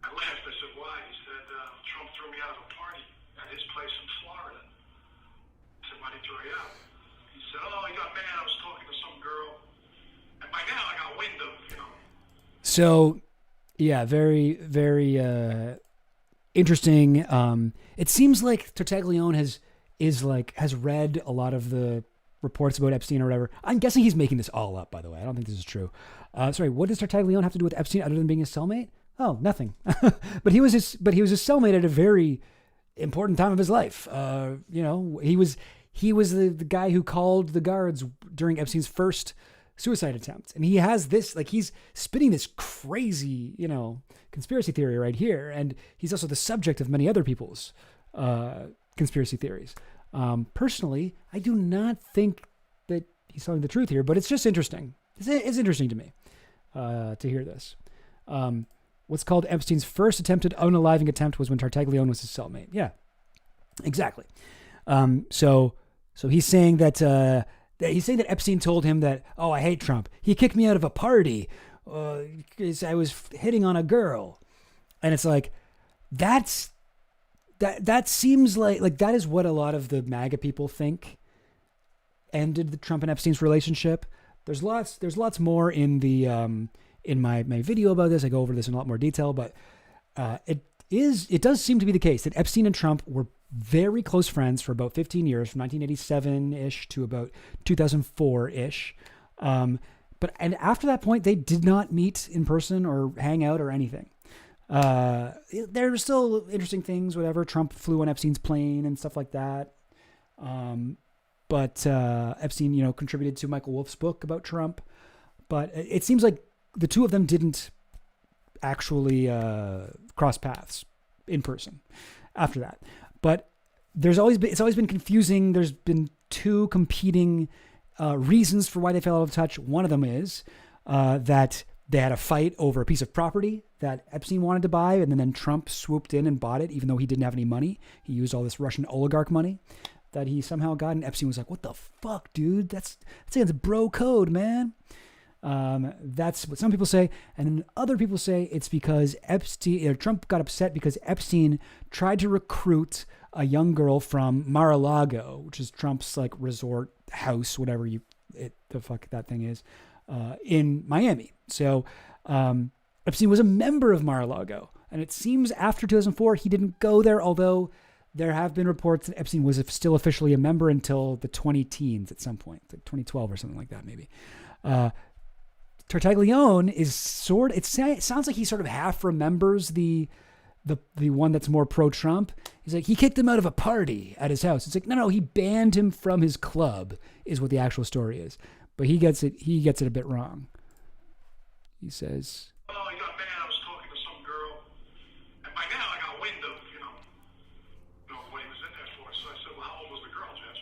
I laughed. I said, why? He said, Trump threw me out of a party at his place in Florida. I said, why did he throw you out? He said, oh, he got mad. I was talking to some girl. And by now I got wind of, So, yeah, very, very interesting. It seems like Tartaglione has read a lot of the reports about Epstein or whatever. I'm guessing he's making this all up, by the way. I don't think this is true. Sorry, what does Tartaglione have to do with Epstein other than being his cellmate? Oh, nothing. but he was his cellmate at a very important time of his life. He was the guy who called the guards during Epstein's first suicide attempt. And he has this, like, he's spinning this crazy, conspiracy theory right here. And he's also the subject of many other people's conspiracy theories. Personally, I do not think that he's telling the truth here, but it's just interesting. It's interesting to me to hear this. What's called Epstein's first attempted unaliving attempt was when Tartaglione was his cellmate. Yeah, exactly. So he's saying that Epstein told him that, oh, I hate Trump. He kicked me out of a party because I was hitting on a girl. And it's like, that seems like that is what a lot of the MAGA people think ended the Trump and Epstein's relationship. There's lots more in the in my video about this. I go over this in a lot more detail, but it does seem to be the case that Epstein and Trump were very close friends for about 15 years, from 1987-ish to about 2004-ish. But after that point, they did not meet in person or hang out or anything. There were still interesting things, whatever. Trump flew on Epstein's plane and stuff like that. But Epstein, contributed to Michael Wolff's book about Trump. But it seems like the two of them didn't actually cross paths in person after that. But it's always been confusing. There's been two competing reasons for why they fell out of touch. One of them is that they had a fight over a piece of property that Epstein wanted to buy, and then Trump swooped in and bought it, even though he didn't have any money. He used all this Russian oligarch money that he somehow got, and Epstein was like, "What the fuck, dude? That's against bro code, man." That's what some people say, and then other people say it's because Trump got upset because Epstein tried to recruit a young girl from Mar-a-Lago, which is Trump's like resort house, whatever the fuck that thing is, in Miami. So Epstein was a member of Mar-a-Lago, and it seems after 2004 he didn't go there, although there have been reports that Epstein was still officially a member until the 2010s at some point, like 2012 or something like that, maybe. Tartaglione is it sounds like he sort of half remembers the one that's more pro-Trump. He's like, he kicked him out of a party at his house. It's like, no, he banned him from his club is what the actual story is. But he gets it a bit wrong. He says, oh, he got mad. I was talking to some girl, and by now I got wind of, what he was in there for. So I said, well, how old was the girl, Jess?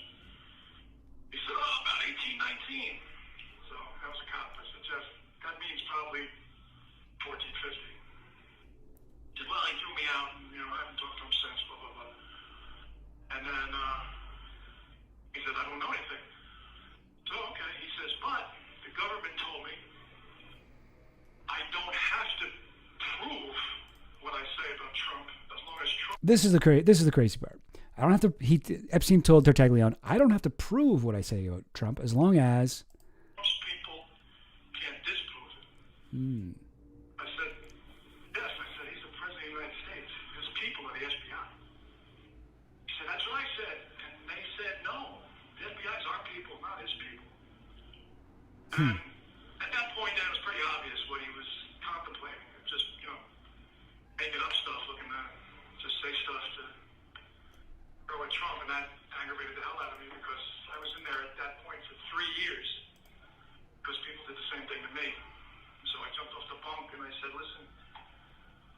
He said, oh, about 18, 19. So that was a cop. I said, Jeff, that means probably 14, 15. He said, well, he threw me out, and, I haven't talked to him since, blah, blah, blah. And then he said, I don't know anything. So, okay. He says, but the government told me I don't have to prove what I say about Trump as long as Trump... This is the crazy part. I don't have to... Epstein told Tartaglione, I don't have to prove what I say about Trump as long as... Most people can't disprove it. I said, yes. I said, he's the president of the United States. At that point, then, it was pretty obvious what he was contemplating. Just, making up stuff, looking to just say stuff to throw at Trump, and that aggravated the hell out of me because I was in there at that point for 3 years because people did the same thing to me. So I jumped off the bunk and I said, listen,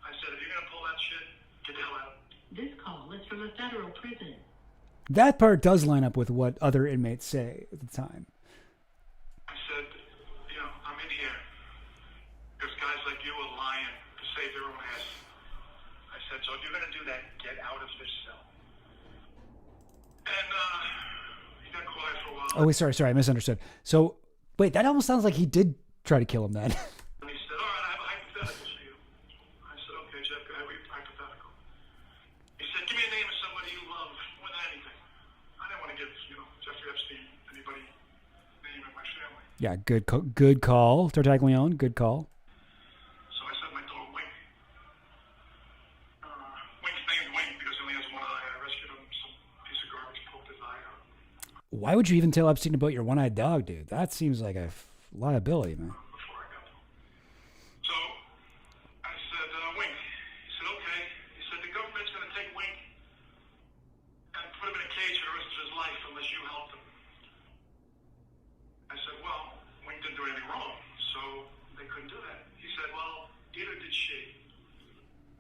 I said, if you're going to pull that shit, get the hell out. This call is from a federal prison. That part does line up with what other inmates say at the time. I said, I'm in here because guys like you are lying to save their own ass. I said, so if you're going to do that, get out of this cell. And he got quiet for a while. Oh, wait, sorry, I misunderstood. So, wait, that almost sounds like he did try to kill him then. And he said, all right, I have a hypothetical for you. I said, okay, Jeff, go ahead, hypothetical. He said, give me a name of somebody you love more than anything. I didn't want to give, Jeffrey Epstein, anybody name in my family. Yeah, good call, Tartaglione, good call. So I said my dog Wink. Wink's named Wink because he only has one eye. I rescued him, some piece of garbage poked his eye out. Why would you even tell Epstein about your one-eyed dog, dude? That seems like a liability, man. So I said, Wink. He said, okay. He said, the government's going to take Wink and put him in a cage for the rest of his life unless you help him. I said, well, Wink didn't do anything wrong, so they couldn't do that. He said, well, neither did she.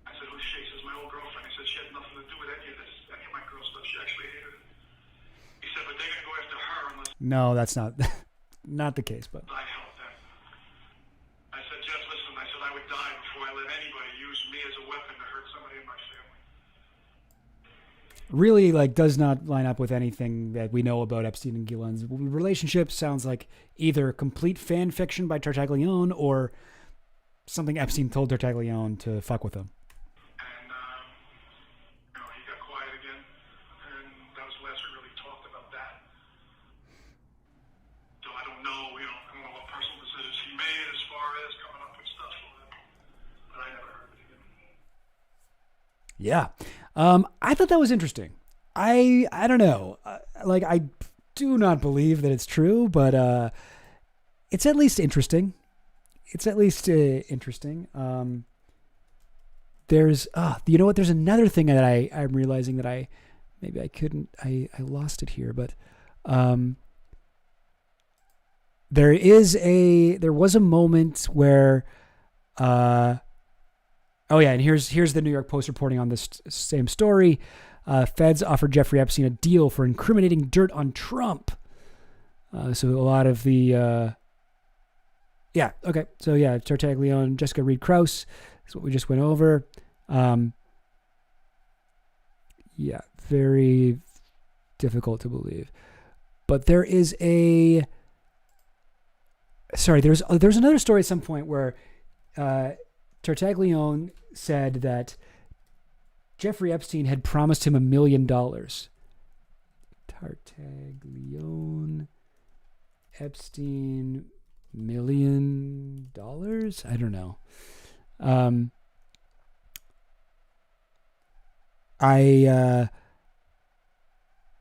I said, who's she? He says, my old girlfriend. He said, she had nothing to do with any of this, any of my girl stuff. She actually hated it. He said, but they're going to go after her unless No, that's not the case, but I help them. I said, Jeff, listen, I said I would die before I let anybody use me as a weapon to hurt somebody in my family. really does not line up with anything that we know about Epstein and Ghislaine's relationship. Sounds like either complete fan fiction by Tartaglione or something Epstein told Tartaglione to fuck with him. And, he got quiet again, and that was the last we really talked about that. So I don't know, I don't know what personal decisions he made as far as coming up with stuff, but I never heard of it again. Yeah. I thought that was interesting. I don't know. I do not believe that it's true, but it's at least interesting. Interesting. There's, you know what? There's another thing that I'm realizing that I lost it here, but there was a moment where, oh yeah, and here's the New York Post reporting on this same story. Feds offered Jeffrey Epstein a deal for incriminating dirt on Trump. So a lot of the, yeah, okay. So yeah, Tartaglione, Jessica Reed Krause is what we just went over. Yeah, very difficult to believe. But there's another story at some point where Tartaglione said that Jeffrey Epstein had promised him $1 million. Tartaglione, Epstein, $1 million? I don't know.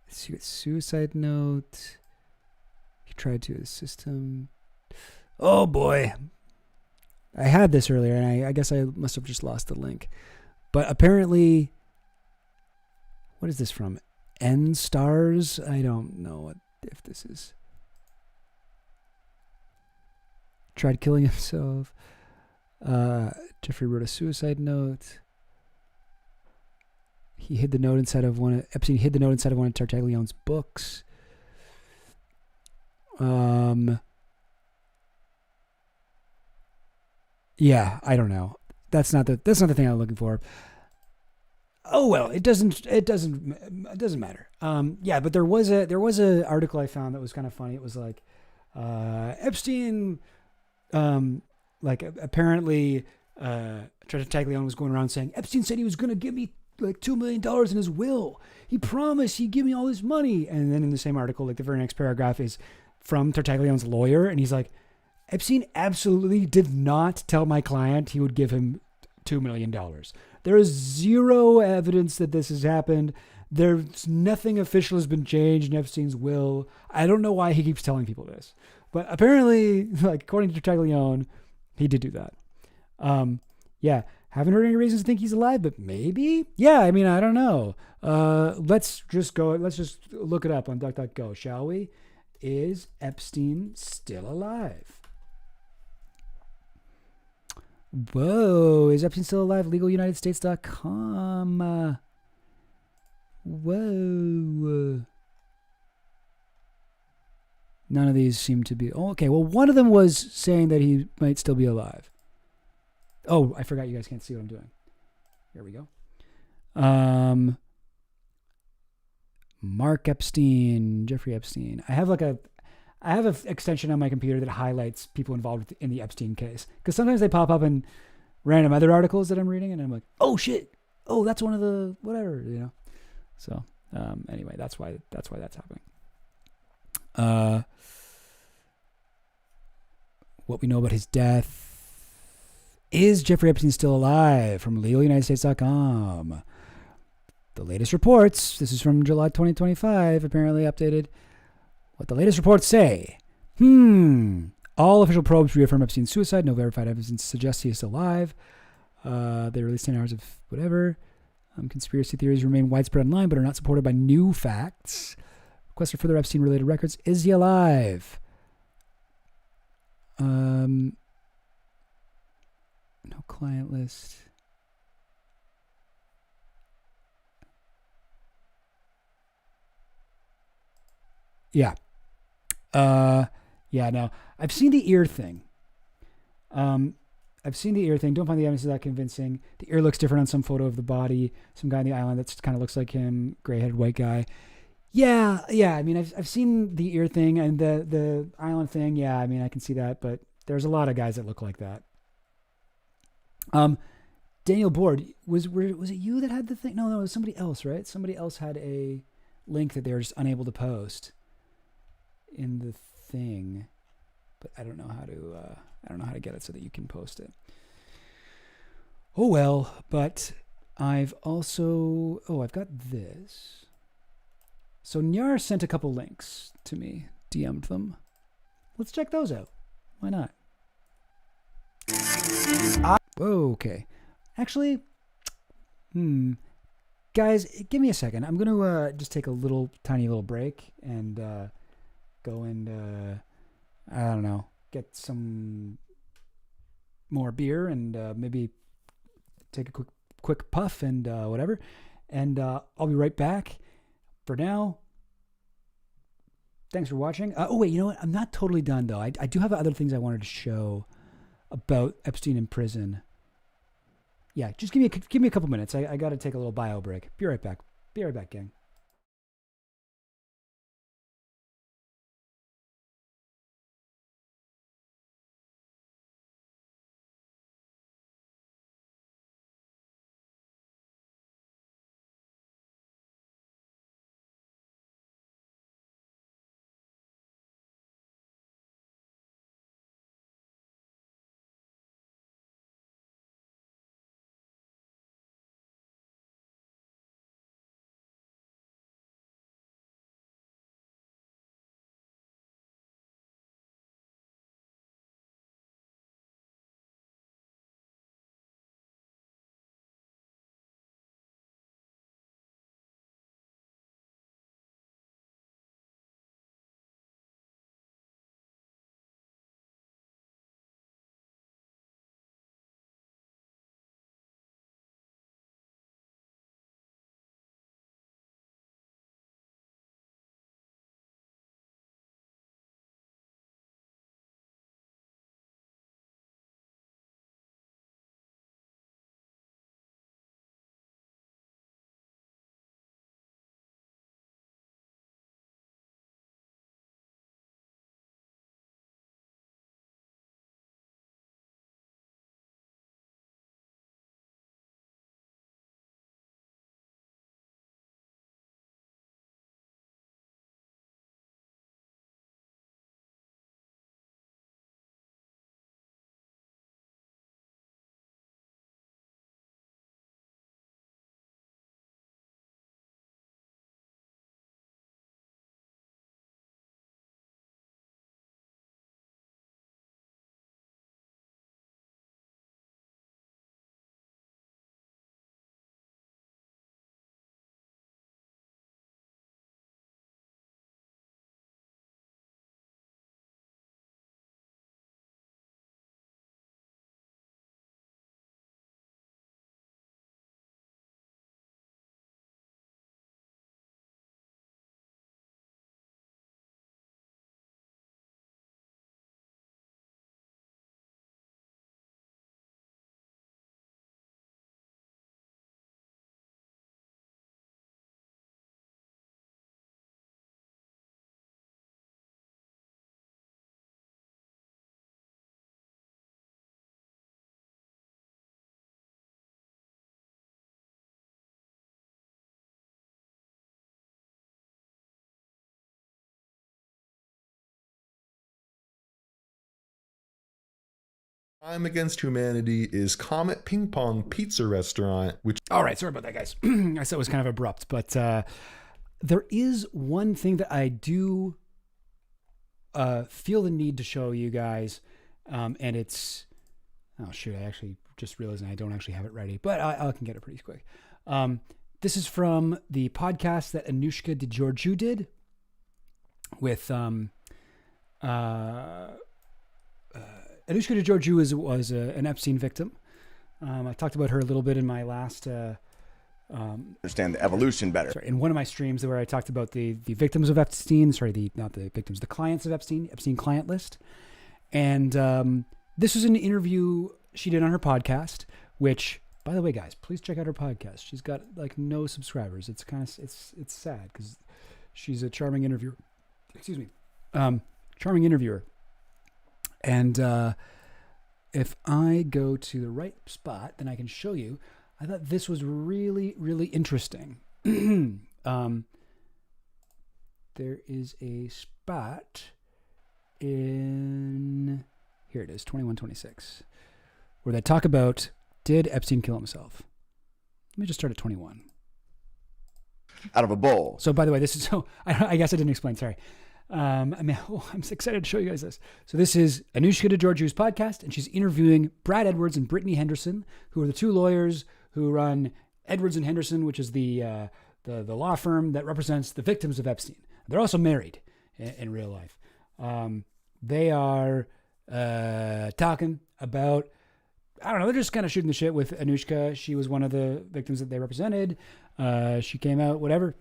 Suicide note. He tried to assist him. Oh boy. I had this earlier, and I guess I must have just lost the link. But apparently, what is this from? N-Stars? I don't know if this is. Tried killing himself. Jeffrey wrote a suicide note. He hid the note inside of Epstein hid the note inside of one of Tartaglione's books. Yeah, I don't know. That's not the thing I'm looking for. Oh well, it doesn't matter. Yeah, but there was a article I found that was kind of funny. It was like Epstein, apparently Tartaglione was going around saying Epstein said he was going to give me $2 million in his will. He promised he'd give me all this money. And then in the same article, the very next paragraph is from Tartaglione's lawyer, and he's like, Epstein absolutely did not tell my client he would give him $2 million. There is zero evidence that this has happened. There's nothing official has been changed in Epstein's will. I don't know why he keeps telling people this. But apparently, like according to Tartaglione, he did do that. Yeah, haven't heard any reasons to think he's alive, but maybe. Yeah, I mean, I don't know. Let's just look it up on DuckDuckGo, shall we? Is Epstein still alive? Whoa, is Epstein still alive? LegalUnitedStates.com. Whoa. None of these seem to be. Oh, okay, well, one of them was saying that he might still be alive. Oh, I forgot you guys can't see what I'm doing. Here we go. Mark Epstein, Jeffrey Epstein. I have an extension on my computer that highlights people involved in the Epstein case. Because sometimes they pop up in random other articles that I'm reading, and I'm like, oh shit, oh that's one of the whatever, you know. So anyway, that's why that's happening. What we know about his death. Is Jeffrey Epstein still alive? From LegalUnitedStates.com. The latest reports, this is from July 2025, apparently updated. What the latest reports say. All official probes reaffirm Epstein's suicide. No verified evidence suggests he is still alive. They released 10 hours of whatever. Conspiracy theories remain widespread online, but are not supported by new facts. Request for further Epstein-related records. Is he alive? No client list. Yeah. Yeah, no. I've seen the ear thing. Don't find the evidence that convincing. The ear looks different on some photo of the body. Some guy on the island that kind of looks like him, gray-headed white guy. Yeah. I mean, I've seen the ear thing and the island thing. Yeah, I mean, I can see that, but there's a lot of guys that look like that. Daniel Board, was it you that had the thing? No, it was somebody else, right? Somebody else had a link that they were just unable to post in the thing, but I don't know how to get it so that you can post it. Oh well, but I've got this. So Nyar sent a couple links to me, DM'd them. Let's check those out. Why not? Okay. Actually, guys, give me a second. I'm going to just take a tiny little break and go and, I don't know, get some more beer and maybe take a quick puff and whatever. And I'll be right back. For now, thanks for watching. Oh, wait, you know what? I'm not totally done, though. I do have other things I wanted to show about Epstein in prison. Yeah, just give me a couple minutes. I got to take a little bio break. Be right back, gang. Crime Against Humanity is Comet Ping Pong Pizza Restaurant, which... All right, sorry about that, guys. I said it was kind of abrupt, but there is one thing that I do feel the need to show you guys, and it's... Oh, shoot, I actually just realized I don't actually have it ready, but I can get it pretty quick. This is from the podcast that Anushka DeGeorgiou did with... Anushka DeGeorgiou was an Epstein victim. I talked about her a little bit in my last... understand the evolution better. Sorry, in one of my streams where I talked about the victims of Epstein, not the victims, the clients of Epstein client list. And this was an interview she did on her podcast, which, by the way, guys, please check out her podcast. She's got like no subscribers. It's kind of, it's sad because she's a charming interviewer. Excuse me. Charming interviewer. And if I go to the right spot, then I can show you. I thought this was really, really interesting. There is a spot in, here it is, 2126, where they talk about, did Epstein kill himself? Let me just start at 21. Out of a bowl. So, by the way, this is, so I guess I didn't explain, sorry. I'm so excited to show you guys this. So this is Anushka DeGeorgiou's podcast, and she's interviewing Brad Edwards and Brittany Henderson, who are the two lawyers who run Edwards and Henderson, which is the law firm that represents the victims of Epstein. They're also married in real life. They are talking about, I don't know, they're just kind of shooting the shit with Anushka. She was one of the victims that they represented. She came out, whatever.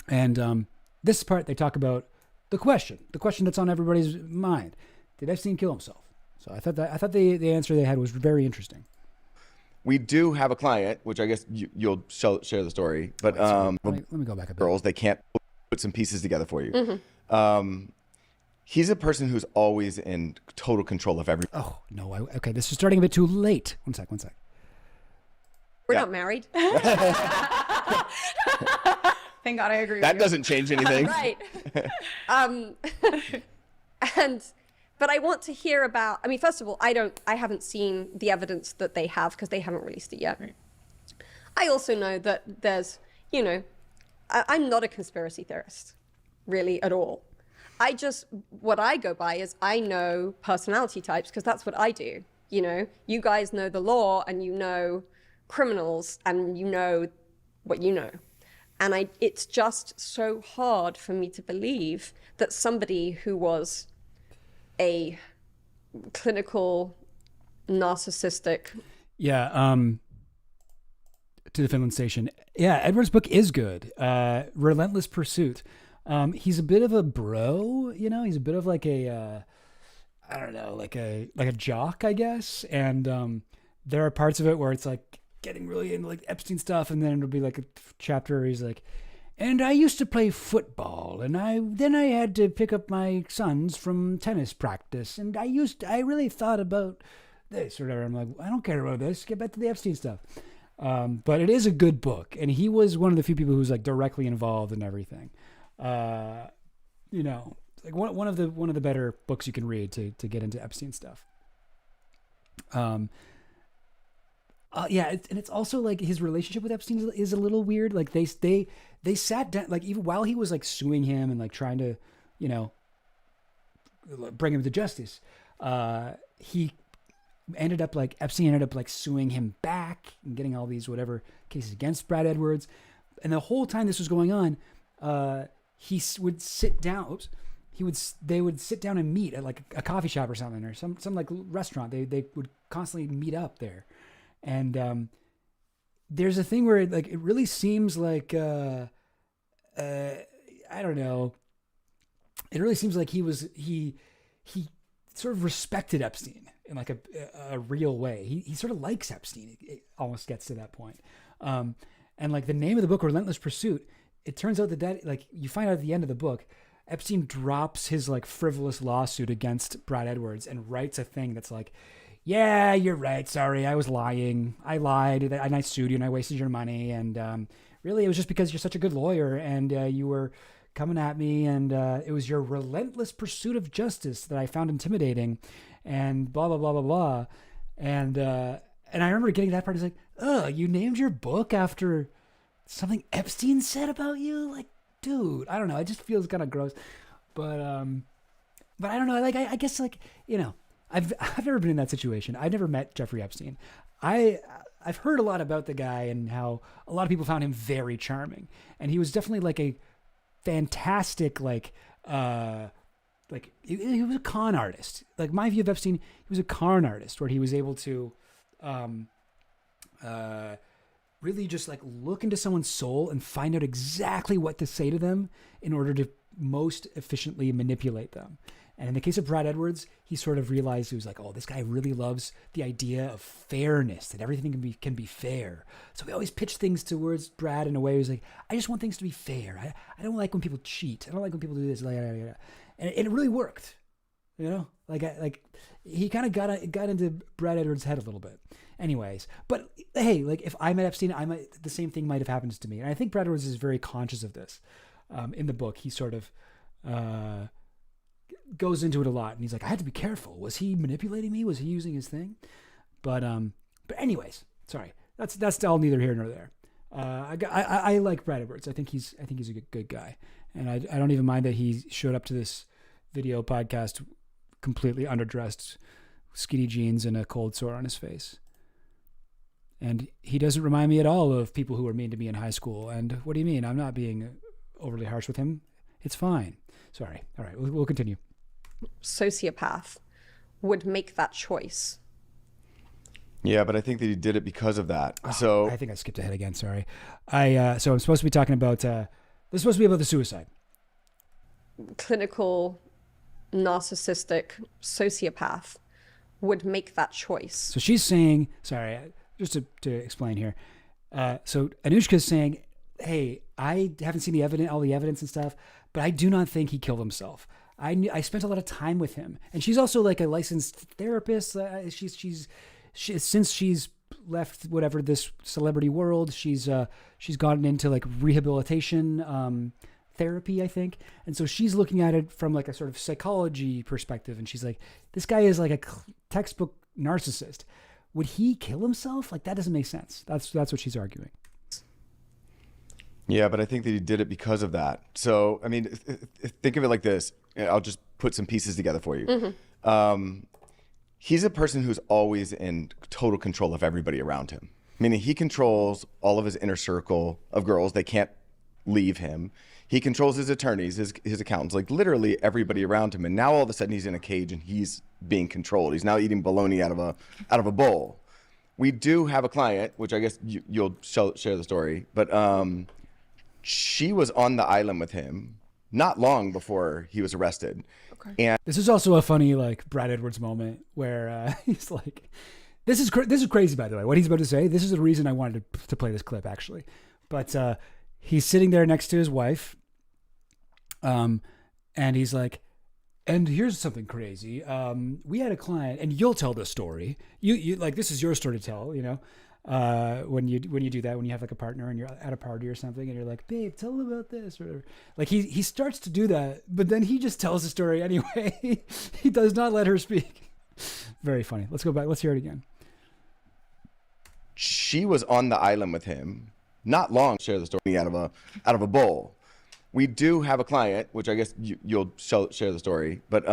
And this part, they talk about the question that's on everybody's mind. Did Epstein kill himself? So I thought the answer they had was very interesting. We do have a client, which I guess you'll share the story, but let me go back a bit. Girls, they can't put some pieces together for you. Mm-hmm. He's a person who's always in total control of everything. Oh, no. Okay, this is starting a bit too late. One sec. We're not married. Thank God I agree with That you. doesn't change anything. Right. But I want to hear about, I mean, first of all, I haven't seen the evidence that they have because they haven't released it yet. Right. I also know that there's, I'm not a conspiracy theorist, really, at all. What I go by is I know personality types because that's what I do. You guys know the law and you know criminals and you know what you know. And it's just so hard for me to believe that somebody who was a clinical narcissistic. Yeah. To the Finland Station. Yeah. Edward's book is good. Relentless Pursuit. He's a bit of a bro, he's a bit of like a, I don't know, like a jock, I guess. And, there are parts of it where it's like getting really into like Epstein stuff. And then it'll be like a chapter where he's like, and I used to play football and then I had to pick up my sons from tennis practice. And I really thought about this or whatever. I'm like, I don't care about this. Get back to the Epstein stuff. But it is a good book. And he was one of the few people who's like directly involved in everything. Like one of the better books you can read to get into Epstein stuff. And it's also like his relationship with Epstein is a little weird. Like they sat down, like even while he was like suing him and like trying to, bring him to justice. Epstein ended up like suing him back and getting all these whatever cases against Brad Edwards. And the whole time this was going on, he would sit down. They would sit down and meet at like a coffee shop or something, or some like restaurant. They would constantly meet up there. And there's a thing where it really seems like I don't know. It really seems like he sort of respected Epstein in like a real way. He sort of likes Epstein. It almost gets to that point. And like the name of the book, Relentless Pursuit, it turns out that like you find out at the end of the book, Epstein drops his like frivolous lawsuit against Brad Edwards and writes a thing that's like, yeah, you're right. Sorry, I was lying. I lied and I sued you and I wasted your money. And really, it was just because you're such a good lawyer and you were coming at me, and it was your relentless pursuit of justice that I found intimidating, and blah blah blah blah blah, and I remember getting that part. It's like, oh, you named your book after something Epstein said about you? Like, dude, I don't know. It just feels kind of gross, but I don't know. Like, I guess, like, you know, I've never been in that situation. I've never met Jeffrey Epstein. I've heard a lot about the guy and how a lot of people found him very charming, and he was definitely like a fantastic, he was a con artist. Like, my view of Epstein, he was a con artist where he was able to really just like look into someone's soul and find out exactly what to say to them in order to most efficiently manipulate them. And in the case of Brad Edwards, he sort of realized, he was like, oh, this guy really loves the idea of fairness, that everything can be fair. So we always pitch things towards Brad in a way where he's like, I just want things to be fair. I don't like when people cheat. I don't like when people do this. And it really worked, you know? Like he kind of got into Brad Edwards' head a little bit. Anyways, but hey, like, if I met Epstein, the same thing might have happened to me. And I think Brad Edwards is very conscious of this. In the book, he sort of goes into it a lot, and he's like, I had to be careful. Was he manipulating me? Was he using his thing? But anyways, sorry, that's all neither here nor there. I like Brad Edwards. I think he's a good guy, and I don't even mind that he showed up to this video podcast completely underdressed, skinny jeans, and a cold sore on his face. And he doesn't remind me at all of people who were mean to me in high school. And what do you mean? I'm not being overly harsh with him. It's fine. Sorry. All right, we'll continue. Sociopath would make that choice. Yeah, but I think that he did it because of that. So I think I skipped ahead again. Sorry. So I'm supposed to be talking about. This is supposed to be about the suicide. Clinical, narcissistic sociopath would make that choice. So she's saying, sorry, just to explain here. So Anushka's saying, hey, I haven't seen all the evidence and stuff, but I do not think he killed himself. I spent a lot of time with him, and she's also like a licensed therapist. Since she's left whatever this celebrity world, she's gotten into like rehabilitation therapy, I think, and so she's looking at it from like a sort of psychology perspective, and she's like, this guy is like a textbook narcissist. Would he kill himself? Like, that doesn't make sense. That's what she's arguing. Yeah, but I think that he did it because of that. So, I mean, think of it like this. I'll just put some pieces together for you. Mm-hmm. He's a person who's always in total control of everybody around him. Meaning he controls all of his inner circle of girls. They can't leave him. He controls his attorneys, his accountants, like literally everybody around him. And now all of a sudden he's in a cage and he's being controlled. He's now eating bologna out of a bowl. We do have a client, which I guess you'll share the story, but she was on the island with him not long before he was arrested. Okay. And this is also a funny like Brad Edwards moment where he's like, this is crazy, by the way, what he's about to say. This is the reason I wanted to play this clip, actually. But he's sitting there next to his wife, and he's like, and here's something crazy. We had a client, and you'll tell the story. You like, this is your story to tell, you know. When you do that, when you have like a partner and you're at a party or something and you're like, babe, tell them about this, or like he starts to do that, but then he just tells the story anyway. He does not let her speak. Very funny. Let's go back. Let's hear it again. She was on the island with him not long. Share the story out of a bowl. We do have a client, which I guess you'll share the story, but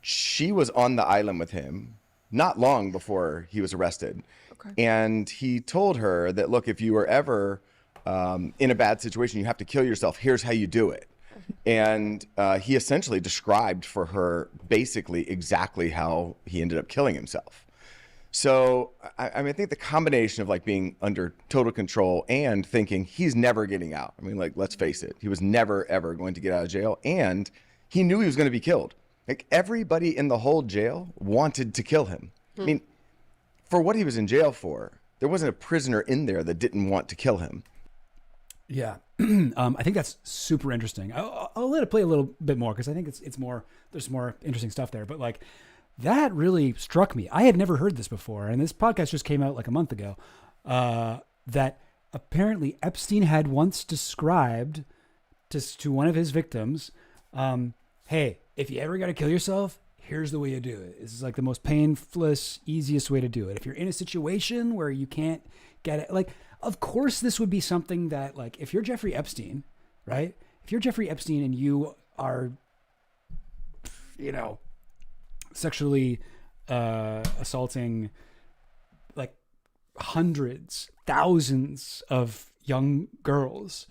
she was on the island with him not long before he was arrested. Okay. And he told her that, look, if you are ever in a bad situation, you have to kill yourself. Here's how you do it. And he essentially described for her basically exactly how he ended up killing himself. So, I mean, I think the combination of like being under total control and thinking he's never getting out. I mean, like, let's face it, he was never, ever going to get out of jail. And he knew he was going to be killed. Like, everybody in the whole jail wanted to kill him. I mean, for what he was in jail for, there wasn't a prisoner in there that didn't want to kill him. Yeah. I think that's super interesting. I'll let it play a little bit more because I think it's more, there's more interesting stuff there. But like, that really struck me. I had never heard this before. And this podcast just came out like a month ago, that apparently Epstein had once described to one of his victims, hey, if you ever got to kill yourself, here's the way you do it. This is like the most painless, easiest way to do it. If you're in a situation where you can't get it, like, of course, this would be something that, like, if you're Jeffrey Epstein, right? If you're Jeffrey Epstein and you are, sexually assaulting like hundreds, thousands of young girls,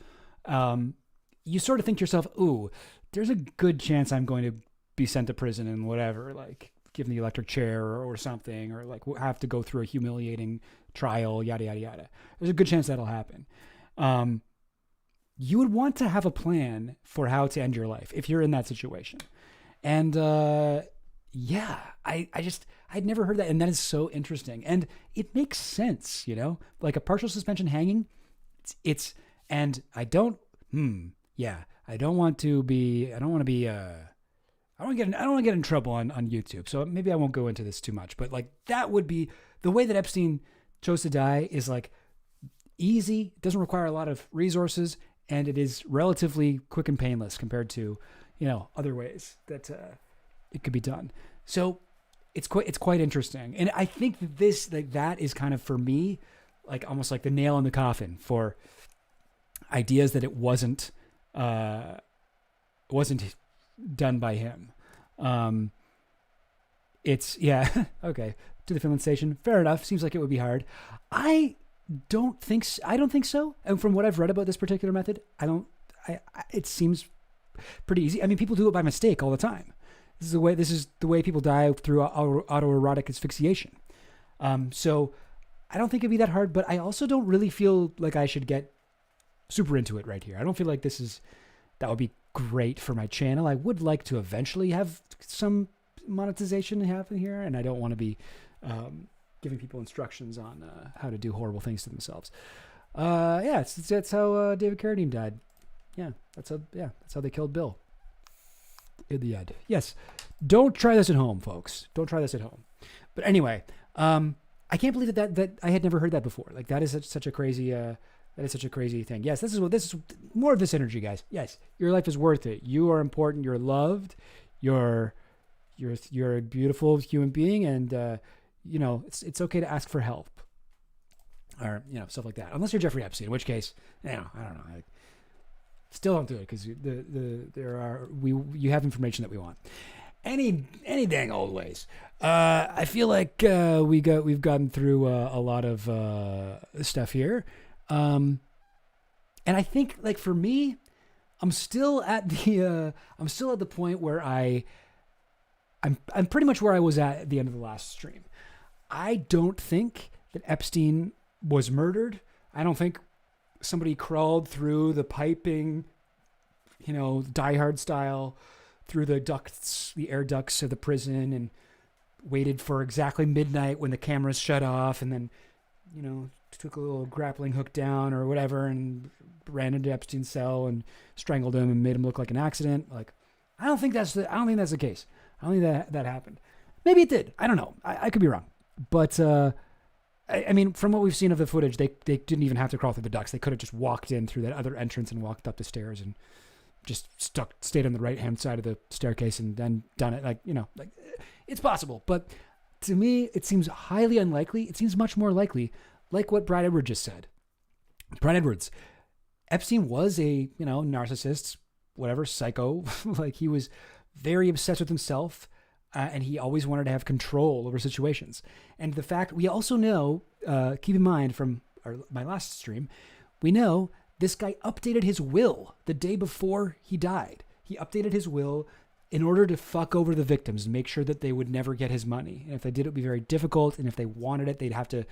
you sort of think to yourself, ooh, there's a good chance I'm going to be sent to prison and whatever, like given the electric chair or something, or like have to go through a humiliating trial, yada, yada, yada. There's a good chance that'll happen. You would want to have a plan for how to end your life if you're in that situation. And yeah, I'd never heard that. And that is so interesting. And it makes sense, like a partial suspension hanging. And I don't want to get in trouble on YouTube. So maybe I won't go into this too much, but like that would be the way that Epstein chose to die is like easy. It doesn't require a lot of resources, and it is relatively quick and painless compared to, other ways that it could be done. So it's quite interesting. And I think that that is kind of, for me, like almost like the nail in the coffin for ideas that it wasn't done by him. Okay. To the Finland station. Fair enough. Seems like it would be hard. I don't think so. And from what I've read about this particular method, it seems pretty easy. I mean, people do it by mistake all the time. This is the way people die through autoerotic asphyxiation. So I don't think it'd be that hard, but I also don't really feel like I should get super into it right here. I don't feel like that would be great for my channel. I would like to eventually have some monetization happen here, and I don't want to be giving people instructions on how to do horrible things to themselves. That's how David Carradine died. That's how they killed Bill in the end. Yes, don't try this at home, folks. Don't try this at home. But anyway, I can't believe that I had never heard that before. Like that is such a crazy. That is such a crazy thing. Yes, this is more of this energy, guys. Yes, your life is worth it. You are important. You're loved. You're a beautiful human being, and it's okay to ask for help, or stuff like that. Unless you're Jeffrey Epstein, in which case, I don't know. Still don't do it because you have information that we want. Any dang old ways. I feel like we've gotten through a lot of stuff here. And I think, like, for me, I'm still at the point where I'm pretty much where I was at the end of the last stream. I don't think that Epstein was murdered. I don't think somebody crawled through the piping, Die Hard style, through the air ducts of the prison, and waited for exactly midnight when the cameras shut off, and then, took a little grappling hook down or whatever and ran into Epstein's cell and strangled him and made him look like an accident. Like, I don't think that's the case. I don't think that happened. Maybe it did. I don't know. I could be wrong. But, I mean, from what we've seen of the footage, they didn't even have to crawl through the ducts. They could have just walked in through that other entrance and walked up the stairs and just stayed on the right-hand side of the staircase and then done it. Like, it's possible. But to me, it seems highly unlikely. It seems much more likely, like what Brad Edwards just said. Brad Edwards, Epstein was a, narcissist, whatever, psycho. Like, he was very obsessed with himself, and he always wanted to have control over situations. And the fact, we also know, keep in mind from my last stream, we know this guy updated his will the day before he died. He updated his will in order to fuck over the victims and make sure that they would never get his money. And if they did, it would be very difficult. And if they wanted it, they'd have to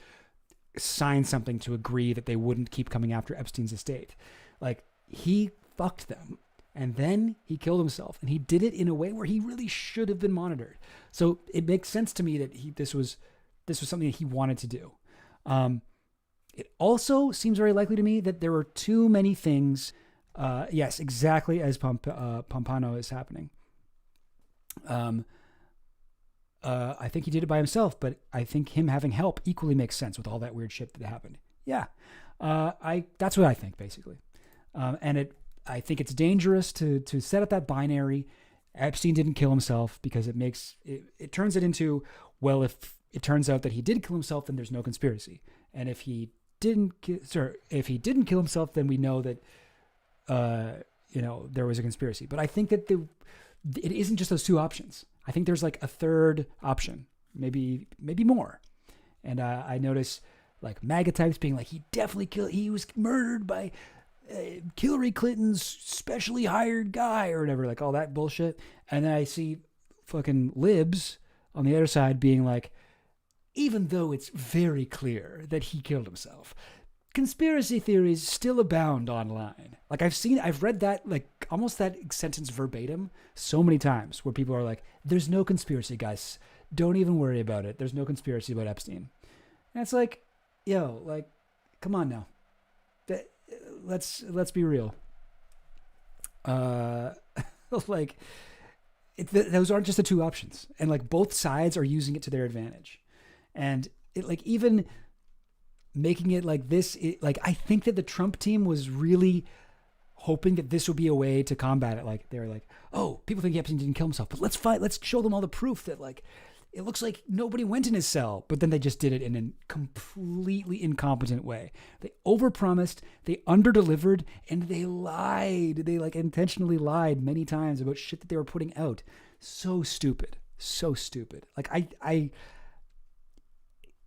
sign something to agree that they wouldn't keep coming after Epstein's estate. Like, he fucked them, and then he killed himself, and he did it in a way where he really should have been monitored. So it makes sense to me that this was something that he wanted to do. It also seems very likely to me that there were too many things. Yes, exactly as Pompano is happening. I think he did it by himself, but I think him having help equally makes sense with all that weird shit that happened. Yeah. That's what I think, basically. And I think it's dangerous to set up that binary. Epstein didn't kill himself because it turns it into, well, if it turns out that he did kill himself, then there's no conspiracy. And if he didn't kill himself, then we know that, there was a conspiracy. But I think that it isn't just those two options. I think there's like a third option, maybe more. And I notice like MAGA types being like, he was murdered by Hillary Clinton's specially hired guy or whatever, like all that bullshit. And then I see fucking libs on the other side being like, even though it's very clear that he killed himself, conspiracy theories still abound online. Like I've read that, like almost that sentence verbatim so many times where people are like, there's no conspiracy, guys. Don't even worry about it. There's no conspiracy about Epstein. And it's like, yo, like, come on now. Let's be real. Like, those aren't just the two options. And like both sides are using it to their advantage. And it like even making it like this, like I think that the Trump team was really hoping that this would be a way to combat it. Like they were like, oh, people think Epstein didn't kill himself, but let's show them all the proof that like it looks like nobody went in his cell. But then they just did it in a completely incompetent way. They overpromised, they underdelivered, and they lied. They like intentionally lied many times about shit that they were putting out. So stupid. Like I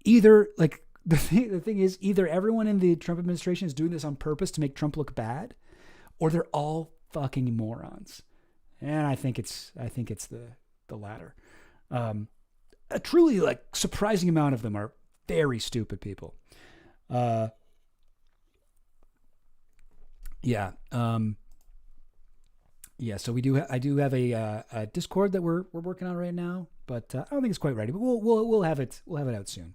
either like the thing is either everyone in the Trump administration is doing this on purpose to make Trump look bad, or they're all fucking morons. And I think it's the latter. A truly like surprising amount of them are very stupid people. Yeah. So I do have a Discord that we're working on right now, but I don't think it's quite ready, but we'll have it out soon.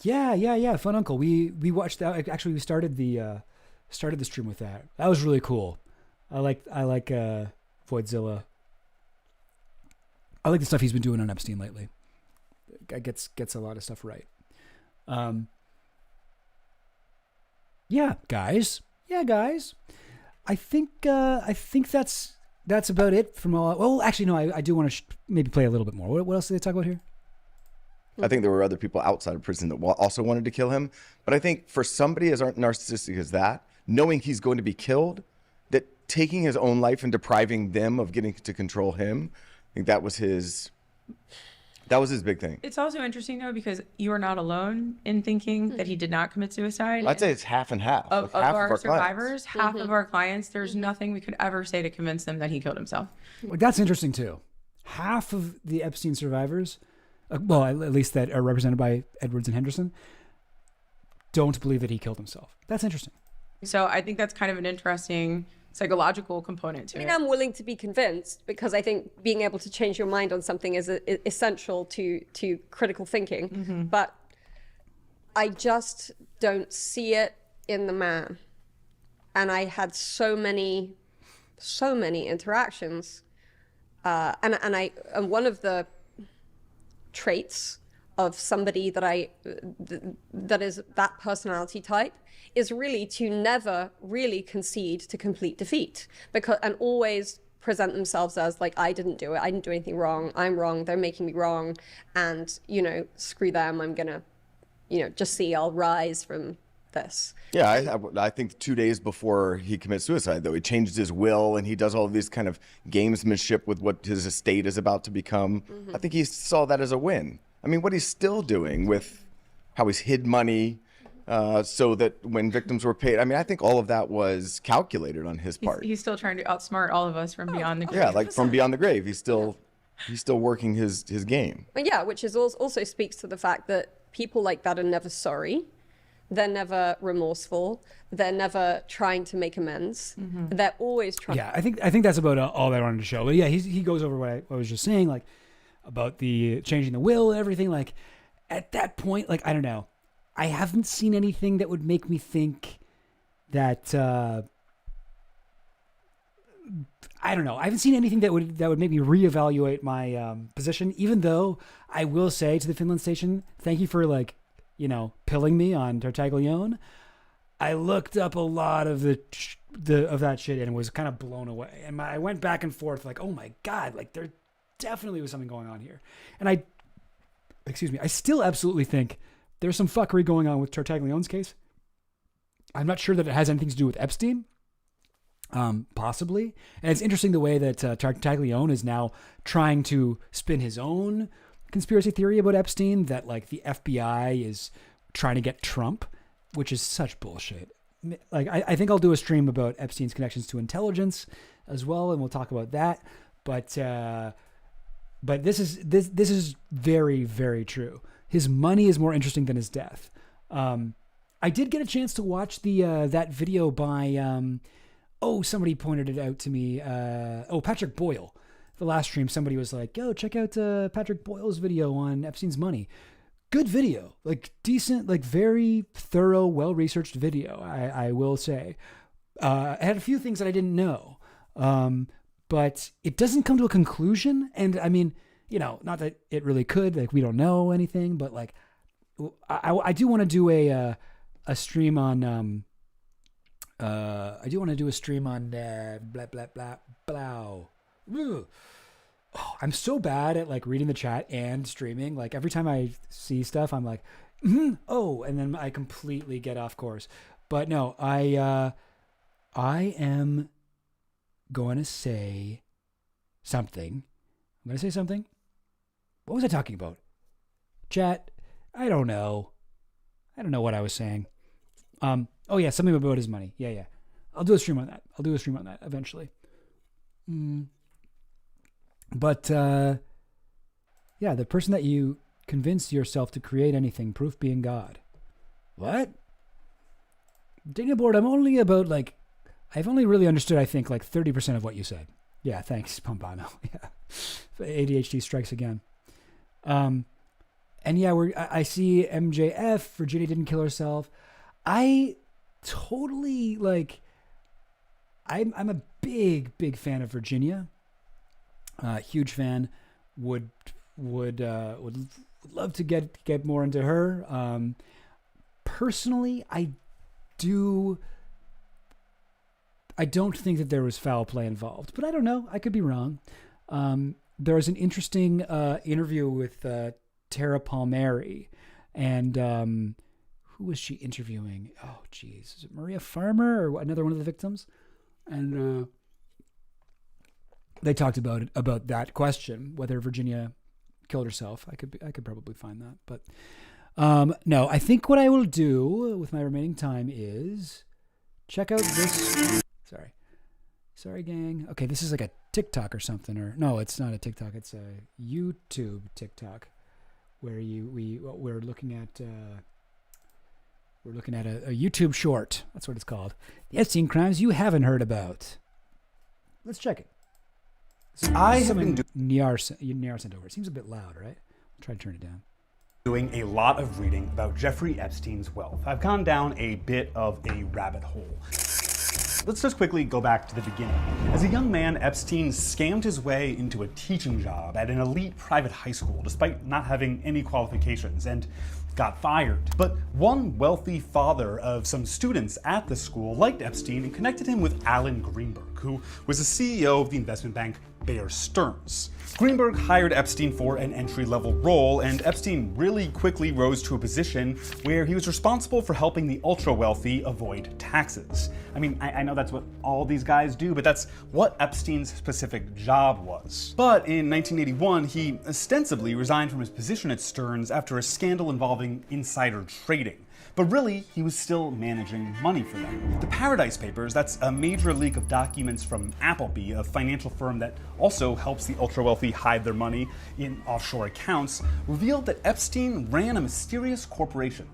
Yeah. Fun Uncle. We watched that. Actually, we started the stream with that. That was really cool. I like Voidzilla. I like the stuff he's been doing on Epstein lately. Guy gets a lot of stuff right. Yeah, guys. I think that's about it from all. Well, actually, no. I do want to maybe play a little bit more. What else did they talk about here? I think there were other people outside of prison that also wanted to kill him. But I think for somebody as narcissistic as that, knowing he's going to be killed, that taking his own life and depriving them of getting to control him, I think that was his big thing. It's also interesting, though, because you are not alone in thinking that he did not commit suicide. I'd say it's half and half. Of half our survivors, clients. half of our clients, there's nothing we could ever say to convince them that he killed himself. Well, that's interesting, too. Half of the Epstein survivors, well, at least that are represented by Edwards and Henderson, don't believe that he killed himself. That's interesting. So I think that's kind of an interesting psychological component to it. I mean, I'm willing to be convinced because I think being able to change your mind on something is essential to critical thinking. Mm-hmm. But I just don't see it in the man. And I had so many interactions. And one of the traits of somebody that is that personality type is really to never really concede to complete defeat, and always present themselves as like, I didn't do it, I didn't do anything wrong, I'm wrong, they're making me wrong, and screw them, I'm gonna just see I'll rise from this. Yeah, I think 2 days before he commits suicide, though, he changed his will and he does all of these kind of gamesmanship with what his estate is about to become. Mm-hmm. I think he saw that as a win. I mean, what he's still doing with how he's hid money so that when victims were paid, I mean, I think all of that was calculated on his part. He's still trying to outsmart all of us from beyond the grave. Yeah, like from beyond the grave. He's still working his game. Yeah, which is also speaks to the fact that people like that are never sorry. They're never remorseful. They're never trying to make amends. Mm-hmm. They're always trying. Yeah, I think that's about all that I wanted to show. But yeah, he goes over what I was just saying, like about the changing the will and everything. Like at that point, like I don't know, I haven't seen anything that would make me think that. I don't know. I haven't seen anything that would make me reevaluate my position. Even though I will say to the Finland station, thank you for pilling me on Tartaglione. I looked up a lot of of that shit and was kind of blown away. And I went back and forth like, oh my God, like there definitely was something going on here. And I still absolutely think there's some fuckery going on with Tartaglione's case. I'm not sure that it has anything to do with Epstein. Possibly. And it's interesting the way that Tartaglione is now trying to spin his own conspiracy theory about Epstein, that like the FBI is trying to get Trump, which is such bullshit. Like I think I'll do a stream about Epstein's connections to intelligence as well, and we'll talk about that. But this is very, very true. His money is more interesting than his death. I did get a chance to watch that video by somebody pointed it out to me. Patrick Boyle. The last stream, somebody was like, yo, check out Patrick Boyle's video on Epstein's money. Good video, like decent, like very thorough, well-researched video, I will say. It had a few things that I didn't know, but it doesn't come to a conclusion. And I mean, not that it really could, like we don't know anything, but like I do want to do a stream on blah blah blah blah. Ugh. Oh, I'm so bad at like reading the chat and streaming. Like every time I see stuff, I'm like, and then I completely get off course. But no, I am going to say something. I'm going to say something. What was I talking about? Chat, I don't know. I don't know what I was saying. Something about his money. Yeah. I'll do a stream on that. Eventually. But, the person that you convince yourself to create anything, proof being God. What? Data board, I've only really understood, I think, like 30% of what you said. Yeah, thanks, Pompano. Yeah. ADHD strikes again. I see MJF, Virginia didn't kill herself. I totally, I'm a big fan of Virginia. Huge fan. Would love to get more into her. Personally, I don't think that there was foul play involved, but I don't know. I could be wrong. There was an interesting interview with Tara Palmieri, and who was she interviewing? Oh, geez, is it Maria Farmer or another one of the victims? And they talked about that question, whether Virginia killed herself. I could probably find that, but no. I think what I will do with my remaining time is check out this. Sorry, gang. Okay, this is like a TikTok or something, or no, it's not a TikTok. It's a YouTube TikTok, where we're looking at a YouTube short. That's what it's called. The Epstein crimes you haven't heard about. Let's check it. I have been Niar sent over. It seems a bit loud, right? I'll try to turn it down. Doing a lot of reading about Jeffrey Epstein's wealth. I've gone down a bit of a rabbit hole. Let's just quickly go back to the beginning. As a young man, Epstein scammed his way into a teaching job at an elite private high school, despite not having any qualifications, and got fired. But one wealthy father of some students at the school liked Epstein and connected him with Alan Greenberg, who was the CEO of the investment bank Bear Stearns. Greenberg hired Epstein for an entry-level role, and Epstein really quickly rose to a position where he was responsible for helping the ultra-wealthy avoid taxes. I mean, I know that's what all these guys do, but that's what Epstein's specific job was. But in 1981, he ostensibly resigned from his position at Stearns after a scandal involving insider trading. But really, he was still managing money for them. The Paradise Papers, that's a major leak of documents from Appleby, a financial firm that also helps the ultra-wealthy hide their money in offshore accounts, revealed that Epstein ran a mysterious corporation,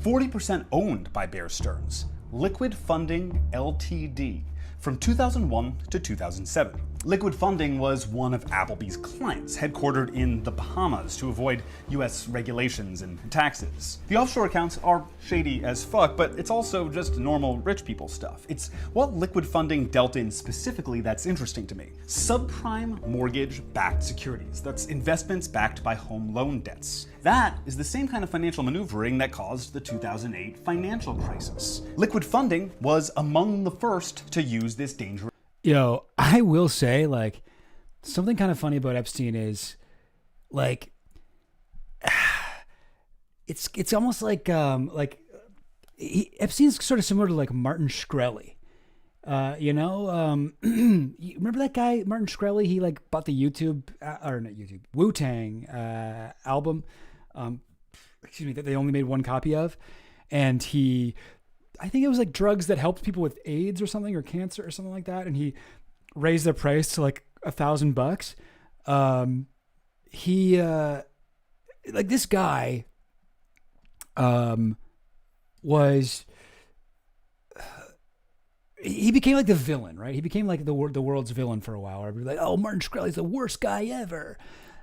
40% owned by Bear Stearns, Liquid Funding Ltd., from 2001 to 2007. Liquid Funding was one of Applebee's clients, headquartered in the Bahamas to avoid US regulations and taxes. The offshore accounts are shady as fuck, but it's also just normal rich people stuff. It's what Liquid Funding dealt in specifically that's interesting to me. Subprime mortgage-backed securities. That's investments backed by home loan debts. That is the same kind of financial maneuvering that caused the 2008 financial crisis. Liquid Funding was among the first to use this dangerous. Yo, I will say, like, something kind of funny about Epstein is, like, it's almost like Epstein's sort of similar to like Martin Shkreli. You remember that guy, Martin Shkreli? He like bought the Wu-Tang album. Excuse me, that they only made one copy of, and I think it was like drugs that helped people with AIDS or something, or cancer or something like that. And he raised the price to like $1,000. Like this guy, he became like the villain, right? He became like the world's villain for a while. Everybody's like, oh, Martin Shkreli's the worst guy ever.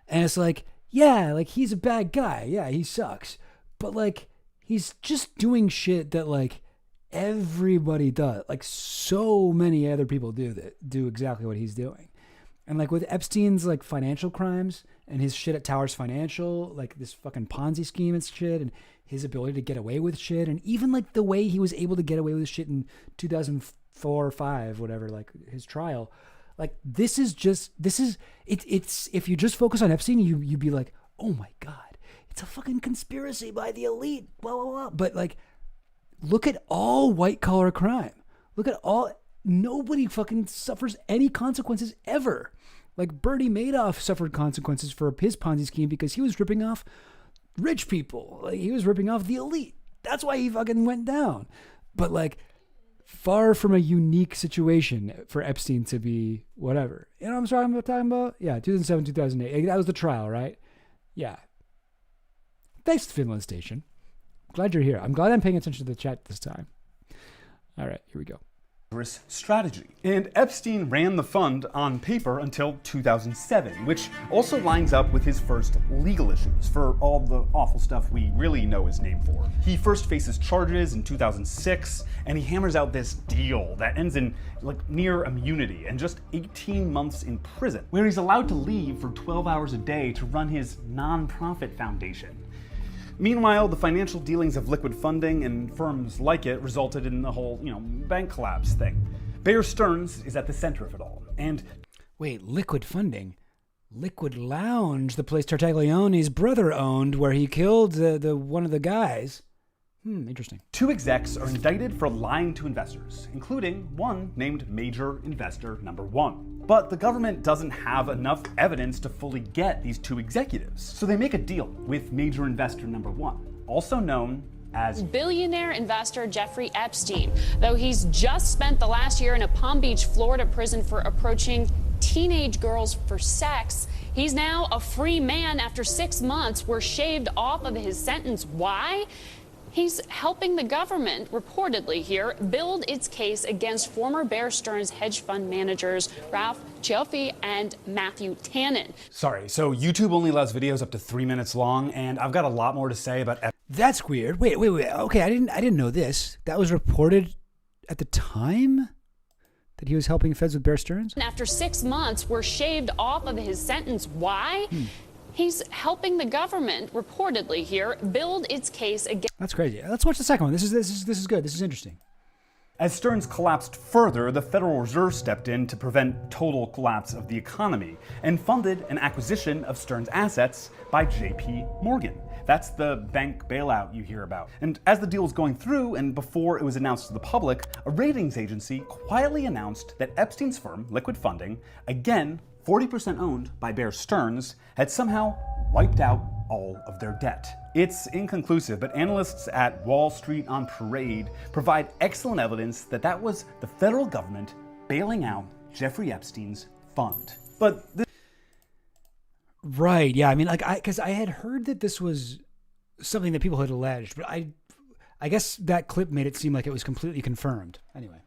And it's like, yeah, like he's a bad guy. Yeah, he sucks. But like, he's just doing shit that like, everybody does. Like so many other people do exactly what he's doing. And like with Epstein's like financial crimes and his shit at Towers Financial, like this fucking Ponzi scheme and shit, and his ability to get away with shit, and even like the way he was able to get away with shit in 2004 or 5, whatever, like his trial. Like it's if you just focus on Epstein, you'd be like, oh my God, it's a fucking conspiracy by the elite, blah, blah, blah. But like, look at all white collar crime. Look at nobody fucking suffers any consequences ever. Like Bernie Madoff suffered consequences for his Ponzi scheme because he was ripping off rich people. Like he was ripping off the elite. That's why he fucking went down. But like, far from a unique situation for Epstein to be whatever. You know what I'm talking about? Yeah, 2007, 2008. That was the trial, right? Yeah. Thanks to Finland Station. Glad you're here. I'm glad I'm paying attention to the chat this time. All right, here we go. Strategy. And Epstein ran the fund on paper until 2007, which also lines up with his first legal issues for all the awful stuff we really know his name for. He first faces charges in 2006, and he hammers out this deal that ends in like near immunity and just 18 months in prison, where he's allowed to leave for 12 hours a day to run his nonprofit foundation. Meanwhile, the financial dealings of Liquid Funding and firms like it resulted in the whole, bank collapse thing. Bear Stearns is at the center of it all. And wait, Liquid Funding? Liquid Lounge, the place Tartaglione's brother owned, where he killed the one of the guys. Interesting. 2 execs are indicted for lying to investors, including one named Major Investor Number 1. But the government doesn't have enough evidence to fully get these 2 executives, so they make a deal with Major Investor Number 1, also known as billionaire investor Jeffrey Epstein, though he's just spent the last year in a Palm Beach, Florida prison for approaching teenage girls for sex. He's now a free man after 6 months were shaved off of his sentence. Why? He's helping the government, reportedly here, build its case against former Bear Stearns hedge fund managers Ralph Cioffi and Matthew Tannen. Sorry, so YouTube only allows videos up to 3 minutes long, and I've got a lot more to say about That's weird. Wait. Okay, I didn't know this. That was reported at the time that he was helping feds with Bear Stearns? After 6 months were shaved off of his sentence. Why? He's helping the government, reportedly here, build its case against. That's crazy. Let's watch the second one. This is good. This is interesting. As Stearns collapsed further, the Federal Reserve stepped in to prevent total collapse of the economy and funded an acquisition of Stearns' assets by JP Morgan. That's the bank bailout you hear about. And as the deal was going through and before it was announced to the public, a ratings agency quietly announced that Epstein's firm, Liquid Funding, again 40% owned by Bear Stearns, had somehow wiped out all of their debt. It's inconclusive, but analysts at Wall Street on Parade provide excellent evidence that that was the federal government bailing out Jeffrey Epstein's fund. But right, yeah, I mean, because I had heard that this was something that people had alleged, but I guess that clip made it seem like it was completely confirmed. Anyway.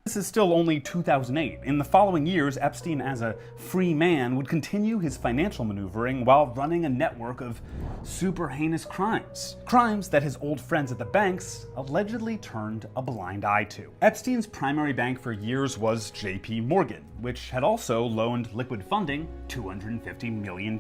This is still only 2008. In the following years, Epstein, as a free man, would continue his financial maneuvering while running a network of super heinous crimes. Crimes that his old friends at the banks allegedly turned a blind eye to. Epstein's primary bank for years was J.P. Morgan, which had also loaned liquid funding $250 million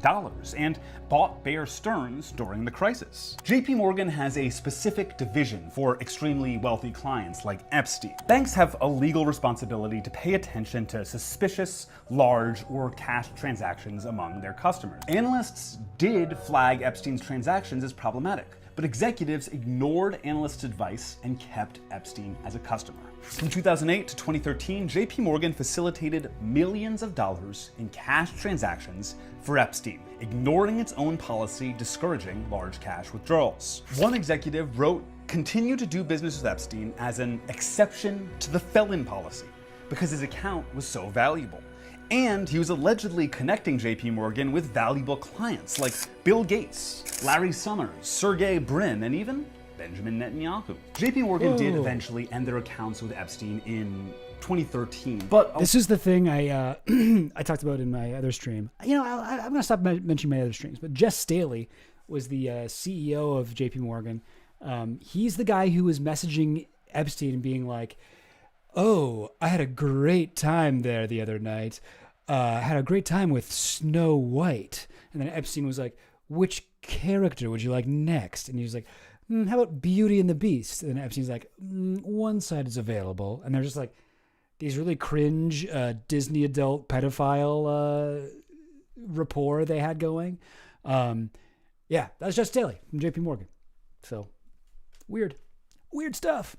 and bought Bear Stearns during the crisis. J.P. Morgan has a specific division for extremely wealthy clients like Epstein. Banks have a legal responsibility to pay attention to suspicious, large, or cash transactions among their customers. Analysts did flag Epstein's transactions as problematic, but executives ignored analysts' advice and kept Epstein as a customer. From 2008 to 2013, JP Morgan facilitated millions of dollars in cash transactions for Epstein, ignoring its own policy discouraging large cash withdrawals. One executive wrote, "Continue to do business with Epstein as an exception to the felon policy because his account was so valuable." And he was allegedly connecting JP Morgan with valuable clients like Bill Gates, Larry Summers, Sergey Brin, and even Benjamin Netanyahu. JP Morgan did eventually end their accounts with Epstein in 2013, but this is the thing I I talked about in my other stream. You know, I'm going to stop mentioning my other streams, but Jess Staley was the CEO of JP Morgan. He's the guy who was messaging Epstein and being like, "Oh, I had a great time there the other night. Had a great time with Snow White." And then Epstein was like, "Which character would you like next?" And he was like, "How about Beauty and the Beast?" And Epstein's like, "One side is available." And they're just like these really cringe Disney adult pedophile rapport they had going. Yeah, that's just Staley from JP Morgan. So weird stuff.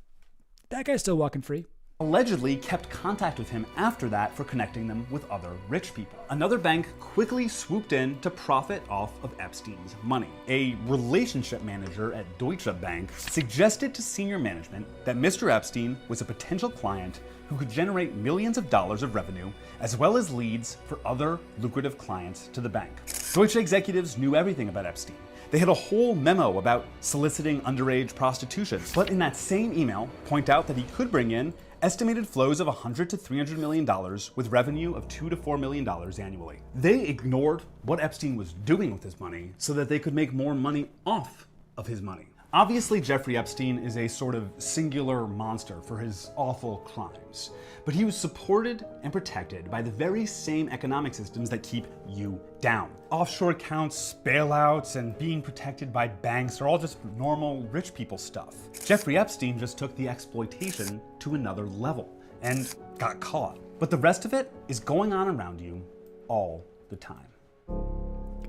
That guy's still walking free. Allegedly kept contact with him after that for connecting them with other rich people. Another bank quickly swooped in to profit off of Epstein's money. A relationship manager at Deutsche Bank suggested to senior management that Mr. Epstein was a potential client who could generate millions of dollars of revenue, as well as leads for other lucrative clients to the bank. Deutsche executives knew everything about Epstein. They had a whole memo about soliciting underage prostitution, but in that same email, point out that he could bring in estimated flows of $100 to $300 million with revenue of $2 to $4 million annually. They ignored what Epstein was doing with his money so that they could make more money off of his money. Obviously, Jeffrey Epstein is a sort of singular monster for his awful crimes, but he was supported and protected by the very same economic systems that keep you down. Offshore accounts, bailouts, and being protected by banks are all just normal rich people stuff. Jeffrey Epstein just took the exploitation to another level and got caught. But the rest of it is going on around you all the time.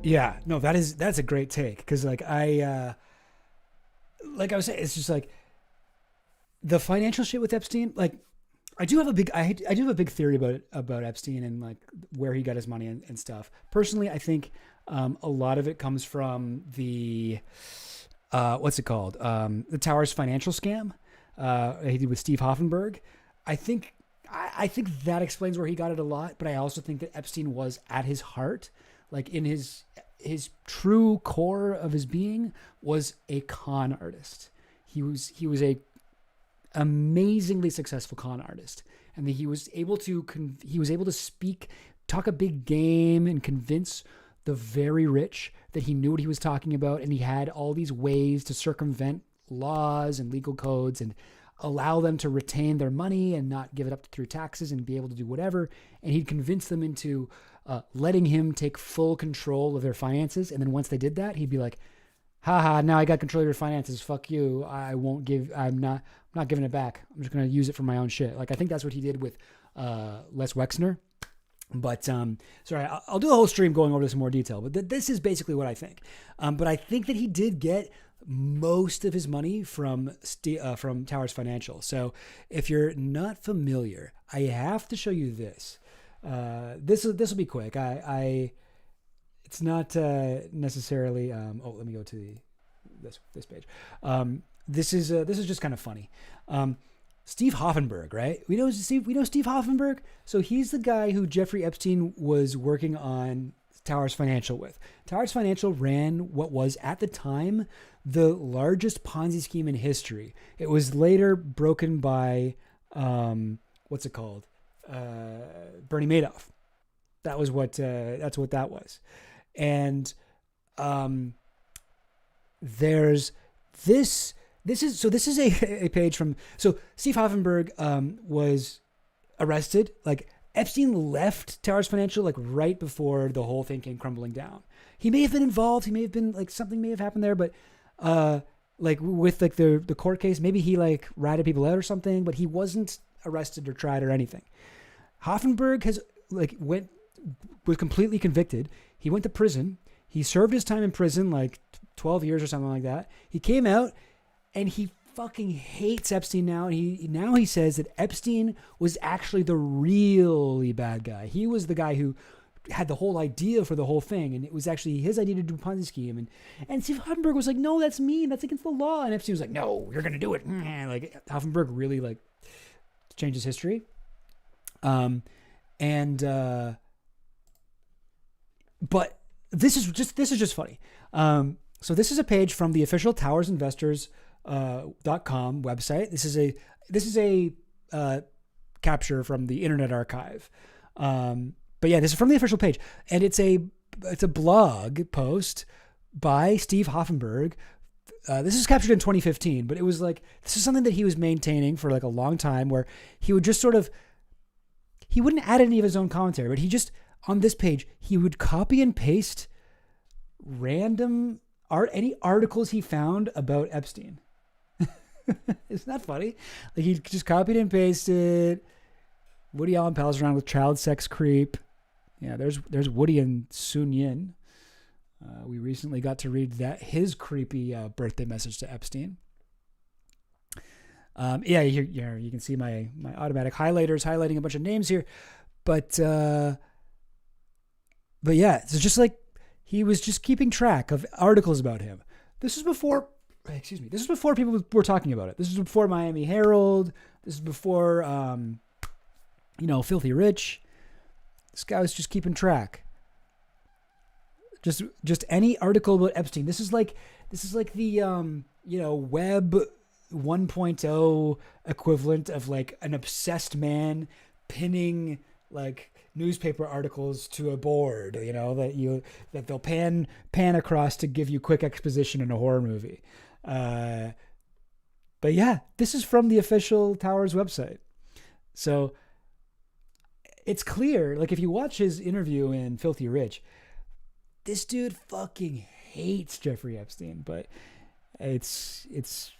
Yeah, no, that's a great take, because like I was saying, it's just like the financial shit with Epstein. Like, I do have a big theory about Epstein and like where he got his money and stuff. Personally, I think a lot of it comes from the what's it called? The Towers financial scam he did with Steve Hoffenberg. I think that explains where he got it a lot. But I also think that Epstein was at his heart, like in his true core of his being, was a con artist. He was a amazingly successful con artist, and he was able to talk a big game and convince the very rich that he knew what he was talking about, and he had all these ways to circumvent laws and legal codes and allow them to retain their money and not give it up through taxes and be able to do whatever. And he'd convince them into letting him take full control of their finances. And then once they did that, he'd be like, haha, now I got control of your finances. Fuck you. I'm not giving it back. I'm just going to use it for my own shit. Like, I think that's what he did with Les Wexner. But sorry, I'll do a whole stream going over this in more detail. But this is basically what I think. But I think that he did get most of his money from Towers Financial. So if you're not familiar, I have to show you this. This will be quick. It's not necessarily. Let me go to this page. This is just kind of funny. Steve Hoffenberg, right? We know Steve Hoffenberg. So he's the guy who Jeffrey Epstein was working on Towers Financial with. Towers Financial ran what was at the time the largest Ponzi scheme in history. It was later broken by what's it called? Bernie Madoff. That was what that's what that was. And there's this is a page from, so Steve Hoffenberg was arrested. Like, Epstein left Towers Financial like right before the whole thing came crumbling down. He may have been involved. He may have been like, something may have happened there, but like with like the court case, maybe he like ratted people out or something, but he wasn't arrested or tried or anything. Hoffenberg was completely convicted. He went to prison. He served his time in prison, like 12 years or something like that. He came out and he fucking hates Epstein now. And he says that Epstein was actually the really bad guy. He was the guy who had the whole idea for the whole thing, and it was actually his idea to do a Ponzi scheme. And Steve Hoffenberg was like, no, that's mean. That's against the law. And Epstein was like, no, you're gonna do it. Like, Hoffenberg really like changes history. But this is just funny. So this is a page from the official towersinvestors.com website. This is a capture from the Internet Archive. But yeah, this is from the official page, and it's a blog post by Steve Hoffenberg. This is captured in 2015, but it was like, this is something that he was maintaining for like a long time, where he would just he wouldn't add any of his own commentary, but he just, on this page, he would copy and paste any articles he found about Epstein. Isn't that funny? Like, he just copied and pasted. Woody Allen pals around with child sex creep. Yeah, there's Woody and Sun Yin. We recently got to read his creepy birthday message to Epstein. Yeah, you can see my automatic highlighters highlighting a bunch of names here, but yeah, it's just like he was just keeping track of articles about him. This is before people were talking about it. This is before Miami Herald. This is before Filthy Rich. This guy was just keeping track. Just any article about Epstein. This is like the web 1.0 equivalent of like an obsessed man pinning like newspaper articles to a board, that they'll pan across to give you quick exposition in a horror movie. But yeah, this is from the official Towers website. So it's clear, like, if you watch his interview in Filthy Rich, this dude fucking hates Jeffrey Epstein, but it's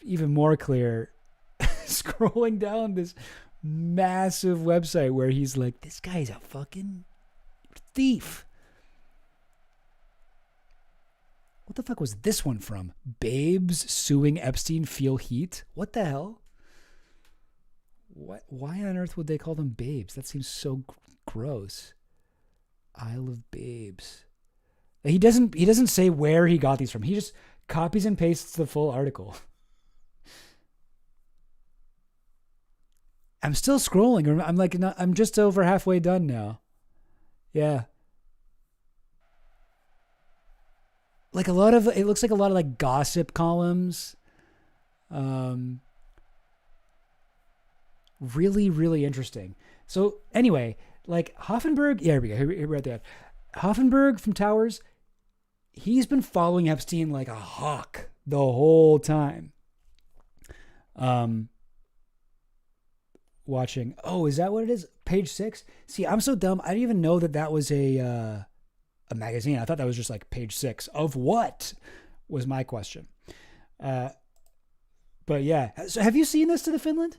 even more clear scrolling down this massive website where he's like, this guy's a fucking thief. What the fuck was this one from? Babes suing Epstein feel heat? What the hell? Why on earth would they call them babes? That seems so gross. Isle of Babes. He doesn't say where he got these from. He just copies and pastes the full article. I'm still scrolling. I'm just over halfway done now. Yeah. Like, it looks like a lot of like gossip columns. Really, really interesting. So anyway, like Hoffenberg, yeah, here we go. Here we're at that. Hoffenberg from Towers, he's been following Epstein like a hawk the whole time. Watching. Oh, is that what it is? Page 6? See, I'm so dumb. I didn't even know that was a magazine. I thought that was just like page 6 of what was my question. But yeah. So have you seen this to the Finland?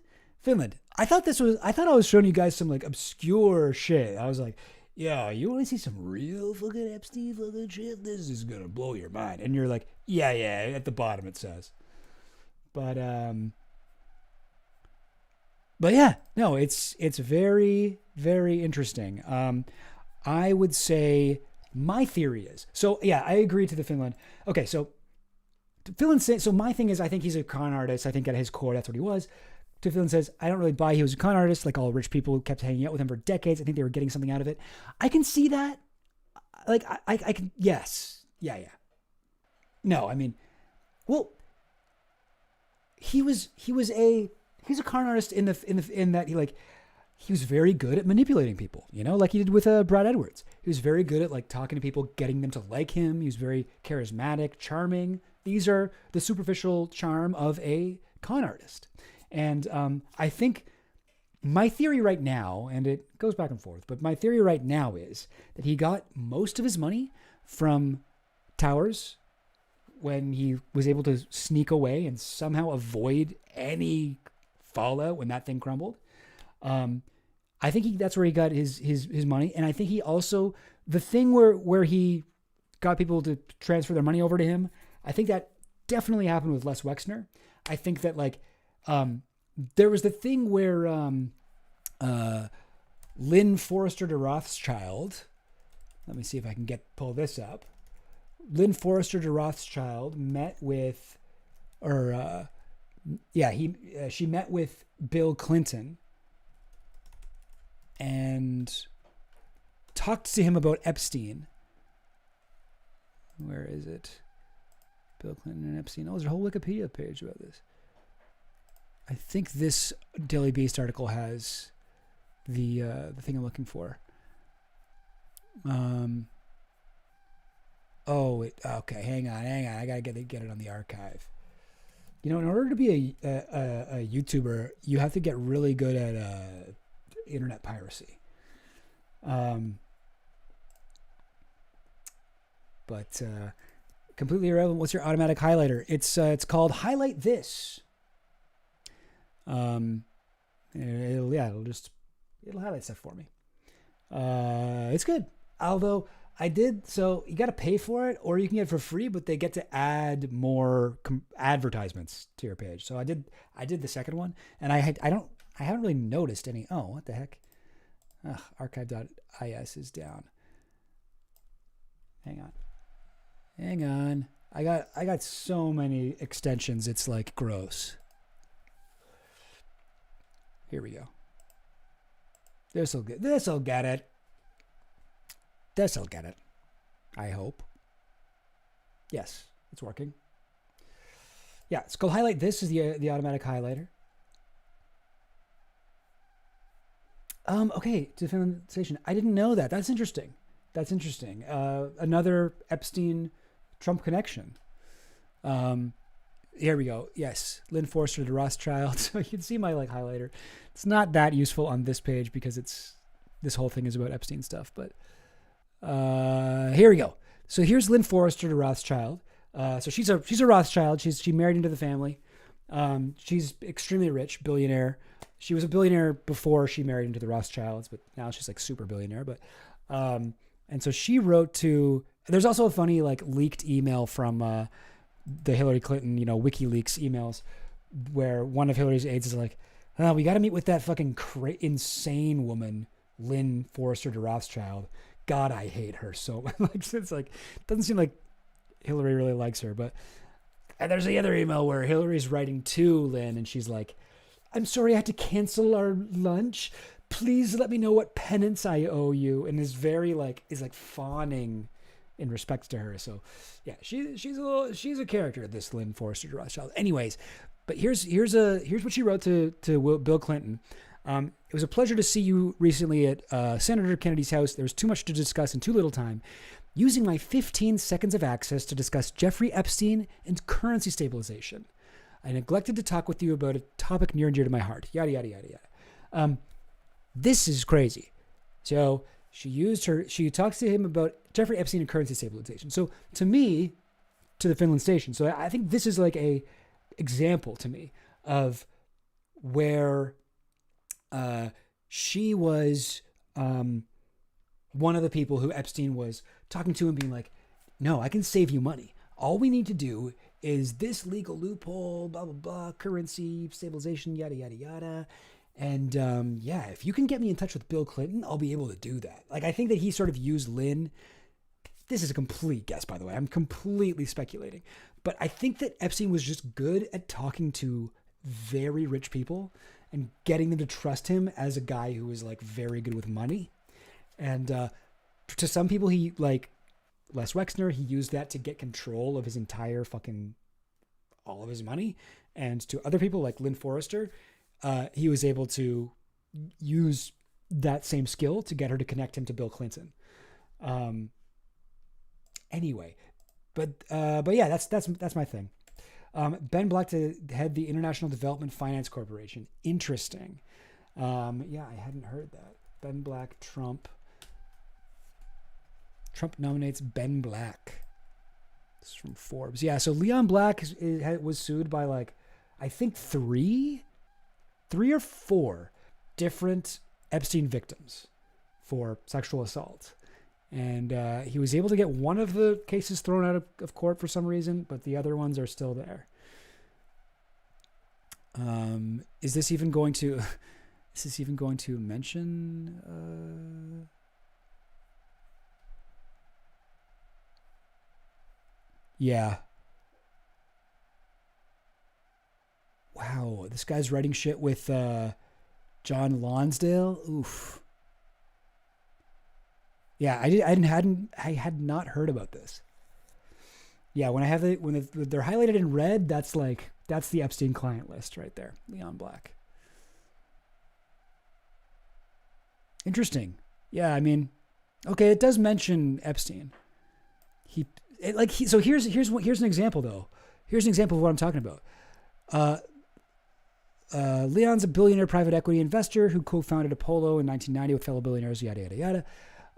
I thought I was showing you guys some like obscure shit. I was like, yeah, you want to see some real fucking Epstein fucking shit? This is going to blow your mind. And you're like, yeah, at the bottom it says. But yeah, no, it's very, very interesting. I would say my theory is, so yeah, I agree to the Finland. Okay, so Finland says, so my thing is, I think he's a con artist. I think at his core, that's what he was. To Finland says, I don't really buy he was a con artist. Like, all rich people kept hanging out with him for decades. I think they were getting something out of it. I can see that. Like, I can, yes. Yeah. No, I mean, well, he's a con artist in that he like, he was very good at manipulating people, you know, like he did with Brad Edwards. He was very good at like talking to people, getting them to like him. He was very charismatic, charming. These are the superficial charm of a con artist. And I think my theory right now, and it goes back and forth, but my theory right now is that he got most of his money from towers when he was able to sneak away and somehow avoid any fallout when that thing crumbled. I think that's where he got his money. And I think he also, the thing where he got people to transfer their money over to him, I think that definitely happened with Les Wexner. I think that like, there was the thing where Lynn Forrester de Rothschild, let me see if I can pull this up. Lynn Forrester de Rothschild met with, she met with Bill Clinton and talked to him about Epstein. Where is it? Bill Clinton and Epstein. Oh, there's a whole Wikipedia page about this. I think this Daily Beast article has the thing I'm looking for. Okay, hang on. I gotta get it on the archive. You know, in order to be a YouTuber, you have to get really good at internet piracy. But completely irrelevant. What's your automatic highlighter? It's called Highlight This. It'll highlight stuff for me. It's good. Although you got to pay for it, or you can get it for free, but they get to add more advertisements to your page. So I did the second one, and I haven't really noticed any. Oh, what the heck? Archive.is is down. Hang on. I got so many extensions. It's like gross. Here we go. This'll get it. This'll get it. I hope. Yes, it's working. Yeah, it's called Highlight This is the automatic highlighter. Okay, definition. I didn't know that. That's interesting. Another Epstein-Trump connection. Here we go. Yes, Lynn Forrester de Rothschild. So you can see my highlighter. It's not that useful on this page because this whole thing is about Epstein stuff. But here we go. So here's Lynn Forrester de Rothschild. So she's a Rothschild. She married into the family. She's extremely rich, billionaire. She was a billionaire before she married into the Rothschilds, but now she's like super billionaire. But and so she wrote to. There's also a funny leaked email from the Hillary Clinton, WikiLeaks emails, where one of Hillary's aides is like, "Oh, we got to meet with that fucking insane woman, Lynn Forrester de Rothschild. God, I hate her so much." It's like, doesn't seem like Hillary really likes her. But and there's the other email where Hillary's writing to Lynn, and she's like, "I'm sorry I had to cancel our lunch. Please let me know what penance I owe you," and is very is fawning in respect to her. So yeah, she's a character, this Lynn Forrester de Rothschild. Anyways, but here's what she wrote to Bill Clinton. It was a pleasure to see you recently at Senator Kennedy's house. There was too much to discuss in too little time. Using my 15 seconds of access to discuss Jeffrey Epstein and currency stabilization, I neglected to talk with you about a topic near and dear to my heart. Yada, yada, yada, yada. This is crazy. So she talks to him about Jeffrey Epstein and currency stabilization. So to me, to the Finland station. So I think this is a example to me of where she was one of the people who Epstein was talking to and being like, "No, I can save you money. All we need to do is this legal loophole, blah, blah, blah, currency stabilization, yada, yada, yada. And if you can get me in touch with Bill Clinton, I'll be able to do that." I think that he sort of used Lynn. This is a complete guess, by the way. I'm completely speculating. But I think that Epstein was just good at talking to very rich people and getting them to trust him as a guy who was very good with money. And to some people, he Les Wexner, he used that to get control of his entire all of his money. And to other people like Lynn Forrester, he was able to use that same skill to get her to connect him to Bill Clinton. Anyway, but yeah, that's my thing. Ben Black to head the International Development Finance Corporation. Interesting. Yeah, I hadn't heard that. Ben Black, Trump nominates Ben Black. This is from Forbes. Yeah, so Leon Black was sued by like, I think three or four different Epstein victims for sexual assault. And he was able to get one of the cases thrown out of court for some reason, but the other ones are still there. Is this even going to mention? Yeah. Wow, this guy's writing shit with John Lonsdale. Oof. Yeah, I had not heard about this. Yeah, when they're highlighted in red, that's the Epstein client list right there. Leon Black. Interesting. Yeah, I mean, okay, it does mention Epstein. So here's an example though. Here's an example of what I'm talking about. Leon's a billionaire private equity investor who co-founded Apollo in 1990 with fellow billionaires, yada, yada, yada.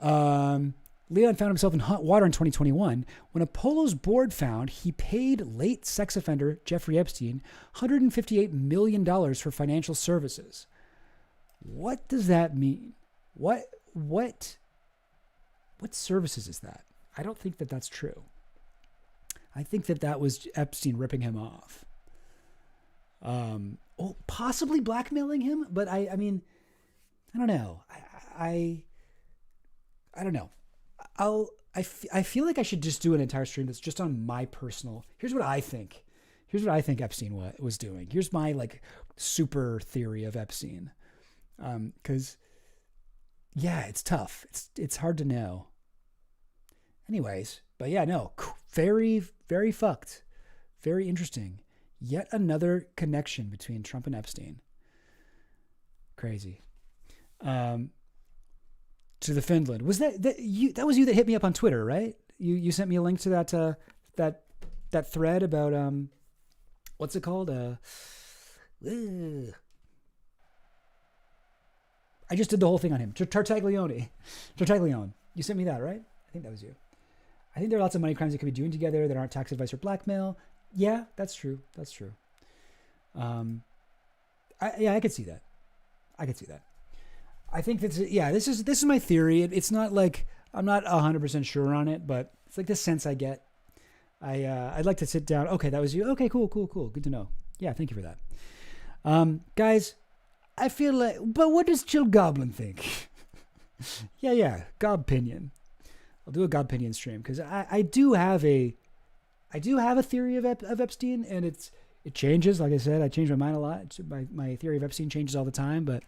Leon found himself in hot water in 2021 when Apollo's board found he paid late sex offender Jeffrey Epstein $158 million for financial services. What does that mean? What services is that? I don't think that that's true. I think that was Epstein ripping him off. Possibly blackmailing him, but I mean, I don't know. I don't know. I feel like I should just do an entire stream that's just on my personal. Here's what I think. Here's what I think Epstein was doing. Here's my like super theory of Epstein. Because yeah, it's tough. It's hard to know. Anyways, but yeah, no, very, very fucked. Very interesting. Yet another connection between Trump and Epstein. Crazy. To the Finland. Was that you? That was you that hit me up on Twitter, right? You sent me a link to that thread about what's it called? I just did the whole thing on him. Tartaglione. You sent me that, right? I think that was you. I think there are lots of money crimes that could be doing together that aren't tax advice or blackmail. Yeah, that's true. That's true. I could see that. I think this is my theory. It's not like I'm not 100% sure on it, but it's like the sense I get. I'd like to sit down. Okay, that was you. Okay, cool. Good to know. Yeah, thank you for that. Guys, I feel like, but what does Chill Goblin think? yeah, Gobpinion. I'll do a Gobpinion stream because I do have a theory of Epstein, and it changes. Like I said, I change my mind a lot. My theory of Epstein changes all the time, but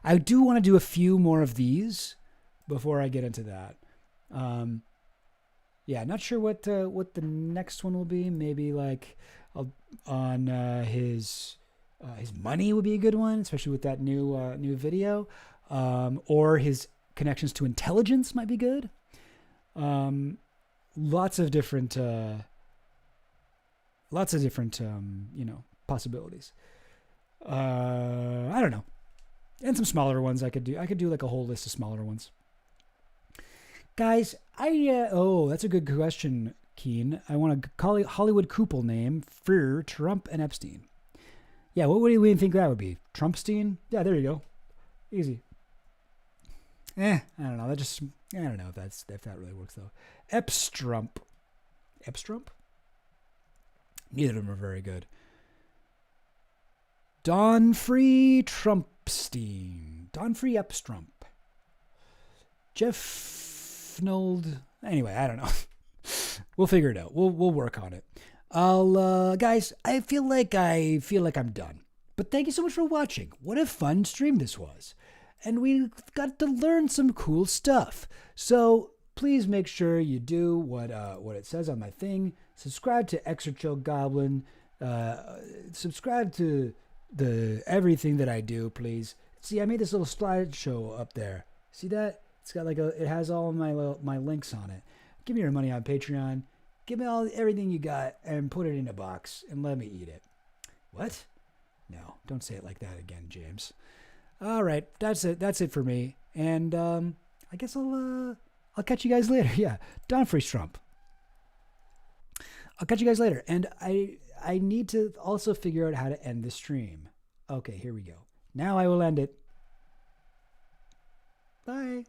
I do want to do a few more of these before I get into that. Yeah, not sure what the next one will be. Maybe like on his money would be a good one, especially with that new video. Or his connections to intelligence might be good. Lots of different possibilities. I don't know. And some smaller ones I could do like a whole list of smaller ones. Guys, that's a good question, Keen. I want a Hollywood couple name for Trump and Epstein. Yeah, what would you think that would be? Trumpstein? Yeah, there you go. Easy. I don't know. I don't know if that really works though. Epstrump. Neither of them are very good. Donfrey Trumpstein. Donfrey Epstrump. Jeff Nold. Anyway, I don't know. We'll figure it out. We'll work on it. Guys, I feel like I'm done. But thank you so much for watching. What a fun stream this was. And we got to learn some cool stuff. So please make sure you do what it says on my thing. Subscribe to Extra Chill Goblin. Subscribe to the everything that I do, please. See, I made this little slideshow up there. See that? It's got like it has all of my links on it. Give me your money on Patreon. Give me everything you got and put it in a box and let me eat it. What? No, don't say it like that again, James. All right, that's it. That's it for me. And I guess I'll catch you guys later. Yeah, Don Freeze Trump. I'll catch you guys later. And I need to also figure out how to end the stream. Okay, here we go. Now I will end it. Bye.